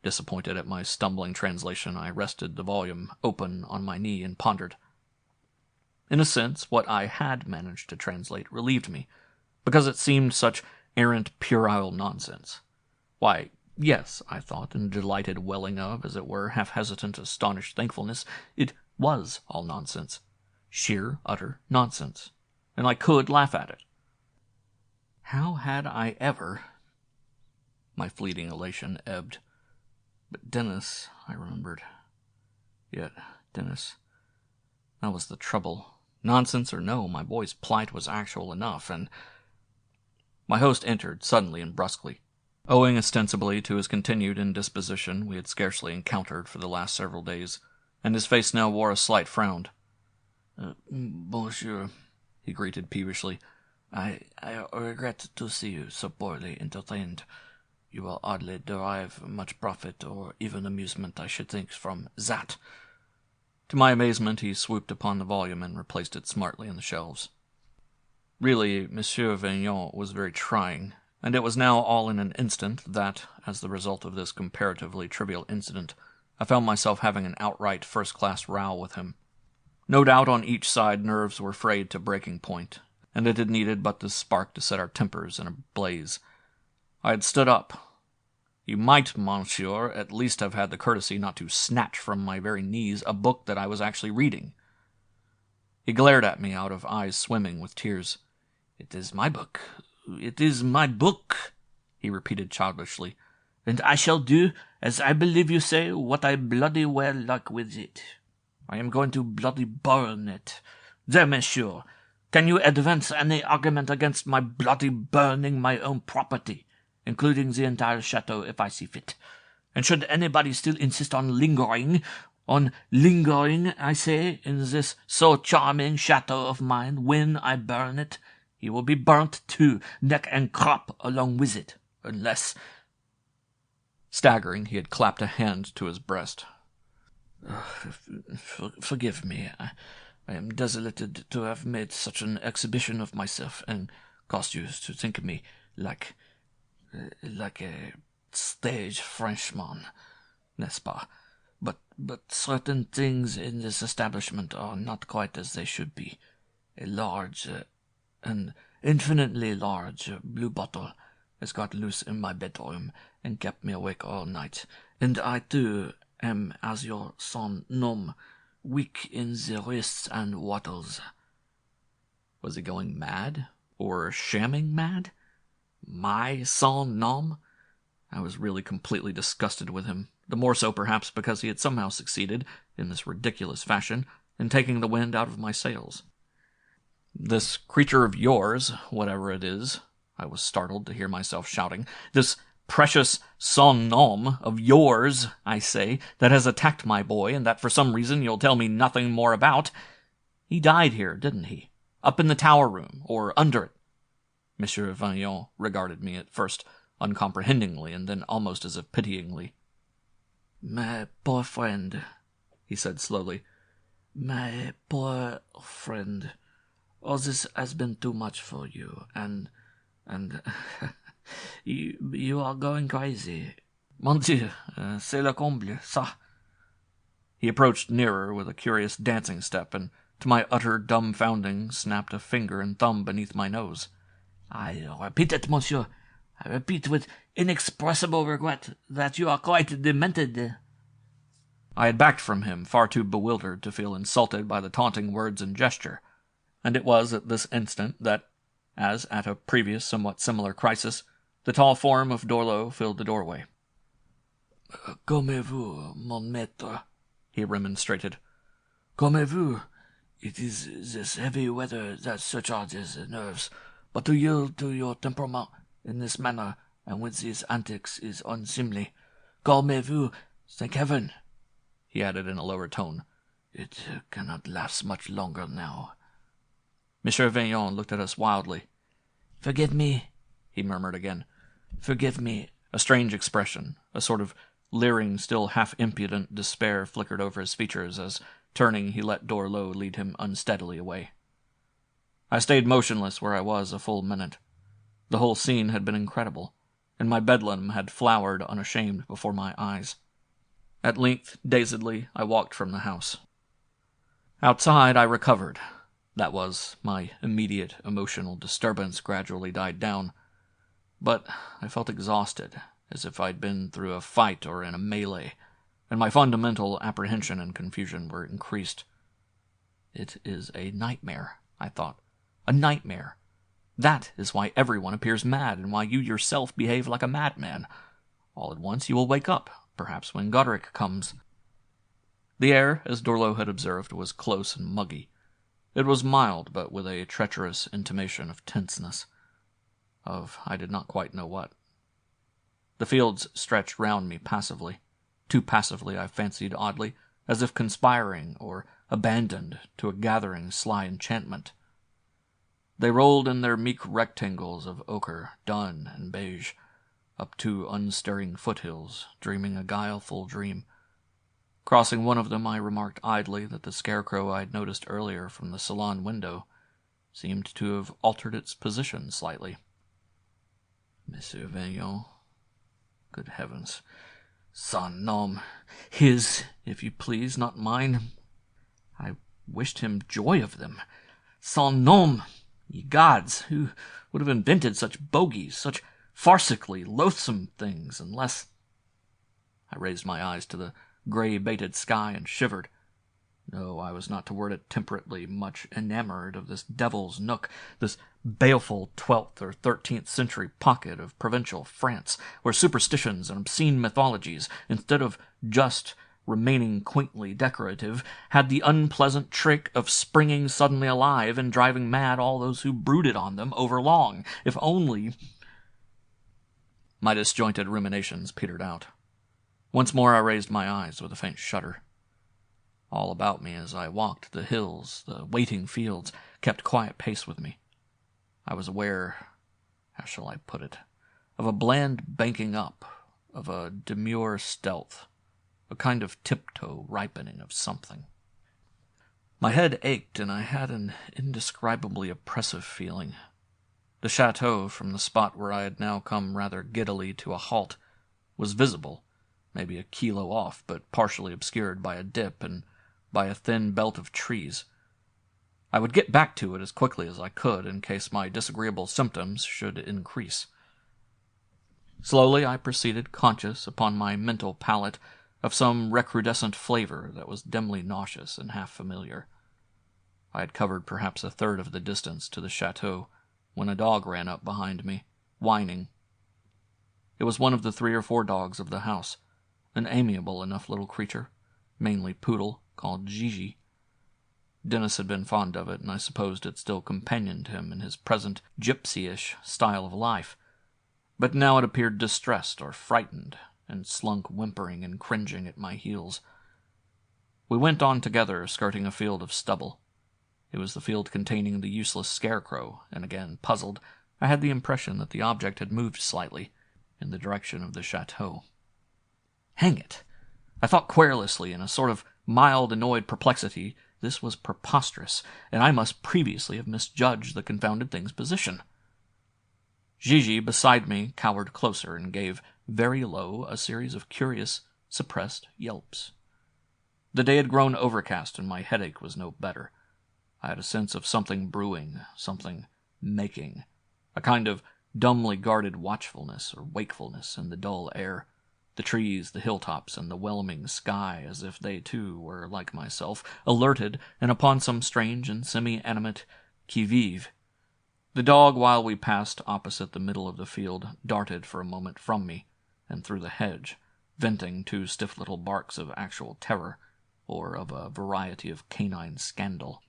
Disappointed at my stumbling translation, I rested the volume open on my knee and pondered. In a sense, what I had managed to translate relieved me, because it seemed such errant puerile nonsense. Why, yes, I thought, in delighted welling of, as it were, half-hesitant, astonished thankfulness, it was all nonsense. Sheer, utter nonsense. And I could laugh at it. How had I ever... My fleeting elation ebbed. But Denis, I remembered. Yet, Denis... That was the trouble. Nonsense or no, my boy's plight was actual enough, and... My host entered, suddenly and brusquely. Owing ostensibly to his continued indisposition we had scarcely encountered for the last several days, and his face now wore a slight frown. Bonjour, he greeted peevishly. I regret to see you so poorly entertained. You will hardly derive much profit or even amusement, I should think, from that. To my amazement, he swooped upon the volume and replaced it smartly in the shelves. Really, Monsieur Vignon was very trying, and it was now all in an instant that, as the result of this comparatively trivial incident, I found myself having an outright first-class row with him. No doubt on each side nerves were frayed to breaking point, and it had needed but this spark to set our tempers in a blaze. I had stood up. You might, monsieur, at least have had the courtesy not to snatch from my very knees a book that I was actually reading. He glared at me out of eyes swimming with tears. "It is my book. It is my book," he repeated childishly, "and I shall do, as I believe you say, what I bloody well like with it. I am going to bloody burn it. There, monsieur, can you advance any argument against my bloody burning my own property, including the entire chateau if I see fit? And should anybody still insist on lingering, I say, in this so charming chateau of mine when I burn it, he will be burnt too, neck and crop along with it, unless—" Staggering, he had clapped a hand to his breast. Forgive me. I am desolated to have made such an exhibition of myself and caused you to think of me like a stage Frenchman, n'est-ce pas? But but certain things in this establishment are not quite as they should be. A large, an infinitely large blue bottle has got loose in my bedroom and kept me awake all night, and I too am, as your son Nom, weak in the wrists and wattles. Was he going mad? Or shamming mad? My son Nom? I was really completely disgusted with him, the more so perhaps because he had somehow succeeded, in this ridiculous fashion, in taking the wind out of my sails. This creature of yours, whatever it is, I was startled to hear myself shouting, this precious son nom of yours, I say, that has attacked my boy, and that for some reason you'll tell me nothing more about. He died here, didn't he? Up in the tower room, or under it? Monsieur Vaillant regarded me at first uncomprehendingly, and then almost as if pityingly. My poor friend, he said slowly. My poor friend. All this has been too much for you, and you are going crazy. Mon Dieu, c'est le comble, ça. He approached nearer with a curious dancing step, and to my utter dumbfounding snapped a finger and thumb beneath my nose. I repeat it, monsieur. I repeat with inexpressible regret that you are quite demented. I had backed from him, far too bewildered to feel insulted by the taunting words and gesture, and it was at this instant that, as at a previous somewhat similar crisis, the tall form of Dorlo filled the doorway. Comment-vous, mon maître? He remonstrated. Comment-vous? It is this heavy weather that surcharges the nerves, but to yield to your temperament in this manner and with these antics is unseemly. Calmez-vous, thank heaven, he added in a lower tone. It cannot last much longer now. Monsieur Vaillant looked at us wildly. Forgive me, he murmured again. Forgive me. A strange expression, a sort of leering, still half-impudent despair flickered over his features as, turning, he let Dorlo lead him unsteadily away. I stayed motionless where I was a full minute. The whole scene had been incredible, and my bedlam had flowered unashamed before my eyes. At length, dazedly, I walked from the house. Outside, I recovered. That was, my immediate emotional disturbance gradually died down. But I felt exhausted, as if I'd been through a fight or in a melee, and my fundamental apprehension and confusion were increased. It is a nightmare, I thought. A nightmare. That is why everyone appears mad, and why you yourself behave like a madman. All at once you will wake up, perhaps when Goderic comes. The air, as Dorlo had observed, was close and muggy. It was mild, but with a treacherous intimation of tenseness. Of I did not quite know what. The fields stretched round me passively. Too passively, I fancied oddly, as if conspiring or abandoned to a gathering sly enchantment. They rolled in their meek rectangles of ochre, dun, and beige, up to unstirring foothills, dreaming a guileful dream. Crossing one of them, I remarked idly that the scarecrow I had noticed earlier from the salon window seemed to have altered its position slightly. Monsieur Vaillant, good heavens, son nom, his, if you please, not mine. I wished him joy of them. Son nom, ye gods, who would have invented such bogies, such farcically loathsome things, unless... I raised my eyes to the gray-baited sky and shivered. No, I was not, to word it temperately, much enamored of this devil's nook, this baleful 12th or 13th century pocket of provincial France, where superstitions and obscene mythologies, instead of just remaining quaintly decorative, had the unpleasant trick of springing suddenly alive and driving mad all those who brooded on them overlong. If only... My disjointed ruminations petered out. Once more I raised my eyes with a faint shudder. All about me as I walked, the hills, the waiting fields, kept quiet pace with me. I was aware, how shall I put it, of a bland banking up, of a demure stealth, a kind of tiptoe ripening of something. My head ached, and I had an indescribably oppressive feeling. The chateau, from the spot where I had now come rather giddily to a halt, was visible, maybe a kilo off, but partially obscured by a dip and by a thin belt of trees. I would get back to it as quickly as I could in case my disagreeable symptoms should increase. Slowly I proceeded, conscious upon my mental palate of some recrudescent flavor that was dimly nauseous and half familiar. I had covered perhaps a third of the distance to the chateau when a dog ran up behind me, whining. It was one of the 3 or 4 dogs of the house, an amiable enough little creature, mainly poodle, called Gigi. Denis had been fond of it, and I supposed it still companioned him in his present gypsy-ish style of life. But now it appeared distressed or frightened, and slunk whimpering and cringing at my heels. We went on together, skirting a field of stubble. It was the field containing the useless scarecrow, and again, puzzled, I had the impression that the object had moved slightly, in the direction of the chateau. Hang it! I thought querulously, in a sort of mild, annoyed perplexity. This was preposterous, and I must previously have misjudged the confounded thing's position. Gigi, beside me, cowered closer and gave, very low, a series of curious, suppressed yelps. The day had grown overcast, and my headache was no better. I had a sense of something brewing, something making, a kind of dumbly guarded watchfulness or wakefulness in the dull air, the trees, the hilltops, and the whelming sky, as if they too were, like myself, alerted and upon some strange and semi-animate qui-vive. The dog, while we passed opposite the middle of the field, darted for a moment from me and through the hedge, venting 2 stiff little barks of actual terror, or of a variety of canine scandal.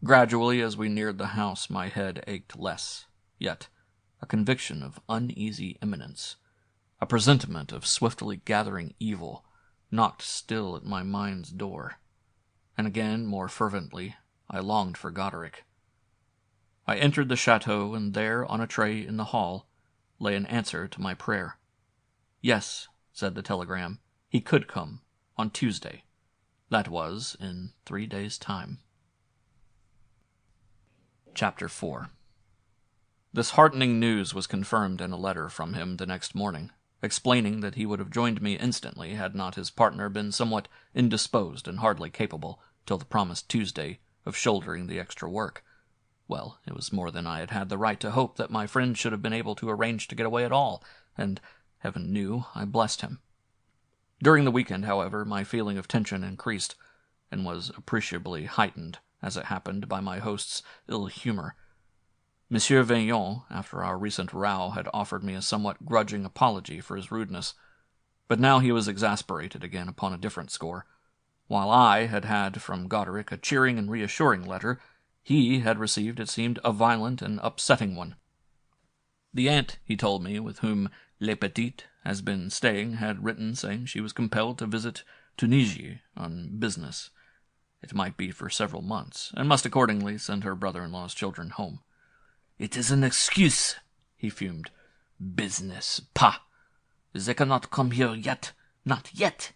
Gradually, as we neared the house, my head ached less, yet a conviction of uneasy imminence, a presentiment of swiftly gathering evil, knocked still at my mind's door, and again, more fervently, I longed for Goderic. I entered the chateau, and there, on a tray in the hall, lay an answer to my prayer. Yes, said the telegram, he could come, on Tuesday. That was in 3 days' time. Chapter 4. This heartening news was confirmed in a letter from him the next morning, explaining that he would have joined me instantly had not his partner been somewhat indisposed and hardly capable, till the promised Tuesday, of shouldering the extra work. Well, it was more than I had had the right to hope that my friend should have been able to arrange to get away at all, and, heaven knew, I blessed him. During the weekend, however, my feeling of tension increased, and was appreciably heightened, as it happened, by my host's ill humor. Monsieur Vaillant, after our recent row, had offered me a somewhat grudging apology for his rudeness, but now he was exasperated again upon a different score. While I had had from Goderic a cheering and reassuring letter, he had received, it seemed, a violent and upsetting one. The aunt, he told me, with whom Le Petit has been staying, had written saying she was compelled to visit Tunisie on business. It might be for several months, and must accordingly send her brother-in-law's children home. "It is an excuse," he fumed. "Business, pah! They cannot come here yet, not yet."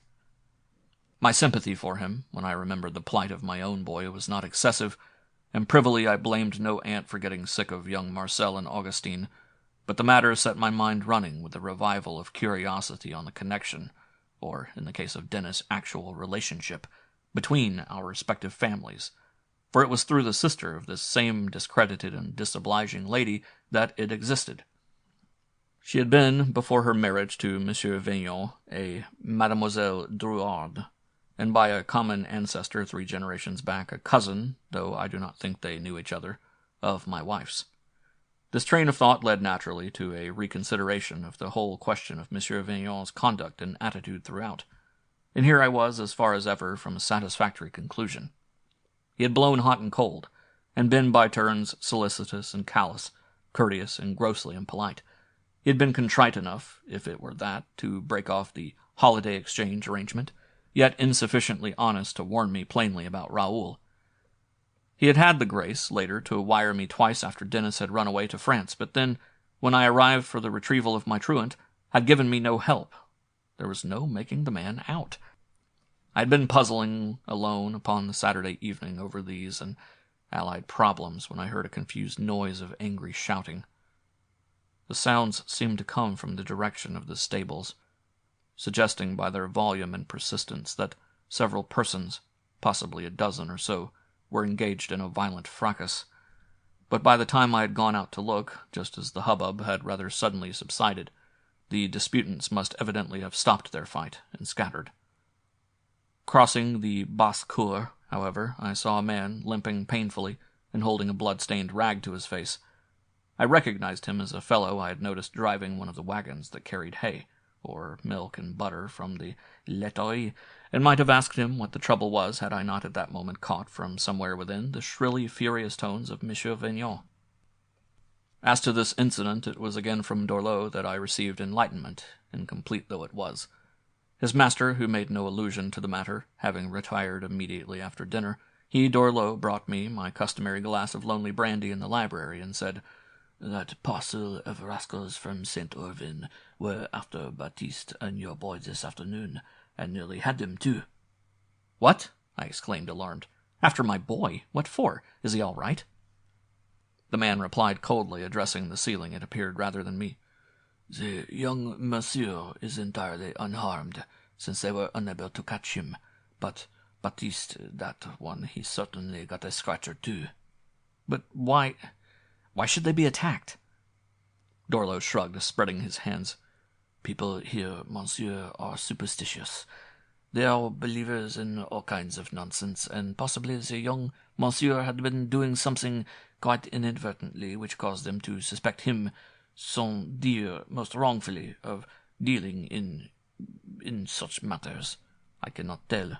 My sympathy for him, when I remembered the plight of my own boy, was not excessive, and privily I blamed no aunt for getting sick of young Marcel and Augustine, but the matter set my mind running with a revival of curiosity on the connection, or, in the case of Denis, actual relationship, between our respective families, for it was through the sister of this same discredited and disobliging lady that it existed. She had been, before her marriage to Monsieur Vaillant, a Mademoiselle Drouard, and by a common ancestor 3 generations back, a cousin, though I do not think they knew each other, of my wife's. This train of thought led naturally to a reconsideration of the whole question of Monsieur Vaillant's conduct and attitude throughout, and here I was, as far as ever, from a satisfactory conclusion. He had blown hot and cold, and been by turns solicitous and callous, courteous and grossly impolite. He had been contrite enough, if it were that, to break off the holiday exchange arrangement, yet insufficiently honest to warn me plainly about Raul. He had had the grace, later, to wire me twice after Denis had run away to France, but then, when I arrived for the retrieval of my truant, had given me no help. There was no making the man out. I had been puzzling alone upon the Saturday evening over these and allied problems when I heard a confused noise of angry shouting. The sounds seemed to come from the direction of the stables. suggesting by their volume and persistence that several persons, possibly a dozen or so, were engaged in a violent fracas. But by the time I had gone out to look, just as the hubbub had rather suddenly subsided, the disputants must evidently have stopped their fight and scattered. Crossing the basse-cour, however, I saw a man limping painfully and holding a blood-stained rag to his face. I recognized him as a fellow I had noticed driving one of the wagons that carried hay, or milk and butter from the laiterie, and might have asked him what the trouble was had I not at that moment caught from somewhere within the shrilly furious tones of Monsieur Vignon. As to this incident, it was again from Dorleau that I received enlightenment, incomplete though it was. His master, who made no allusion to the matter, having retired immediately after dinner, Dorleau, brought me my customary glass of lonely brandy in the library, and said, "That parcel of rascals from St. Irvyne were after Baptiste and your boy this afternoon, and nearly had him too." "What?" I exclaimed, alarmed. "After my boy? What for? Is he all right?" The man replied coldly, addressing the ceiling, it appeared, rather than me. "The young monsieur is entirely unharmed, since they were unable to catch him, but Baptiste, that one, he certainly got a scratch or two." "But why should they be attacked?" Dorleau shrugged, spreading his hands. "People here, monsieur, are superstitious. They are believers in all kinds of nonsense, and possibly the young monsieur had been doing something quite inadvertently which caused them to suspect him, sans dire, most wrongfully, of dealing in such matters. I cannot tell.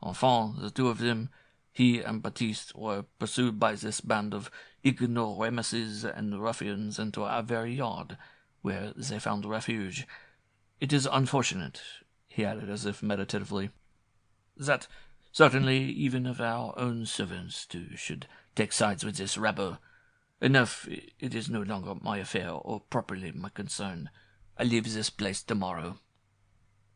Enfin, the two of them, he and Baptiste, were pursued by this band of ignoramuses and ruffians into our very yard, where they found refuge. It is unfortunate," he added as if meditatively, "that certainly even of our own servants should take sides with this rabble. Enough, it is no longer my affair, or properly my concern. I leave this place tomorrow."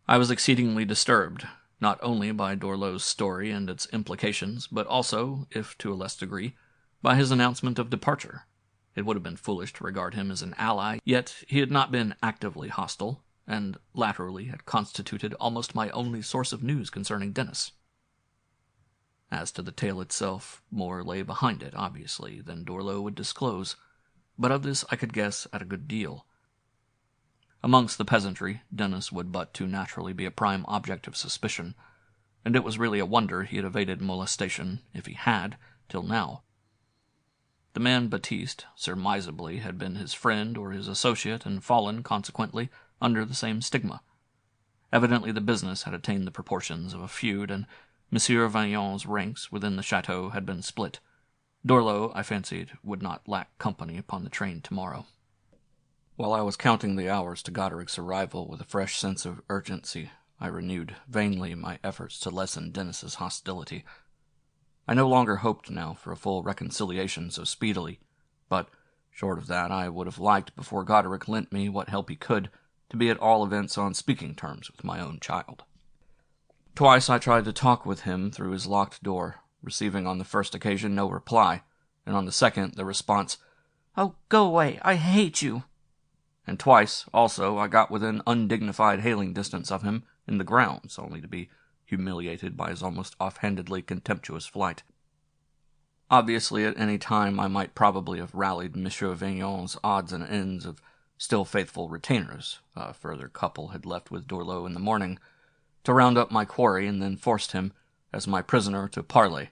I was exceedingly disturbed, not only by Dorleau's story and its implications, but also, if to a less degree, by his announcement of departure. It would have been foolish to regard him as an ally, yet he had not been actively hostile, and latterly had constituted almost my only source of news concerning Denis. As to the tale itself, more lay behind it, obviously, than Dorleau would disclose, but of this I could guess at a good deal. Amongst the peasantry, Denis would but too naturally be a prime object of suspicion, and it was really a wonder he had evaded molestation, if he had, till now. The man Baptiste, surmisably, had been his friend or his associate, and fallen, consequently, under the same stigma. Evidently the business had attained the proportions of a feud, and Monsieur Vignon's ranks within the chateau had been split. Dorleau, I fancied, would not lack company upon the train tomorrow. While I was counting the hours to Godric's arrival with a fresh sense of urgency, I renewed, vainly, my efforts to lessen Denis's hostility. I no longer hoped now for a full reconciliation so speedily, but, short of that, I would have liked, before Godric lent me what help he could, to be at all events on speaking terms with my own child. Twice I tried to talk with him through his locked door, receiving on the first occasion no reply, and on the second the response, "Oh, go away, I hate you." And twice, also, I got within undignified hailing distance of him in the grounds, only to be humiliated by his almost offhandedly contemptuous flight. Obviously, at any time I might probably have rallied Monsieur Vignon's odds and ends of still faithful retainers, a further couple had left with Dorleau in the morning, to round up my quarry and then forced him, as my prisoner, to parley.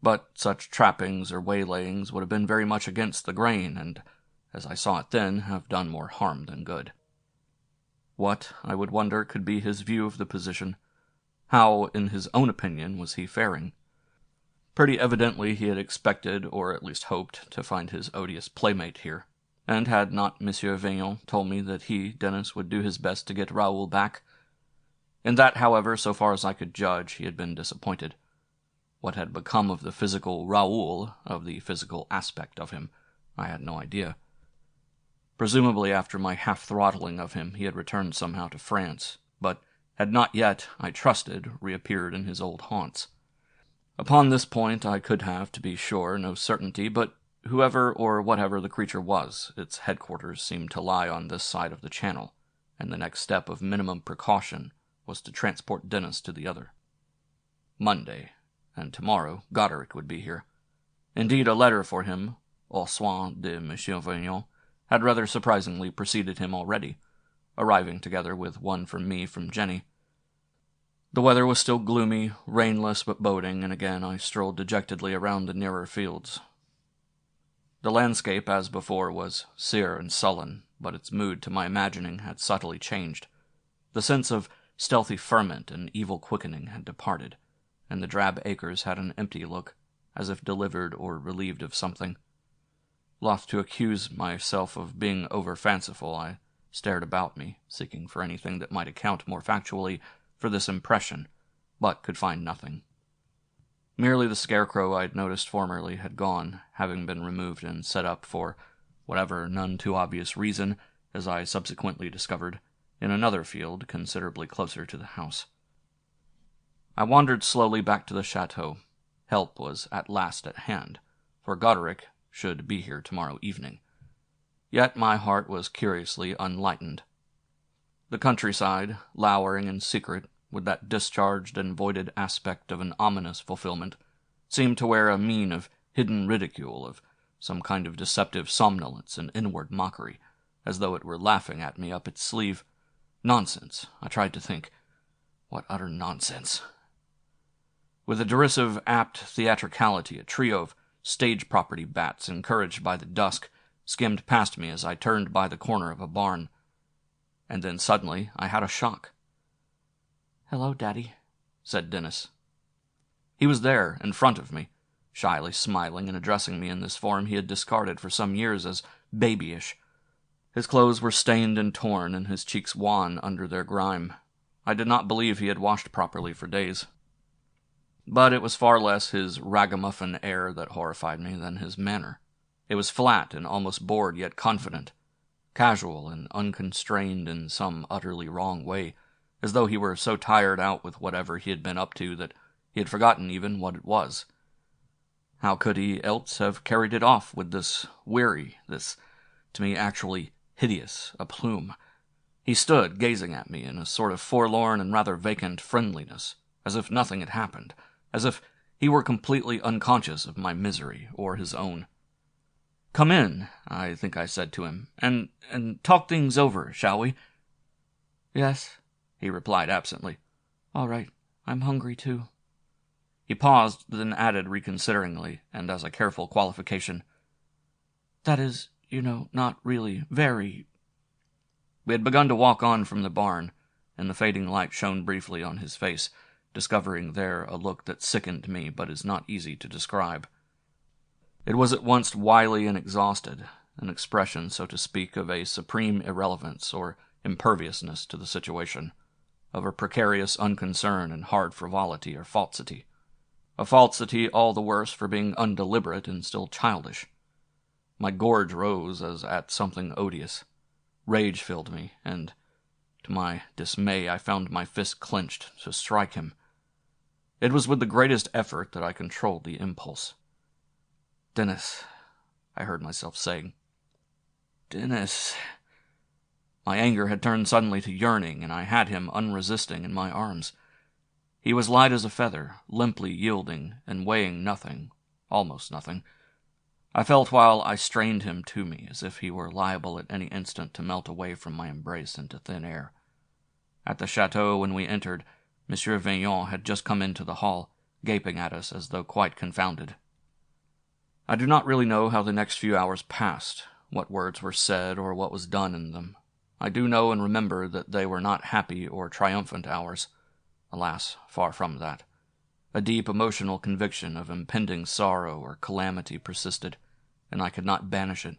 But such trappings or waylayings would have been very much against the grain, and, as I saw it then, have done more harm than good. What, I would wonder, could be his view of the position? How, in his own opinion, was he faring? Pretty evidently he had expected, or at least hoped, to find his odious playmate here, and had not Monsieur Vignon told me that he, Denis, would do his best to get Raoul back? In that, however, so far as I could judge, he had been disappointed. What had become of the physical Raoul, of the physical aspect of him, I had no idea. Presumably after my half-throttling of him, he had returned somehow to France, but had not yet, I trusted, reappeared in his old haunts. Upon this point I could have, to be sure, no certainty, but whoever or whatever the creature was, its headquarters seemed to lie on this side of the Channel, and the next step of minimum precaution was to transport Denis to the other. Monday, and tomorrow Goderic would be here. Indeed, a letter for him, aux soins de Monsieur Vignon, had rather surprisingly preceded him already, arriving together with one from me from Jenny. The weather was still gloomy, rainless but boding, and again I strolled dejectedly around the nearer fields. The landscape, as before, was sere and sullen, but its mood, to my imagining, had subtly changed. The sense of stealthy ferment and evil quickening had departed, and the drab acres had an empty look, as if delivered or relieved of something. Loth to accuse myself of being over-fanciful, I stared about me, seeking for anything that might account more factually for this impression, but could find nothing. Merely the scarecrow I had noticed formerly had gone, having been removed and set up for whatever none too obvious reason, as I subsequently discovered, in another field considerably closer to the house. I wandered slowly back to the chateau. Help was at last at hand, for Goderic should be here tomorrow evening. Yet my heart was curiously unlightened. The countryside, lowering in secret, with that discharged and voided aspect of an ominous fulfillment, seemed to wear a mien of hidden ridicule, of some kind of deceptive somnolence and inward mockery, as though it were laughing at me up its sleeve. Nonsense, I tried to think. What utter nonsense! With a derisive, apt theatricality, a trio of stage-property bats, encouraged by the dusk, skimmed past me as I turned by the corner of a barn. And then suddenly I had a shock. "Hello, Daddy," said Denis. He was there, in front of me, shyly smiling and addressing me in this form he had discarded for some years as babyish. His clothes were stained and torn, and his cheeks wan under their grime. I did not believe he had washed properly for days. But it was far less his ragamuffin air that horrified me than his manner. It was flat and almost bored, yet confident, casual and unconstrained in some utterly wrong way, as though he were so tired out with whatever he had been up to that he had forgotten even what it was. How could he else have carried it off with this weary, this, to me, actually hideous aplomb? He stood, gazing at me in a sort of forlorn and rather vacant friendliness, as if nothing had happened, as if he were completely unconscious of my misery or his own. "Come in," I think I said to him, and talk things over, shall we?" "Yes," he replied absently. "All right. I'm hungry, too." He paused, then added reconsideringly, and as a careful qualification, "That is, not really very—" We had begun to walk on from the barn, and the fading light shone briefly on his face, discovering there a look that sickened me but is not easy to describe. It was at once wily and exhausted, an expression, so to speak, of a supreme irrelevance or imperviousness to the situation, of a precarious unconcern and hard frivolity or falsity. A falsity all the worse for being undeliberate and still childish. My gorge rose as at something odious. Rage filled me, and, to my dismay, I found my fist clenched to strike him. It was with the greatest effort that I controlled the impulse. "Denis," I heard myself saying. "Denis." My anger had turned suddenly to yearning, and I had him unresisting in my arms. He was light as a feather, limply yielding and weighing nothing, almost nothing. I felt while I strained him to me, as if he were liable at any instant to melt away from my embrace into thin air. At the chateau, when we entered, Monsieur Vignon had just come into the hall, gaping at us as though quite confounded. I do not really know how the next few hours passed, what words were said or what was done in them. I do know and remember that they were not happy or triumphant hours. Alas, far from that. A deep emotional conviction of impending sorrow or calamity persisted, and I could not banish it.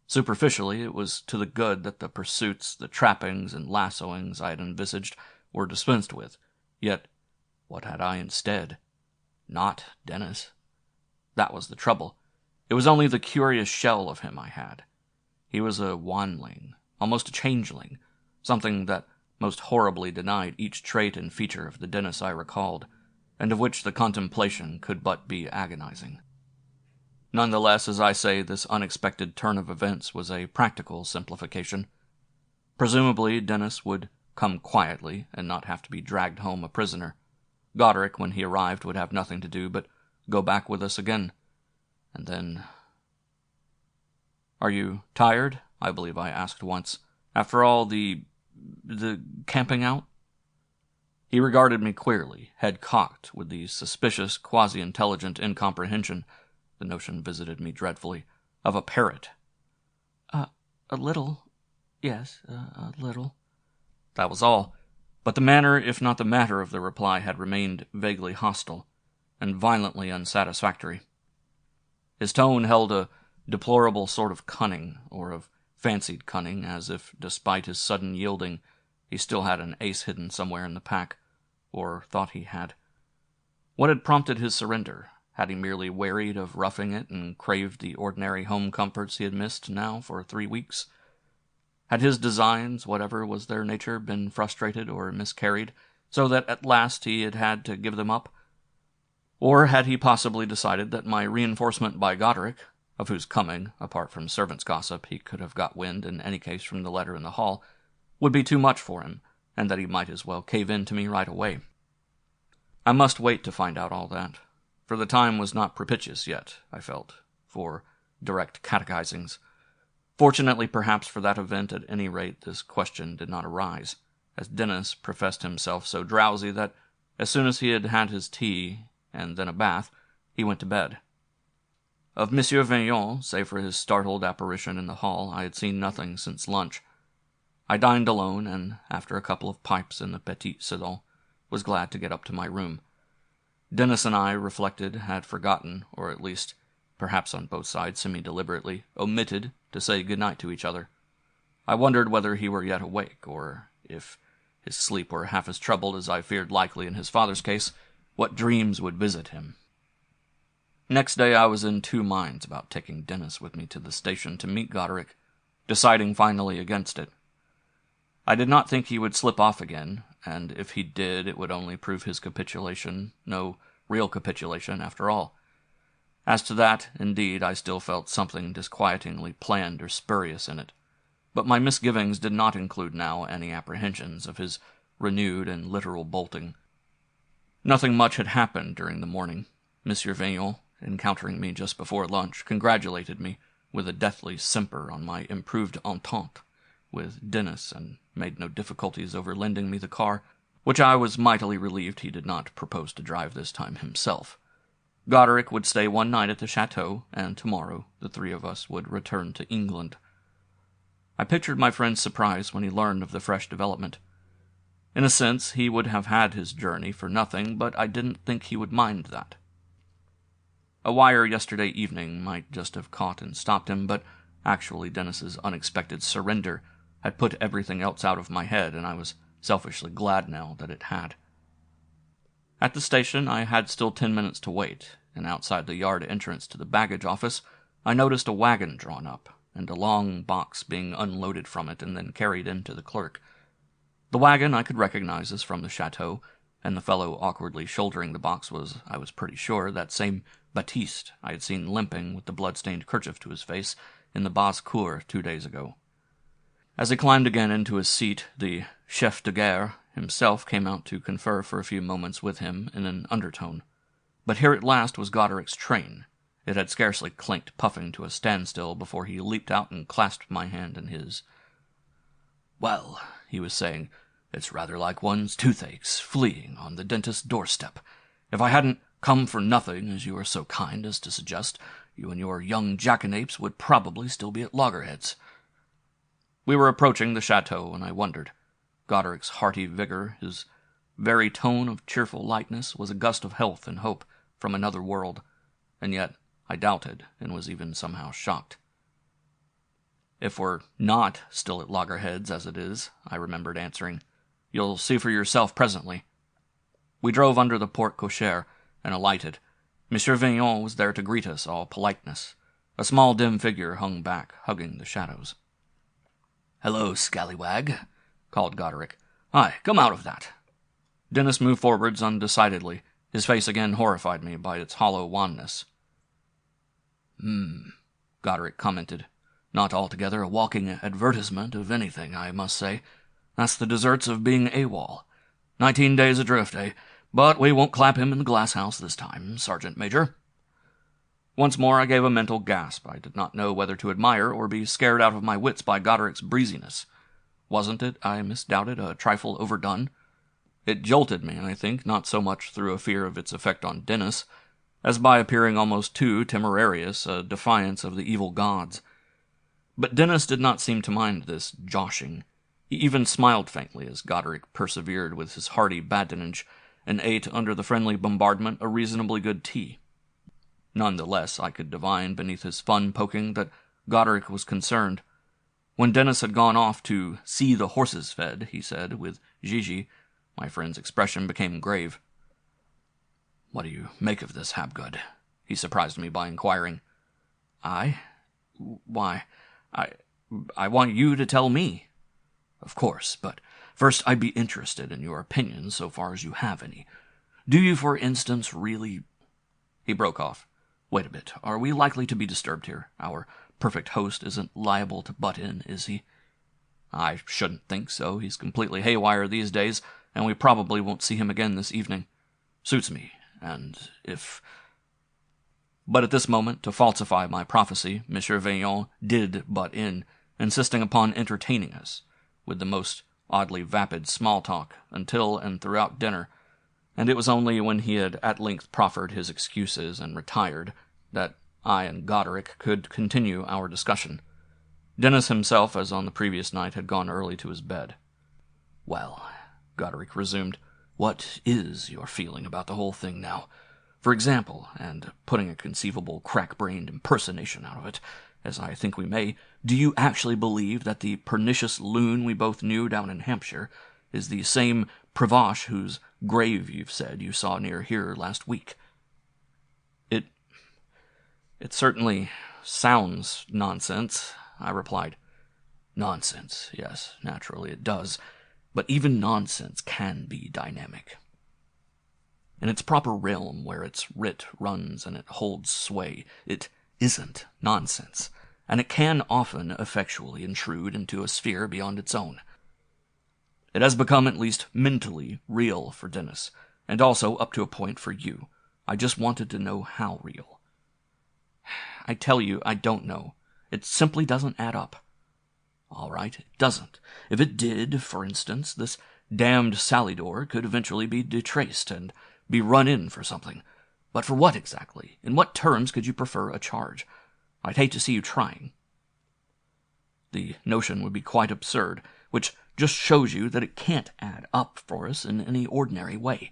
Superficially, it was to the good that the pursuits, the trappings, and lassoings I had envisaged were dispensed with. Yet, what had I instead? Not Denis. That was the trouble. It was only the curious shell of him I had. He was a wanling, almost a changeling, something that most horribly denied each trait and feature of the Denis I recalled, and of which the contemplation could but be agonizing. None the less, as I say, this unexpected turn of events was a practical simplification. Presumably, Denis would come quietly and not have to be dragged home a prisoner. Goderic, when he arrived, would have nothing to do but go back with us again. And then... "Are you tired?" I believe I asked once. "After all the camping out?" He regarded me queerly, head cocked, with the suspicious, quasi-intelligent incomprehension, the notion visited me dreadfully, of a parrot. A little. Yes, a little." That was all, but the manner, if not the matter, of the reply had remained vaguely hostile, and violently unsatisfactory. His tone held a deplorable sort of cunning, or of fancied cunning, as if, despite his sudden yielding, he still had an ace hidden somewhere in the pack, or thought he had. What had prompted his surrender? Had he merely wearied of roughing it and craved the ordinary home comforts he had missed now for 3 weeks? Had his designs, whatever was their nature, been frustrated or miscarried, so that at last he had had to give them up? Or had he possibly decided that my reinforcement by Goderic, of whose coming, apart from servants' gossip, he could have got wind in any case from the letter in the hall, would be too much for him, and that he might as well cave in to me right away? I must wait to find out all that, for the time was not propitious yet, I felt, for direct catechizings. Fortunately, perhaps for that event, at any rate, this question did not arise, as Denis professed himself so drowsy that, as soon as he had had his tea, and then a bath, he went to bed. Of Monsieur Vaillant, save for his startled apparition in the hall, I had seen nothing since lunch. I dined alone, and, after a couple of pipes in the petit salon, was glad to get up to my room. Denis and I, reflected, had forgotten, or at least, perhaps on both sides semi-deliberately, omitted to say good-night to each other. I wondered whether he were yet awake, or, if his sleep were half as troubled as I feared likely in his father's case, what dreams would visit him. Next day I was in 2 minds about taking Denis with me to the station to meet Goderic, deciding finally against it. I did not think he would slip off again, and if he did, it would only prove his capitulation, no real capitulation after all. As to that, indeed, I still felt something disquietingly planned or spurious in it, but my misgivings did not include now any apprehensions of his renewed and literal bolting. Nothing much had happened during the morning. Monsieur Vaillant, encountering me just before lunch, congratulated me, with a deathly simper, on my improved entente with Denis, and made no difficulties over lending me the car, which I was mightily relieved he did not propose to drive this time himself. Goderic would stay 1 night at the chateau, and tomorrow the 3 of us would return to England. I pictured my friend's surprise when he learned of the fresh development. In a sense, he would have had his journey for nothing, but I didn't think he would mind that. A wire yesterday evening might just have caught and stopped him, but actually Denis's unexpected surrender had put everything else out of my head, and I was selfishly glad now that it had. At the station I had still 10 minutes to wait, and outside the yard entrance to the baggage office I noticed a wagon drawn up, and a long box being unloaded from it and then carried in to the clerk. The wagon I could recognize as from the chateau, and the fellow awkwardly shouldering the box was, I was pretty sure, that same Baptiste I had seen limping with the blood-stained kerchief to his face in the basse-cour 2 days ago. As he climbed again into his seat, the chef de gare himself came out to confer for a few moments with him in an undertone. But here at last was Goderic's train. It had scarcely clinked puffing to a standstill before he leaped out and clasped my hand in his. "Well," he was saying, "it's rather like one's toothaches fleeing on the dentist's doorstep. If I hadn't come for nothing, as you are so kind as to suggest, you and your young jackanapes would probably still be at loggerheads." We were approaching the chateau, and I wondered. Goderic's hearty vigor, his very tone of cheerful lightness, was a gust of health and hope from another world, and yet I doubted, and was even somehow shocked. "If we're not still at loggerheads, as it is," I remembered answering, "you'll see for yourself presently." We drove under the porte cochere and alighted. Monsieur Vaillant was there to greet us, all politeness. A small dim figure hung back, hugging the shadows. "Hello, scallywag," called Goderic. "Aye, come out of that." Denis moved forwards undecidedly. His face again horrified me by its hollow wanness. Goderic commented. Not altogether a walking advertisement of anything, I must say. That's the deserts of being AWOL. 19 days adrift, eh? But we won't clap him in the glass house this time, Sergeant Major." Once more I gave a mental gasp. I did not know whether to admire or be scared out of my wits by Godric's breeziness. Wasn't it, I misdoubted, a trifle overdone? It jolted me, I think, not so much through a fear of its effect on Denis, as by appearing almost too temerarious, a defiance of the evil gods. But Denis did not seem to mind this joshing. He even smiled faintly as Godric persevered with his hearty badinage, and ate, under the friendly bombardment, a reasonably good tea. None the less, I could divine, beneath his fun poking, that Godric was concerned. When Denis had gone off to see the horses fed, he said, with Gigi, my friend's expression became grave. "What do you make of this, Habgood?" he surprised me by inquiring. Why, I want you to tell me." "Of course, but first I'd be interested in your opinion so far as you have any. Do you, for instance, really—" He broke off. "Wait a bit. Are we likely to be disturbed here? Our perfect host isn't liable to butt in, is he?" "I shouldn't think so. He's completely haywire these days, and we probably won't see him again this evening. Suits me, and if—" But at this moment, to falsify my prophecy, Monsieur Vaillant did butt in, insisting upon entertaining us, with the most oddly vapid small talk, until and throughout dinner, and it was only when he had at length proffered his excuses and retired that I and Godric could continue our discussion. Denis himself, as on the previous night, had gone early to his bed. "Well," Godric resumed, "what is your feeling about the whole thing now? For example, and putting a conceivable crack-brained impersonation out of it, as I think we may, do you actually believe that the pernicious loon we both knew down in Hampshire is the same Prevost whose grave you've said you saw near here last week?" It certainly sounds nonsense," I replied. "Nonsense, yes, naturally it does. But even nonsense can be dynamic. In its proper realm, where its writ runs and it holds sway, it isn't nonsense, and it can often effectually intrude into a sphere beyond its own. It has become at least mentally real for Denis, and also up to a point for you. I just wanted to know how real." "I tell you, I don't know. It simply doesn't add up." "All right, it doesn't. If it did, for instance, this damned Salidor could eventually be detraced and be run in for something. But for what exactly? In what terms could you prefer a charge? I'd hate to see you trying." The notion would be quite absurd, which just shows you that it can't add up for us in any ordinary way.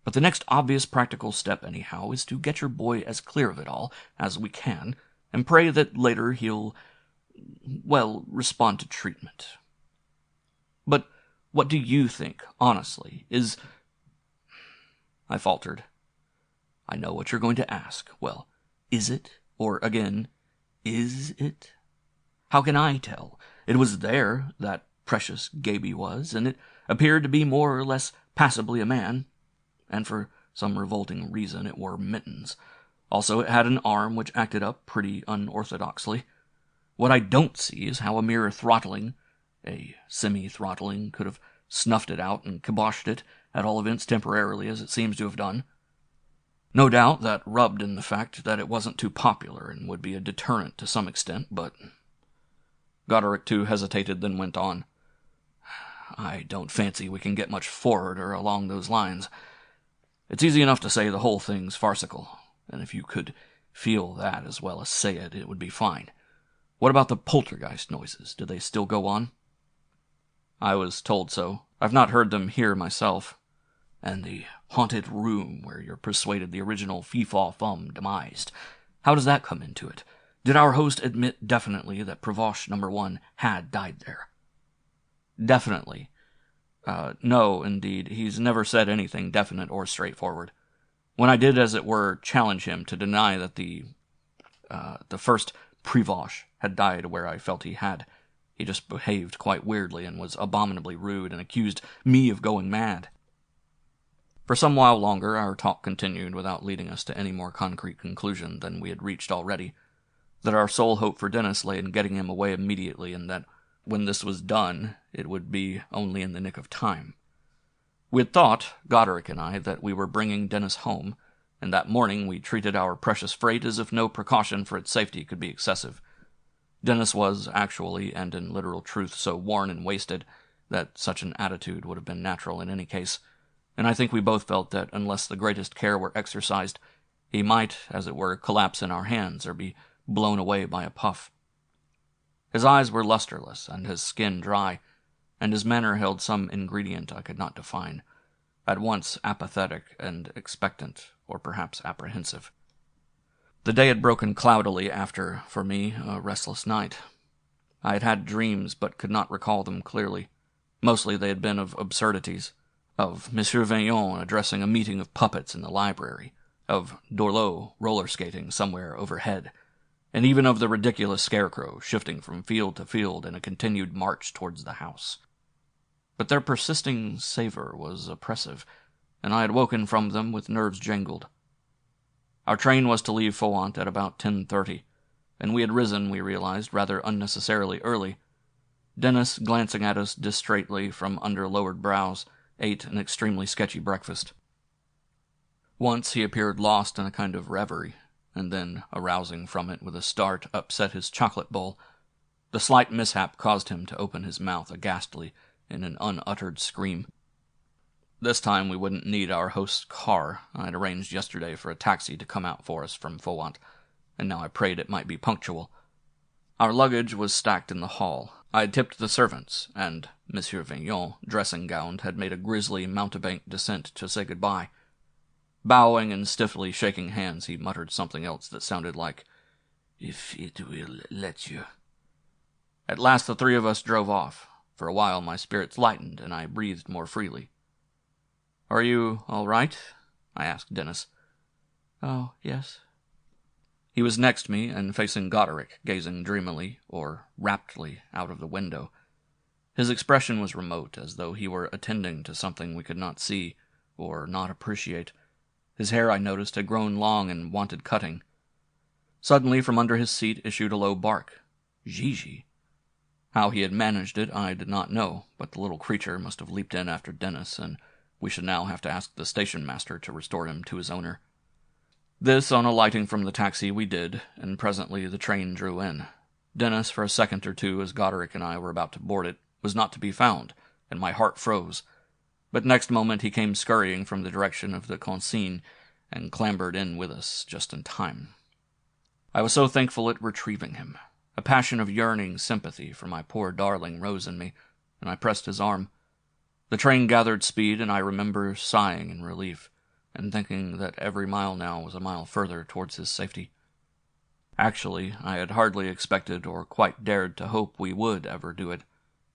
But the next obvious practical step, anyhow, is to get your boy as clear of it all as we can, and pray that later he'll, respond to treatment. But what do you think, honestly, is— I faltered. "I know what you're going to ask. Well, is it? Or, again, is it? How can I tell? It was there, that precious Gaby was, and it appeared to be more or less passably a man. And for some revolting reason it wore mittens. Also, it had an arm which acted up pretty unorthodoxly. What I don't see is how a mere throttling, a semi-throttling, could have snuffed it out and kiboshed it, at all events temporarily, as it seems to have done. No doubt that rubbed in the fact that it wasn't too popular and would be a deterrent to some extent, but—" Godric too hesitated, then went on. "I don't fancy we can get much forwarder along those lines. It's easy enough to say the whole thing's farcical, and if you could feel that as well as say it, it would be fine. What about the poltergeist noises? Do they still go on?" "I was told so. I've not heard them here myself." "And the haunted room where you're persuaded the original Fee-Faw-Fum demised. How does that come into it? Did our host admit definitely that Prevost No. 1 had died there?" "Definitely. No, indeed. He's never said anything definite or straightforward. When I did, as it were, challenge him to deny that the first Prevost had died where I felt he had, he just behaved quite weirdly and was abominably rude and accused me of going mad." For some while longer our talk continued without leading us to any more concrete conclusion than we had reached already. that our sole hope for Denis lay in getting him away immediately, and that when this was done, it would be only in the nick of time. We had thought, Goderic and I, that we were bringing Denis home, and that morning we treated our precious freight as if no precaution for its safety could be excessive. Denis was actually, and in literal truth, so worn and wasted that such an attitude would have been natural in any case, and I think we both felt that unless the greatest care were exercised, he might, as it were, collapse in our hands or be blown away by a puff. His eyes were lusterless, and his skin dry, and his manner held some ingredient I could not define, at once apathetic and expectant, or perhaps apprehensive. The day had broken cloudily after, for me, a restless night. I had had dreams, but could not recall them clearly. Mostly they had been of absurdities, of Monsieur Vaillant addressing a meeting of puppets in the library, of Dorlot roller-skating somewhere overhead, and even of the ridiculous scarecrow shifting from field to field in a continued march towards the house. But their persisting savor was oppressive, and I had woken from them with nerves jangled. Our train was to leave Fouant at about 10:30, and we had risen, we realized, rather unnecessarily early. Denis, glancing at us distraitly from under lowered brows, ate an extremely sketchy breakfast. Once he appeared lost in a kind of reverie, and then, arousing from it with a start, upset his chocolate bowl. The slight mishap caused him to open his mouth aghastly in an unuttered scream. This time we wouldn't need our host's car. I had arranged yesterday for a taxi to come out for us from Fouant, and now I prayed it might be punctual. Our luggage was stacked in the hall. I had tipped the servants, and Monsieur Vaillant, dressing-gowned, had made a grisly mountebank descent to say goodbye. Bowing and stiffly shaking hands, he muttered something else that sounded like, "If it will let you." At last the three of us drove off. For a while my spirits lightened, and I breathed more freely. "Are you all right?" I asked Denis. "Oh, yes." He was next me, and facing Goderic, gazing dreamily, or raptly, out of the window. His expression was remote, as though he were attending to something we could not see, or not appreciate. His hair, I noticed, had grown long and wanted cutting. Suddenly, from under his seat issued a low bark. Gigi. How he had managed it, I did not know, but the little creature must have leaped in after Denis, and we should now have to ask the station-master to restore him to his owner. This, on alighting from the taxi, we did, and presently the train drew in. Denis, for a second or two, as Goderic and I were about to board it, was not to be found, and my heart froze. But next moment he came scurrying from the direction of the consigne, and clambered in with us just in time. I was so thankful at retrieving him. A passion of yearning sympathy for my poor darling rose in me, and I pressed his arm. The train gathered speed, and I remember sighing in relief, and thinking that every mile now was a mile further towards his safety. Actually, I had hardly expected or quite dared to hope we would ever do it,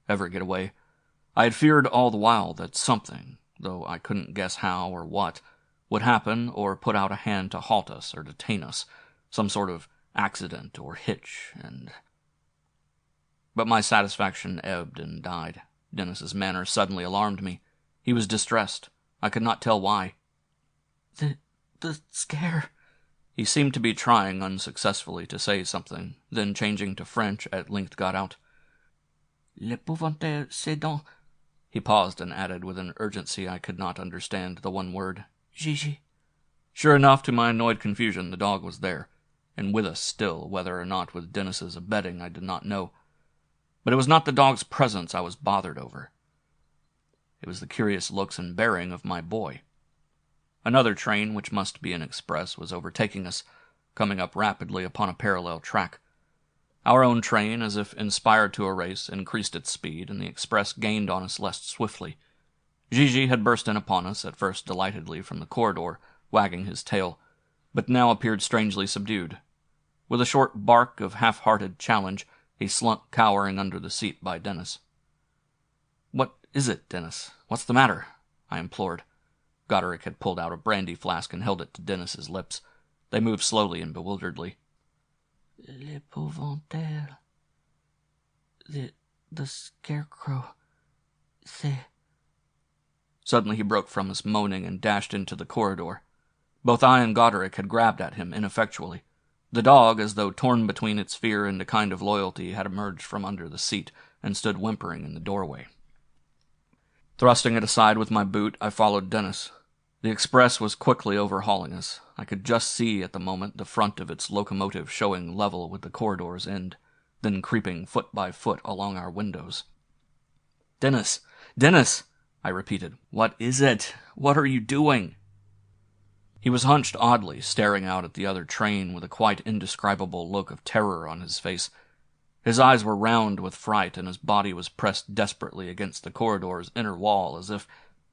ever get away. I had feared all the while that something, though I couldn't guess how or what, would happen or put out a hand to halt us or detain us, some sort of accident or hitch, But my satisfaction ebbed and died. Denis's manner suddenly alarmed me. He was distressed. I could not tell why. The scare. He seemed to be trying unsuccessfully to say something, then changing to French, at length got out. L'épouvantail sédant. He paused and added with an urgency I could not understand the one word, Gigi. Sure enough, to my annoyed confusion, the dog was there, and with us still, whether or not with Denis's abetting I did not know. But it was not the dog's presence I was bothered over. It was the curious looks and bearing of my boy. Another train, which must be an express, was overtaking us, coming up rapidly upon a parallel track. Our own train, as if inspired to a race, increased its speed, and the express gained on us less swiftly. Gigi had burst in upon us, at first delightedly from the corridor, wagging his tail, but now appeared strangely subdued. With a short bark of half-hearted challenge, he slunk cowering under the seat by Denis. "What is it, Denis? What's the matter?" I implored. Goderic had pulled out a brandy flask and held it to Denis's lips. They moved slowly and bewilderedly. L'épouvantail. The scarecrow. C'est... Suddenly he broke from us, moaning, and dashed into the corridor. Both I and Goderic had grabbed at him ineffectually. The dog, as though torn between its fear and a kind of loyalty, had emerged from under the seat and stood whimpering in the doorway. Thrusting it aside with my boot, I followed Denis. The express was quickly overhauling us. I could just see at the moment the front of its locomotive showing level with the corridor's end, then creeping foot by foot along our windows. "Denis! Denis!" I repeated. "What is it? What are you doing?" He was hunched oddly, staring out at the other train with a quite indescribable look of terror on his face. His eyes were round with fright, and his body was pressed desperately against the corridor's inner wall, as if,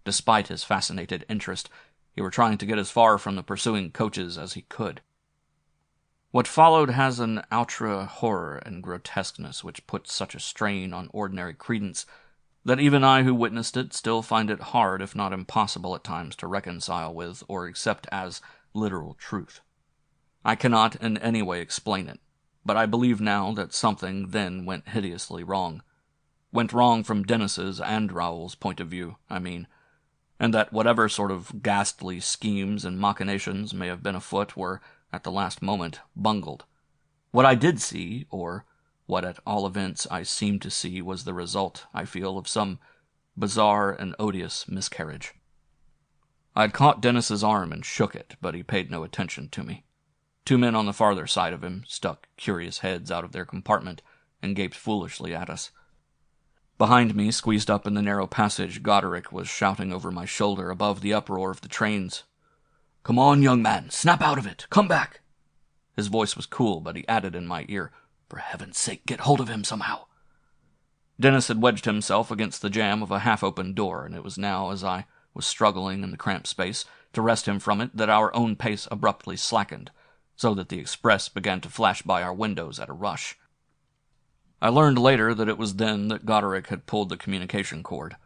despite his fascinated interest, he were trying to get as far from the pursuing coaches as he could. What followed has an outre horror and grotesqueness which puts such a strain on ordinary credence that even I who witnessed it still find it hard, if not impossible at times, to reconcile with or accept as literal truth. I cannot in any way explain it, but I believe now that something then went hideously wrong. Went wrong from Denis's and Raul's point of view, I mean, and that whatever sort of ghastly schemes and machinations may have been afoot were, at the last moment, bungled. What I did see, or what at all events I seemed to see, was the result, I feel, of some bizarre and odious miscarriage. I had caught Denis's arm and shook it, but he paid no attention to me. Two men on the farther side of him stuck curious heads out of their compartment and gaped foolishly at us. Behind me, squeezed up in the narrow passage, Goderic was shouting over my shoulder above the uproar of the trains. "Come on, young man, snap out of it, come back." His voice was cool, but he added in my ear, "For heaven's sake, get hold of him somehow." Denis had wedged himself against the jamb of a half-open door, and it was now, as I was struggling in the cramped space to wrest him from it, that our own pace abruptly slackened, so that the express began to flash by our windows at a rush. I learned later that it was then that Goderic had pulled the communication cord.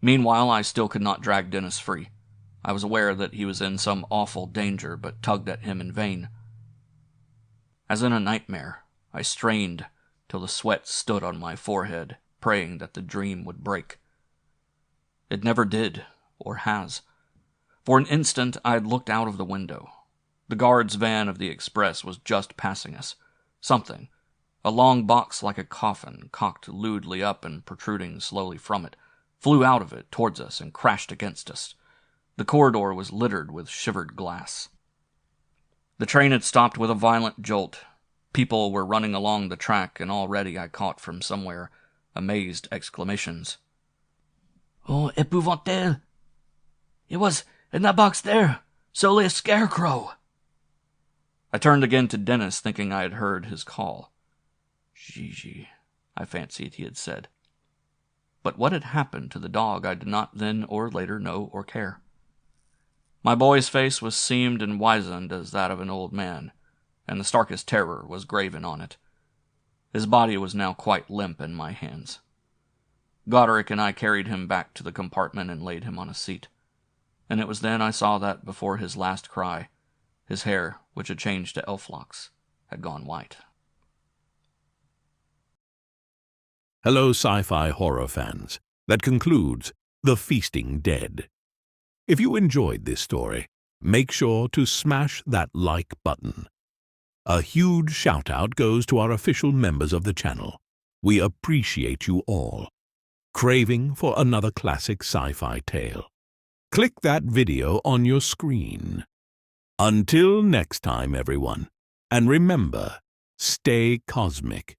Meanwhile, I still could not drag Denis free. I was aware that he was in some awful danger, but tugged at him in vain. As in a nightmare, I strained till the sweat stood on my forehead, praying that the dream would break. It never did, or has. For an instant I had looked out of the window. The guard's van of the express was just passing us. Something, a long box like a coffin, cocked lewdly up and protruding slowly from it, flew out of it towards us and crashed against us. The corridor was littered with shivered glass. The train had stopped with a violent jolt. People were running along the track, and already I caught from somewhere amazed exclamations. "Oh, épouvantail! It was in that box there, solely a scarecrow!" I turned again to Denis, thinking I had heard his call. "Gigi," I fancied he had said. But what had happened to the dog I did not then or later know or care. My boy's face was seamed and wizened as that of an old man, and the starkest terror was graven on it. His body was now quite limp in my hands. Goderic and I carried him back to the compartment and laid him on a seat, and it was then I saw that before his last cry, his hair, which had changed to elf locks, had gone white. Hello, sci-fi horror fans. That concludes The Feasting Dead. If you enjoyed this story, make sure to smash that like button. A huge shout-out goes to our official members of the channel. We appreciate you all. Craving for another classic sci-fi tale? Click that video on your screen. Until next time, everyone, and remember, stay cosmic.